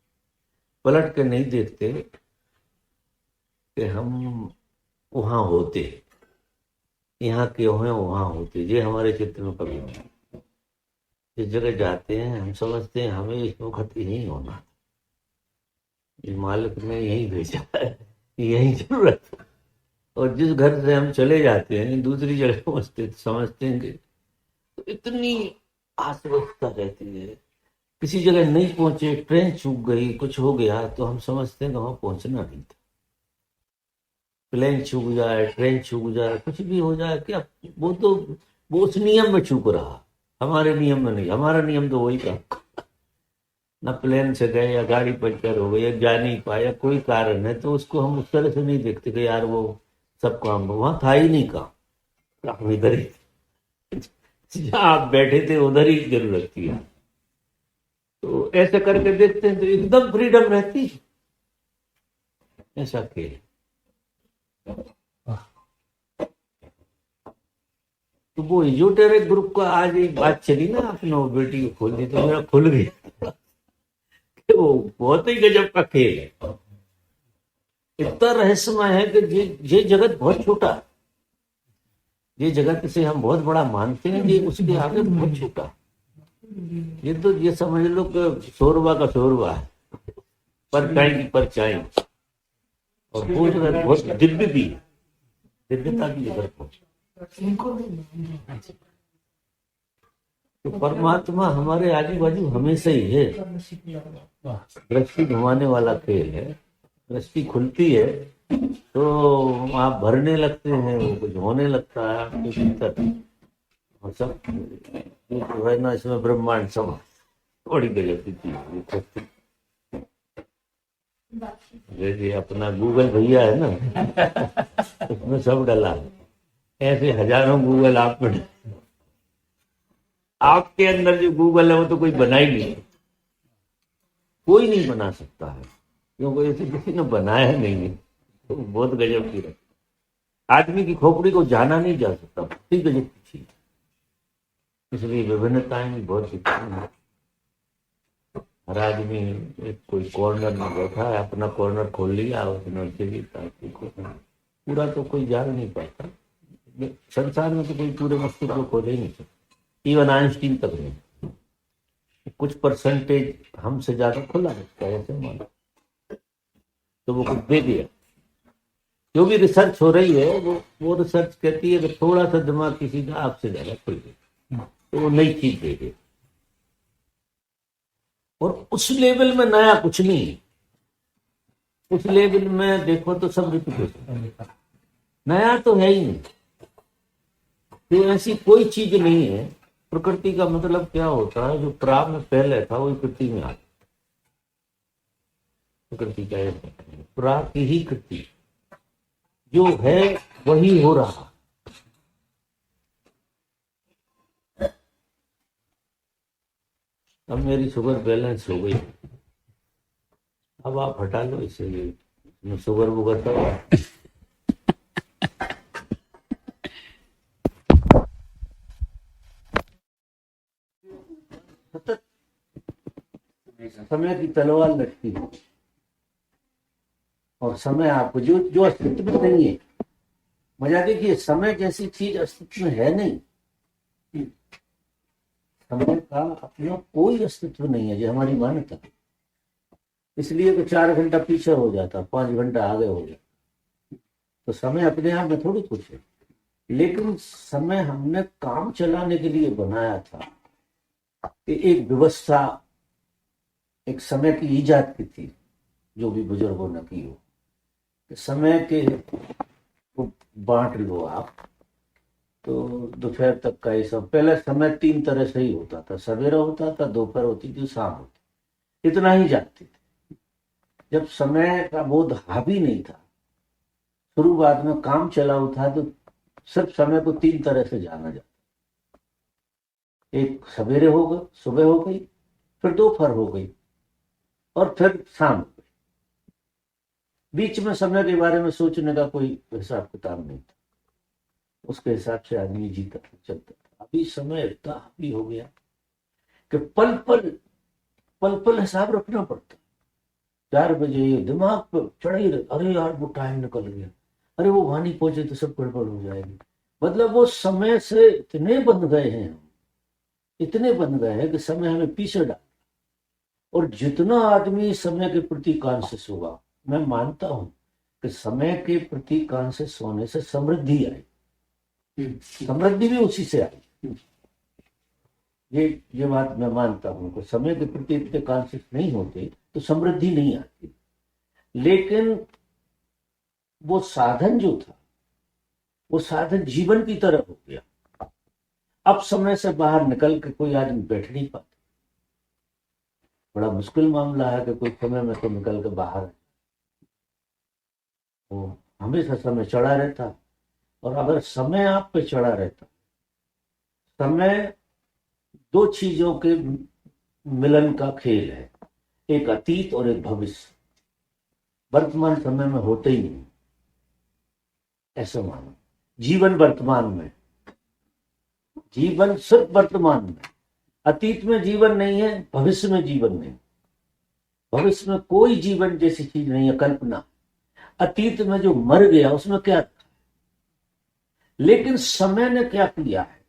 पलट के नहीं देखते कि हम वहां होते, यहाँ क्यों हैं वहां होते। ये हमारे चित्र में कभी नहीं। जिस जगह जाते हैं हम समझते हैं हमें इस वक्त यही होना, ये मालिक ने यही भेजा है, यही जरूरत है। और जिस घर से हम चले जाते हैं दूसरी जगह पहुंचते समझते हैं कि तो इतनी अस्वस्थता रहती है। किसी जगह नहीं पहुंचे, ट्रेन चूक गई, कुछ हो गया तो हम समझते हैं कि वहां पहुंचना नहीं था। प्लेन चूक जाए, ट्रेन चूक जाए, कुछ भी हो जाए, क्या वो तो वो उस नियम में चूक रहा, हमारे नियम में नहीं। हमारा नियम तो वही था ना प्लेन से गए या गाड़ी पंचर हो गई या जा नहीं पाया, कोई कारण है, तो उसको हम उस तरह से नहीं देखते कि यार वो सब काम वहां था ही नहीं, काम इधर ही, जहाँ आप बैठे थे उधर ही जरूरत थी। तो ऐसे करके देखते हैं तो एकदम फ्रीडम रहती है। ऐसा खेल। तो वो इजोटेरिक ग्रुप का आज एक बात चली ना, आपने वो बेटी को खोल दी तो मेरा खुल गया कि वो बहुत ही गजब का खेल है। इतना रहस्यमय है कि ये जगत बहुत छोटा है, ये जगत से हम बहुत बड़ा मानते हैं, ये उसके आगे बहुत छोटा है। ये तो ये समझ लो कि शोरबा का शोरबा है, परछाई की परछाई, और वो जगत बहुत दिव्य भी है, दिव्यता की जगत पहुंच। तो परमात्मा हमारे आजू बाजू हमेशा ही है। दृष्टि घुमाने वाला खेल है। दृष्टि खुलती है तो आप भरने लगते हैं, वो कुछ होने लगता है आपके भीतर, और सब ये जो है ना, इसमें ब्रह्मांड सब बड़ी गजब की चीज। जैसे अपना गूगल भैया है ना, उसमें सब डला है, ऐसे हजारों गूगल आप में। आपके अंदर जो गूगल है वो तो कोई बना ही नहीं, कोई नहीं बना सकता है, क्योंकि ऐसे किसी ने बनाया नहीं है। तो बहुत गजब की है। आदमी की खोपड़ी को जाना नहीं जा सकता, बहुत ही गजब की चीज। इसलिए विभिन्नताएं भी बहुत दिखती हैं। हर आदमी एक कोई कॉर्नर में बैठा है, अपना कॉर्नर खोल लिया उसने, पूरा तो कोई जान नहीं पाता। संसार में तो कोई पूरे मस्तिष्क को खोल ही नहीं सकता, इवन आइंस्टीन तक नहीं। कुछ परसेंटेज हमसे ज्यादा खुला रहता है, ऐसे मानो तो वो कुछ दे दिया। जो भी रिसर्च हो रही है वो रिसर्च कहती है कि थोड़ा सा दिमाग किसी का आपसे ज्यादा खुल गया तो वो नई चीज दे दे, और उस लेवल में नया कुछ नहीं है। उस लेवल में देखो तो सब रिपीटेशन, नया तो है ही नहीं। तो ऐसी कोई चीज नहीं है। प्रकृति का मतलब क्या होता है, जो प्राग में पहले था वही कृति में आता। प्रकृति का प्राग की ही कृति जो है वही हो रहा। अब मेरी शुगर बैलेंस हो गई, अब आप हटा लो इसे, ये शुगर वुगर सब सतत समय की तलवार लटकी है, और समय आपको जो अस्तित्व में नहीं है। मजा देखिए, समय जैसी चीज अस्तित्व में है नहीं। समय का अपना कोई अस्तित्व नहीं है, जो हमारी मान्यता। इसलिए तो 4 घंटा पीछे हो जाता, 5 घंटा आगे हो जाता। तो समय अपने आप में थोड़ी कुछ है, लेकिन समय हमने काम चलाने के लिए बनाया था कि एक व्यवस्था, एक समय की ईजाद की थी, जो भी बुजुर्गों ने की हो। समय के को बांट लो आप, तो दोपहर तक का ही सब। पहले समय 3 तरह से ही होता था, सवेरा होता था, दोपहर होती थी, शाम होती, इतना ही जागते थे। जब समय का बोध हावी नहीं था, शुरुआत में काम चलाऊ था, तो सिर्फ समय को 3 तरह से जाना जाता। एक सवेरे हो गई, सुबह हो गई, फिर दोपहर हो गई, और फिर शाम हो गई। बीच में समय के बारे में सोचने का कोई हिसाब किताब नहीं था, उसके हिसाब से आदमी जीता चलता था। अभी समय इतना हावी हो गया कि पल पल हिसाब रखना पड़ता। 4 बजे दिमाग पर चढ़ ही रहे, अरे यार वो टाइम निकल गया, अरे वो वहां नहीं पहुंचे तो सब गड़बड़ हो जाएगी। मतलब वो समय से इतने बंध गए हैं हम, इतने बंध गए हैं कि समय हमें पीछे डाल। और जितना आदमी समय के प्रति कॉन्शियस होगा, मैं मानता हूं कि समय के प्रति कॉन्शियस होने से समृद्धि आई, समृद्धि भी उसी से आई। ये बात मैं मानता हूं कि समय के प्रति इतने कॉन्शियस नहीं होते तो समृद्धि नहीं आती। लेकिन वो साधन जो था, वो साधन जीवन की तरह हो गया। अब समय से बाहर निकल के कोई आदमी बैठ नहीं पाता। बड़ा मुश्किल मामला है कि कोई समय में तो निकल के बाहर है, वो हमेशा समय चढ़ा रहता। और अगर समय आप पे चढ़ा रहता, समय दो चीजों के मिलन का खेल है, एक अतीत और एक भविष्य। वर्तमान समय में होते ही नहीं, ऐसा मानो। जीवन वर्तमान में, जीवन सिर्फ वर्तमान में। अतीत में जीवन नहीं है, भविष्य में जीवन नहीं। भविष्य में कोई जीवन जैसी चीज नहीं है, कल्पना। अतीत में जो मर गया उसमें क्या था? लेकिन समय ने क्या किया है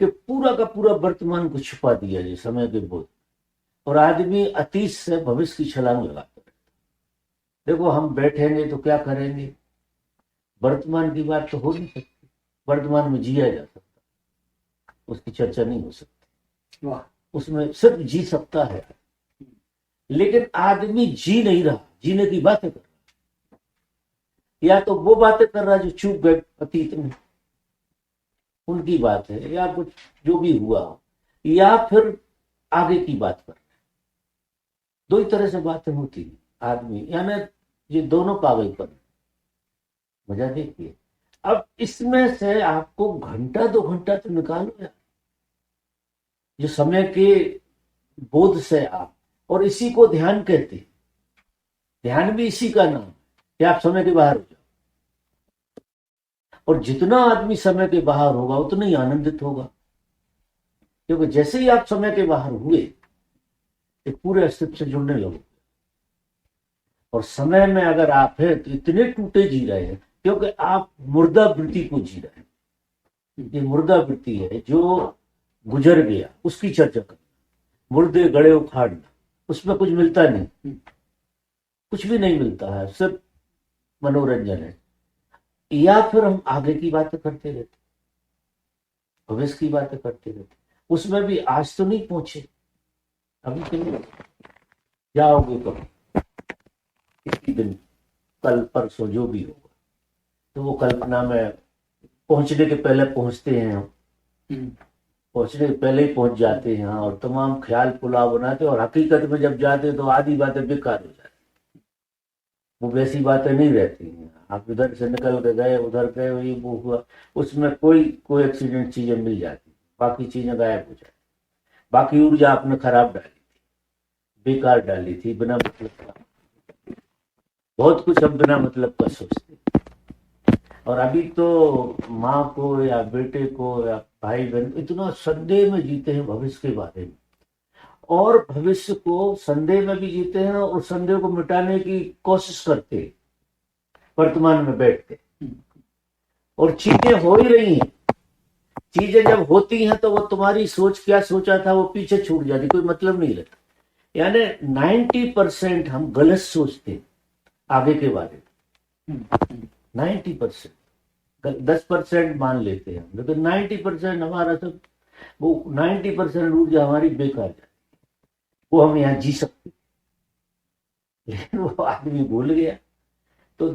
कि पूरा का पूरा वर्तमान को छुपा दिया है समय के बोझ, और आदमी अतीत से भविष्य की छलांग लगाता है। देखो, हम बैठेंगे तो क्या करेंगे? वर्तमान की बात तो हो नहीं सकती, वर्तमान में जिया जा सकता, उसकी चर्चा नहीं हो सकती। वाह, उसमें सिर्फ जी सकता है, लेकिन आदमी जी नहीं रहा, जीने की बातें कर रहा। या तो वो बातें कर रहा जो चूक गए अतीत में, उनकी बात है, या कुछ जो भी हुआ, या फिर आगे की बात कर रहा है। दो ही तरह से बातें होती है आदमी, यानी ये दोनों कागजपन। मजा देखिए। अब इसमें से आपको घंटा 2 घंटा तो निकालो यार, जो समय के बोध से आप, और इसी को ध्यान कहते हैं। ध्यान भी इसी का नाम है कि आप समय के बाहर हो जाओ। और जितना आदमी समय के बाहर होगा उतना ही आनंदित होगा, क्योंकि जैसे ही आप समय के बाहर हुए एक पूरे अस्तित्व से जुड़ने लगोगे। और समय में अगर आप हैं तो इतने टूटे जी रहे हैं, क्योंकि आप मुर्दा वृत्ति को जी रहे हैं। ये मुर्दा वृत्ति है जो गुजर गया, उसकी चर्चा करना। मुर्दे गड़े उखाड़ना, उसमें कुछ मिलता नहीं, कुछ भी नहीं मिलता है, सिर्फ मनोरंजन है। या फिर हम आगे की बातें करते रहते, भविष्य की बातें करते रहते, उसमें भी आज तो नहीं पहुंचे, अभी तो नहीं जाओगे कभी, इसी दिन, कल परसों जो भी होगा। तो वो कल्पना में पहुंचने के पहले पहुंचते हैं हम, पहुंचने के पहले ही पहुंच जाते हैं और तमाम ख्याल पुलाव बनाते हैं। और हकीकत में जब जाते हैं तो आधी बातें बेकार हो जाती, वो वैसी बातें नहीं रहती हैं। आप इधर से निकल के गए, उधर गए, वही वो हुआ, उसमें कोई एक्सीडेंट चीजें मिल जाती, बाकी चीजें गायब हो जाती। बाकी ऊर्जा आपने खराब डाली थी, बेकार डाली थी, बिना मतलब का। बहुत कुछ हम बिना मतलब का सोचते। और अभी तो माँ को या बेटे को या भाई बहन इतना संदेह में जीते हैं भविष्य के बारे में, और भविष्य को संदेह में भी जीते हैं, और संदेह को मिटाने की कोशिश करते हैं वर्तमान में बैठ के। और चीजें हो ही रही हैं। चीजें जब होती हैं तो वो तुम्हारी सोच क्या सोचा था वो पीछे छूट जाती, कोई मतलब नहीं रहता। यानी 90% हम गलत सोचते हैं आगे के बारे में। 90%, 10% मान लेते हैं, लेकिन 90% हमारा सब, वो 90% ऊर्जा हमारी बेकार जाती, वो हम यहाँ जी सकते, लेकिन वो आदमी भूल गया। तो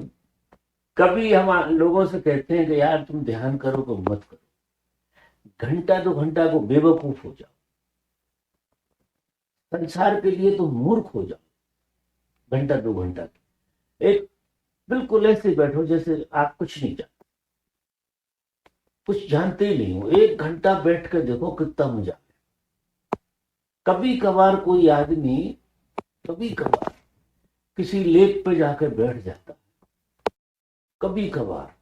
कभी हम लोगों से कहते हैं कि यार तुम ध्यान करो तो मत करो, घंटा 2 घंटा को बेवकूफ हो जाओ, संसार के लिए तो मूर्ख हो जाओ। घंटा 2 घंटा एक बिल्कुल ऐसे बैठो जैसे आप कुछ नहीं जानते, कुछ जानते ही नहीं हो। 1 घंटा बैठ कर देखो कितना मजा है। कभी कभार कोई आदमी, कभी कभार किसी लेक पे जाकर बैठ जाता, कभी कभार,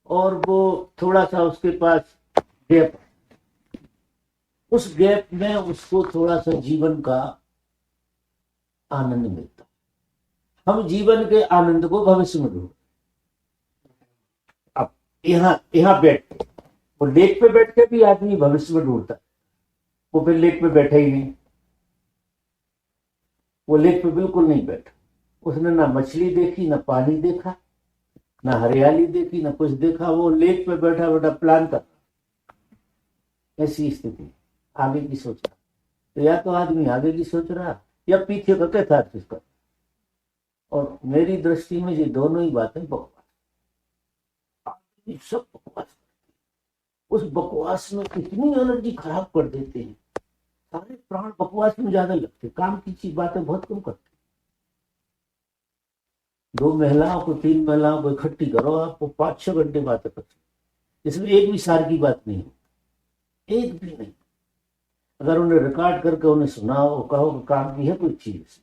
और वो थोड़ा सा उसके पास गैप, उस गैप में उसको थोड़ा सा जीवन का आनंद मिलता। हम जीवन के आनंद को भविष्य में ढूंढते। अब यहाँ बैठ के, वो लेक पे बैठ के भी आदमी भविष्य में ढूंढता, वो फिर लेक पे बैठा ही नहीं। वो लेक पे बिल्कुल नहीं बैठा, उसने ना मछली देखी, ना पानी देखा, ना हरियाली देखी, ना कुछ देखा। वो लेक पे बैठा बैठा प्लान कर, ऐसी स्थिति, आगे की सोच रहा। तो या तो आदमी आगे की सोच रहा या पीछे का कैसा कर। और मेरी दृष्टि में ये दोनों ही बातें बकवास, आदमी सब बकवास, उस बकवास में इतनी एनर्जी खराब कर देते हैं, सारे प्राण बकवास में ज्यादा लगते, काम की चीज बातें बहुत कम करते। 2 महिलाओं को 3 महिलाओं को इकट्ठी करो, आपको 5-6 घंटे बातें करते, इसमें एक भी सार की बात नहीं है, एक भी नहीं। अगर उन्हें रिकॉर्ड करके उन्हें सुनाओ, कहो कि काम की है कोई चीज,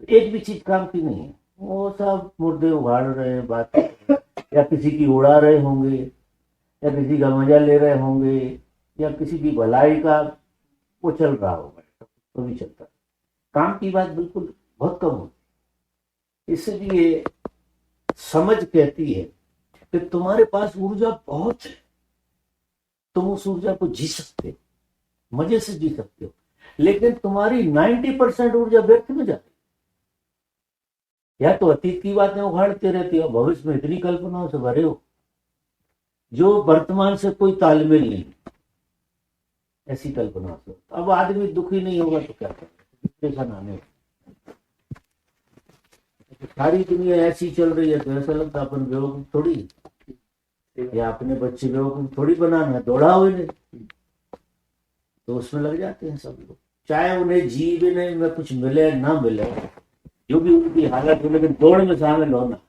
एक भी चीज काम की नहीं है। वो सब मुर्दे उगाड़ रहे हैं बात, या किसी की उड़ा रहे होंगे, या किसी का मजा ले रहे होंगे, या किसी की भलाई का वो चल रहा होगा, तो भी चलता है। काम की बात बिल्कुल बहुत कम होती। इसलिए समझ कहती है कि तुम्हारे पास ऊर्जा बहुत है, तुम उस ऊर्जा को जी सकते हो, मजे से जी सकते हो, लेकिन तुम्हारी 90% ऊर्जा व्यर्थ में जाती है। या तो अतीत की बातें उघाड़ते रहते हो, भविष्य में इतनी कल्पनाओं से भरे हो जो वर्तमान से कोई तालमेल नहीं, ऐसी कल्पना से। अब आदमी दुखी नहीं होगा तो क्या करेगा, डिप्रेशन आने होगा। सारी दुनिया ऐसी चल रही है तो ऐसा लगता है अपन बेवकूफ थोड़ी, या अपने बच्चे बेवकूफ थोड़ी बनाना है, दौड़ा हुए नहीं, तो उसमें लग जाते हैं सब लोग। चाहे उन्हें जीवने में कुछ मिले ना मिले, जो भी उनकी हालत हो, लेकिन दौड़ में शामिल होना।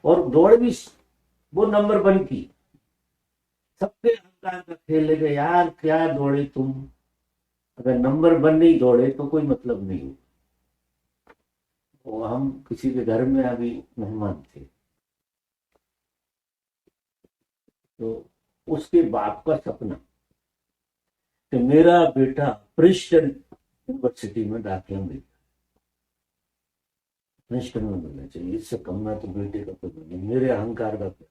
और दौड़ भी वो नंबर 1 की, सबके अहंकार का खेल है। यार क्या दौड़े तुम, अगर नंबर 1 नहीं दौड़े तो कोई मतलब नहीं हो। तो हम किसी के घर में अभी मेहमान थे, तो उसके बाप का सपना कि मेरा बेटा प्रिंसटन यूनिवर्सिटी में दाखिला मिल, प्रिंसटन में मिलना चाहिए, इससे कम में तो बेटे का कोई नहीं। मेरे अहंकार का क्या,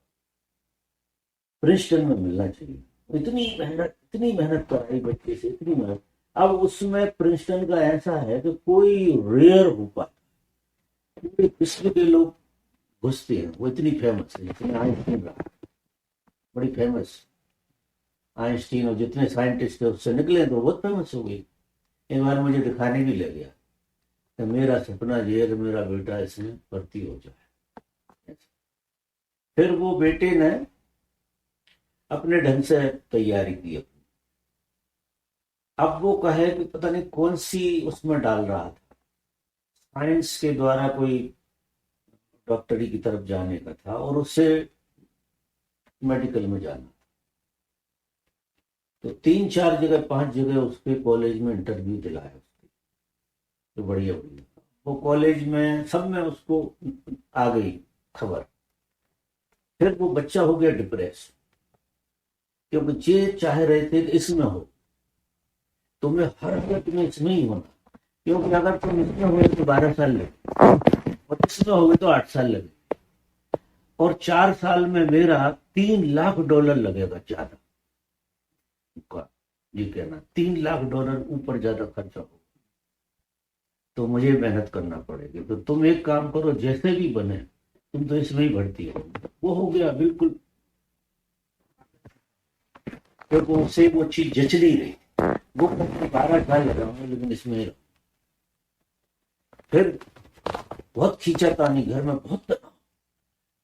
प्रिंसटन में मिलना चाहिए। इतनी मेहनत कराई बच्चे से, इतनी मेहनत। अब उसमें प्रिंसटन का ऐसा है कि कोई रेयर हो पाता, पूरे विश्व के लोग घुसते हैं, वो इतनी फेमस है। जितने आइंस्टीन रहा, बड़ी फेमस आइंस्टीन, और जितने साइंटिस्ट है उससे निकले तो बहुत फेमस हो गई। एक बार मुझे दिखाने भी लग गया कि मेरा सपना ये है कि मेरा बेटा इसमें भर्ती हो जाए। फिर वो बेटे ने अपने ढंग से तैयारी की अपनी। अब वो कहे कि पता नहीं कौन सी उसमें डाल रहा था, साइंस के द्वारा कोई डॉक्टरी की तरफ जाने का था, और उससे मेडिकल में जाना। तो 3-4 जगह 5 जगह उसके कॉलेज में इंटरव्यू दिलाया उसके, तो बढ़िया बढ़िया। वो कॉलेज में सब में उसको आ गई खबर। फिर वो बच्चा हो गया डिप्रेस, क्योंकि ये चाह रहे थे कि इसमें हो, तुम्हें हर वक्त में इसमें ही होना, क्योंकि अगर तुम इसमें हुए तो 12 साल लगे, और इसमें हो गए तो 8 साल लगे, और 4 साल में मेरा $3 लाख लगेगा ज्यादा। ये कहना $3 लाख ऊपर ज्यादा खर्चा हो, तो मुझे मेहनत करना पड़ेगी। तो तुम एक काम करो, जैसे भी बने तुम तो इसमें ही भर्ती हो। वो हो गया बिल्कुल, क्योंकि उससे वो चीज जच नहीं रही। वो 12 साल लगाऊंगा लेकिन इसमें ही रहो। फिर बहुत खींचातानी, घर में बहुत तनाव।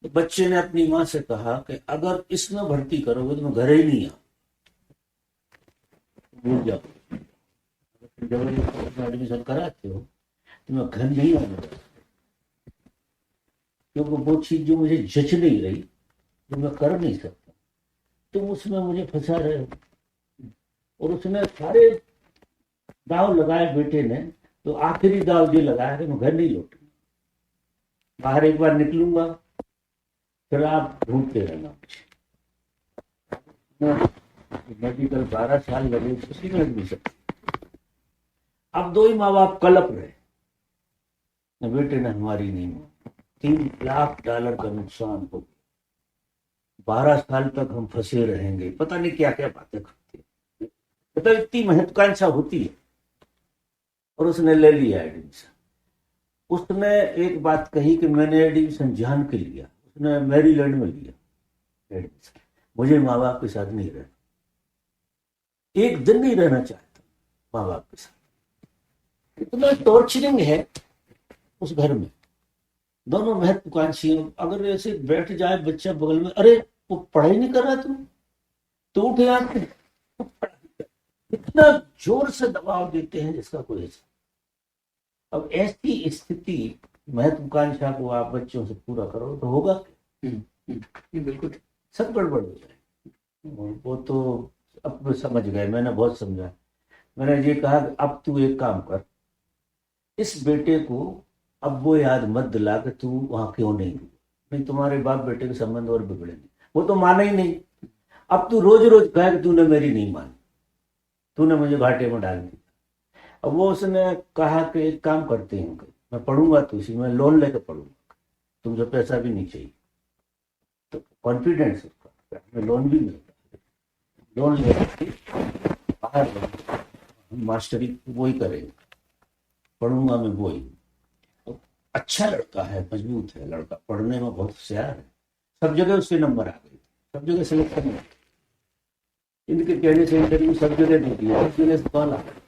तो बच्चे ने अपनी माँ से कहा कि अगर इसमें भर्ती करोगे तो मैं घर ही नहीं आऊँ, भूल जाओ। जब एडमिशन कराते हो तो मैं घर नहीं आने वाला, क्योंकि वो चीज जो मुझे जच नहीं रही, जो मैं कर नहीं सकता, तुम उसमें मुझे फंसा रहे हो। और उसने सारे दाव लगाए बेटे ने, तो आखिरी दाव ये लगाया कि मैं घर नहीं लौटूंगा, बाहर एक बार निकलूंगा, फिर आप ढूंढते रहना। मेडिकल 12 साल लगे उसी में एडमिशन। अब 2 ही माँ बाप कलप रहे, बेटे ने हमारी नहीं मानी। $3 लाख का नुकसान हो गया, 12 साल तक हम फंसे रहेंगे। पता नहीं क्या क्या बातें करते हैं, मतलब इतनी महत्वाकांक्षा होती है। और उसने ले लिया एडमिशन। उसने एक बात कही कि मैंने एडमिशन जान के लिया। उसने मैरीलैंड में लिया एडमिशन। मुझे माँ बाप के साथ नहीं रहना, एक दिन नहीं रहना चाहता माँ बाप के साथ। इतना टॉर्चरिंग है उस घर में। दोनों महत्वाकांक्षी। अगर ऐसे बैठ जाए बच्चा बगल में, अरे वो पढ़ाई नहीं कर रहा, तू तो उठ यार, इतना जोर से दबाव देते हैं जिसका कोई हिसाब। अब ऐसी स्थिति महत्वाकांक्षा को आप बच्चों से पूरा करो तो होगा क्या? ये बिल्कुल सब गड़बड़ हो जाए। वो तो अब समझ गए, मैंने बहुत समझा। मैंने ये कहा कि अब तू एक काम कर, इस बेटे को अब वो याद मत दिला कि तू वहां क्यों नहीं गया, नहीं तुम्हारे बाप बेटे के संबंध और बिगड़ेंगे। वो तो माना ही नहीं। अब तू रोज रोज कहे कि तूने मेरी नहीं मानी, तूने मुझे घाटे में डाल दिया। अब वो उसने कहा कि एक काम करते हैं, मैं पढ़ूंगा तो इसी में लोन लेकर पढ़ूंगा, तुमसे पैसा भी नहीं चाहिए। तो कॉन्फिडेंस उसका, हमें लोन भी मिलता है, लोन लेकर बाहर मास्टरी वही करेंगे, पढ़ूंगा मैं वही। अच्छा लड़का है, मजबूत है लड़का, पढ़ने में बहुत होशियार है, सब जगह उसके नंबर आ गए, सब जगह सिलेक्शन हुआ। इनके कहने से इंटरव्यू सब जगह दे दिया, सब जगह से कॉल आ गया।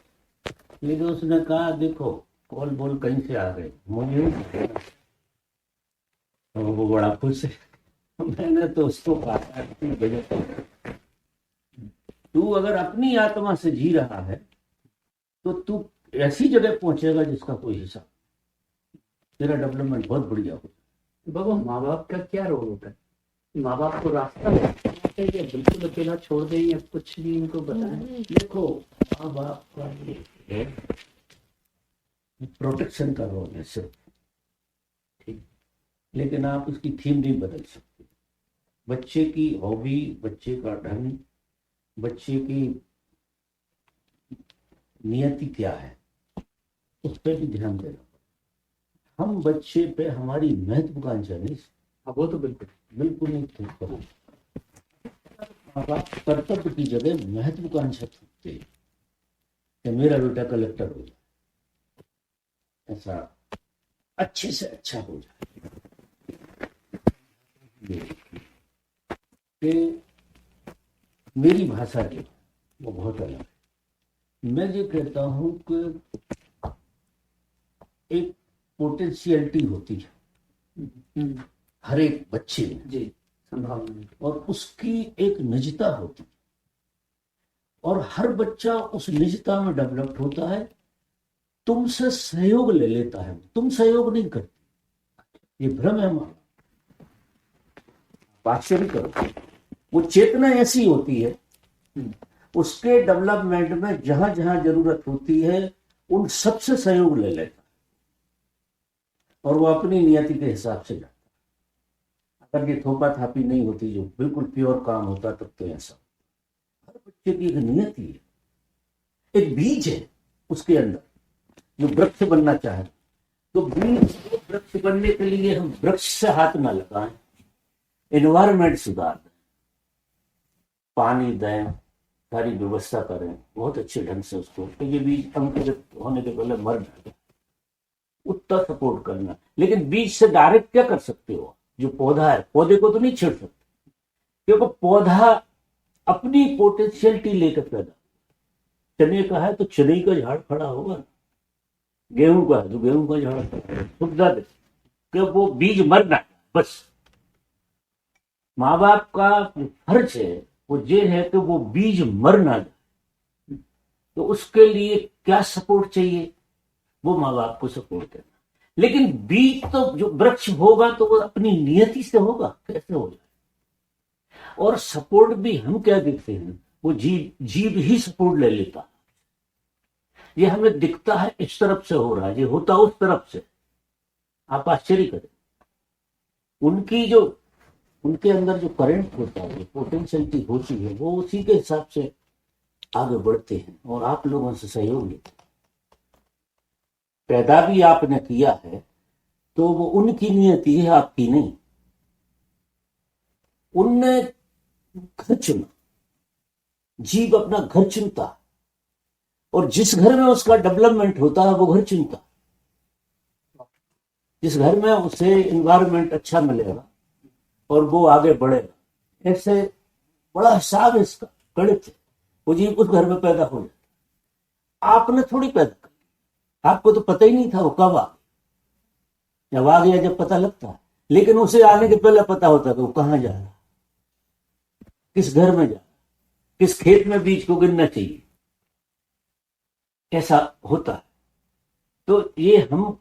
लेकिन उसने कहा देखो कॉल बोल कहीं से आ गए, मुझे तो वो बड़ा खुश है। मैंने तो उसको कहा तू अगर अपनी आत्मा से जी रहा है तो तू ऐसी जगह पहुंचेगा जिसका कोई हिसाब, तेरा डेवलपमेंट बहुत बढ़िया हो। बाबा माँ बाप का क्या रोल होता है? माँ बाप को रास्ता बताना चाहिए, बिल्कुल अकेला छोड़ दें या कुछ भी इनको बताएं? देखो माँ बाप का ये प्रोटेक्शन का रोल है सिर्फ, ठीक, लेकिन आप उसकी थीम नहीं बदल सकते। बच्चे की हॉबी, बच्चे का ढंग, बच्चे की नियति क्या है, उस पर भी ध्यान देना। हम बच्चे पे हमारी महत्वाकांक्षा नहीं, हाँ वो तो बिल्कुल बिल्कुल नहीं करो। माँ बाप कर्तव्य की जगह महत्वाकांक्षा थोपते हैं कि मेरा बेटा कलेक्टर हो जाए, ऐसा अच्छे से अच्छा हो जाए। कि मेरी भाषा जो वो बहुत अलग है। मैं ये कहता हूँ कि एक पोटेंशियलिटी होती है हर एक बच्चे में जी, संभावना। और उसकी एक निजता होती है, और हर बच्चा उस निजता में डेवलप होता है। तुमसे सहयोग ले लेता है, तुम सहयोग नहीं करते, ये भ्रम है हमारा। आश्चर्य करो, वो चेतना ऐसी होती है, उसके डेवलपमेंट में जहां जहां जरूरत होती है उन सबसे सहयोग ले लेता है, और वो अपनी नियति के हिसाब से जाता है। अगर ये थोपा थापी नहीं होती, जो बिल्कुल प्योर काम होता, तब तो ऐसा। हर बच्चे की एक नियति है, एक बीज है उसके अंदर जो वृक्ष बनना चाहे। तो बीज को वृक्ष बनने के लिए हम वृक्ष से हाथ ना लगाएं, एनवायरमेंट सुधार दें, पानी दें, सारी व्यवस्था करें बहुत अच्छे ढंग से उसको। तो ये बीज अंकुरित होने के पहले मर जाए, उतना सपोर्ट करना। लेकिन बीज से डायरेक्ट क्या कर सकते हो? जो पौधा है, पौधे को तो नहीं छेड़ सकते, क्योंकि पौधा अपनी पोटेंशियलिटी लेकर पैदा। चने का है तो चने का झाड़ खड़ा होगा, गेहूं का है तो गेहूं का झाड़ सुविधा दे कि वो बीज मरना है बस। माँ बाप का फर्ज है वो ये है कि वो बीज मर ना जाए। तो उसके लिए क्या सपोर्ट चाहिए? वो माँ बाप को सपोर्ट करना। लेकिन बीज तो जो वृक्ष होगा तो वो अपनी नियति से होगा, कैसे हो जाए? और सपोर्ट भी हम क्या देखते हैं, वो जीव ही सपोर्ट ले लेता है। ये हमें दिखता है इस तरफ से हो रहा है, ये होता उस तरफ से। आप आश्चर्य करें, उनकी जो उनके अंदर जो करंट होता है, पोटेंशियलिटी होती है, वो उसी के हिसाब से आगे बढ़ते हैं और आप लोगों से सहयोग लेते हैं। पैदा भी आपने किया है तो वो उनकी नियति है, आपकी नहीं। उनने घर चुना, जीव अपना घर चुनता है, और जिस घर में उसका डेवलपमेंट होता है वो घर चुनता है। जिस घर में उसे एनवायरनमेंट अच्छा मिलेगा और वो आगे बढ़ेगा, ऐसे बड़ा हिसाब है इसका, गणित है। वो जीव उस घर में पैदा हो जाता। आपने थोड़ी पैदा कर, आपको तो पता ही नहीं था वो कब आ गया। जब आ गया जब पता लगता है, लेकिन उसे आने के पहले पता होता कि वो कहाँ जा रहा, किस घर में जा रहा, किस खेत में बीज को गिनना चाहिए, ऐसा होता है। तो ये हम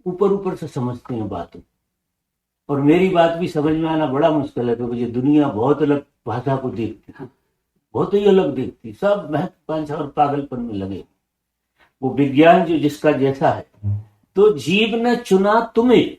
ऊपर ऊपर से समझते हैं बातों, और मेरी बात भी समझ में आना बड़ा मुश्किल है, क्योंकि ये दुनिया बहुत अलग भाषा को देखती है, बहुत ही अलग देखती, सब महत्वाकांक्षा और पागलपन में लगे। वो विज्ञान जो जिसका जैसा है, तो जीव ने चुना तुम्हें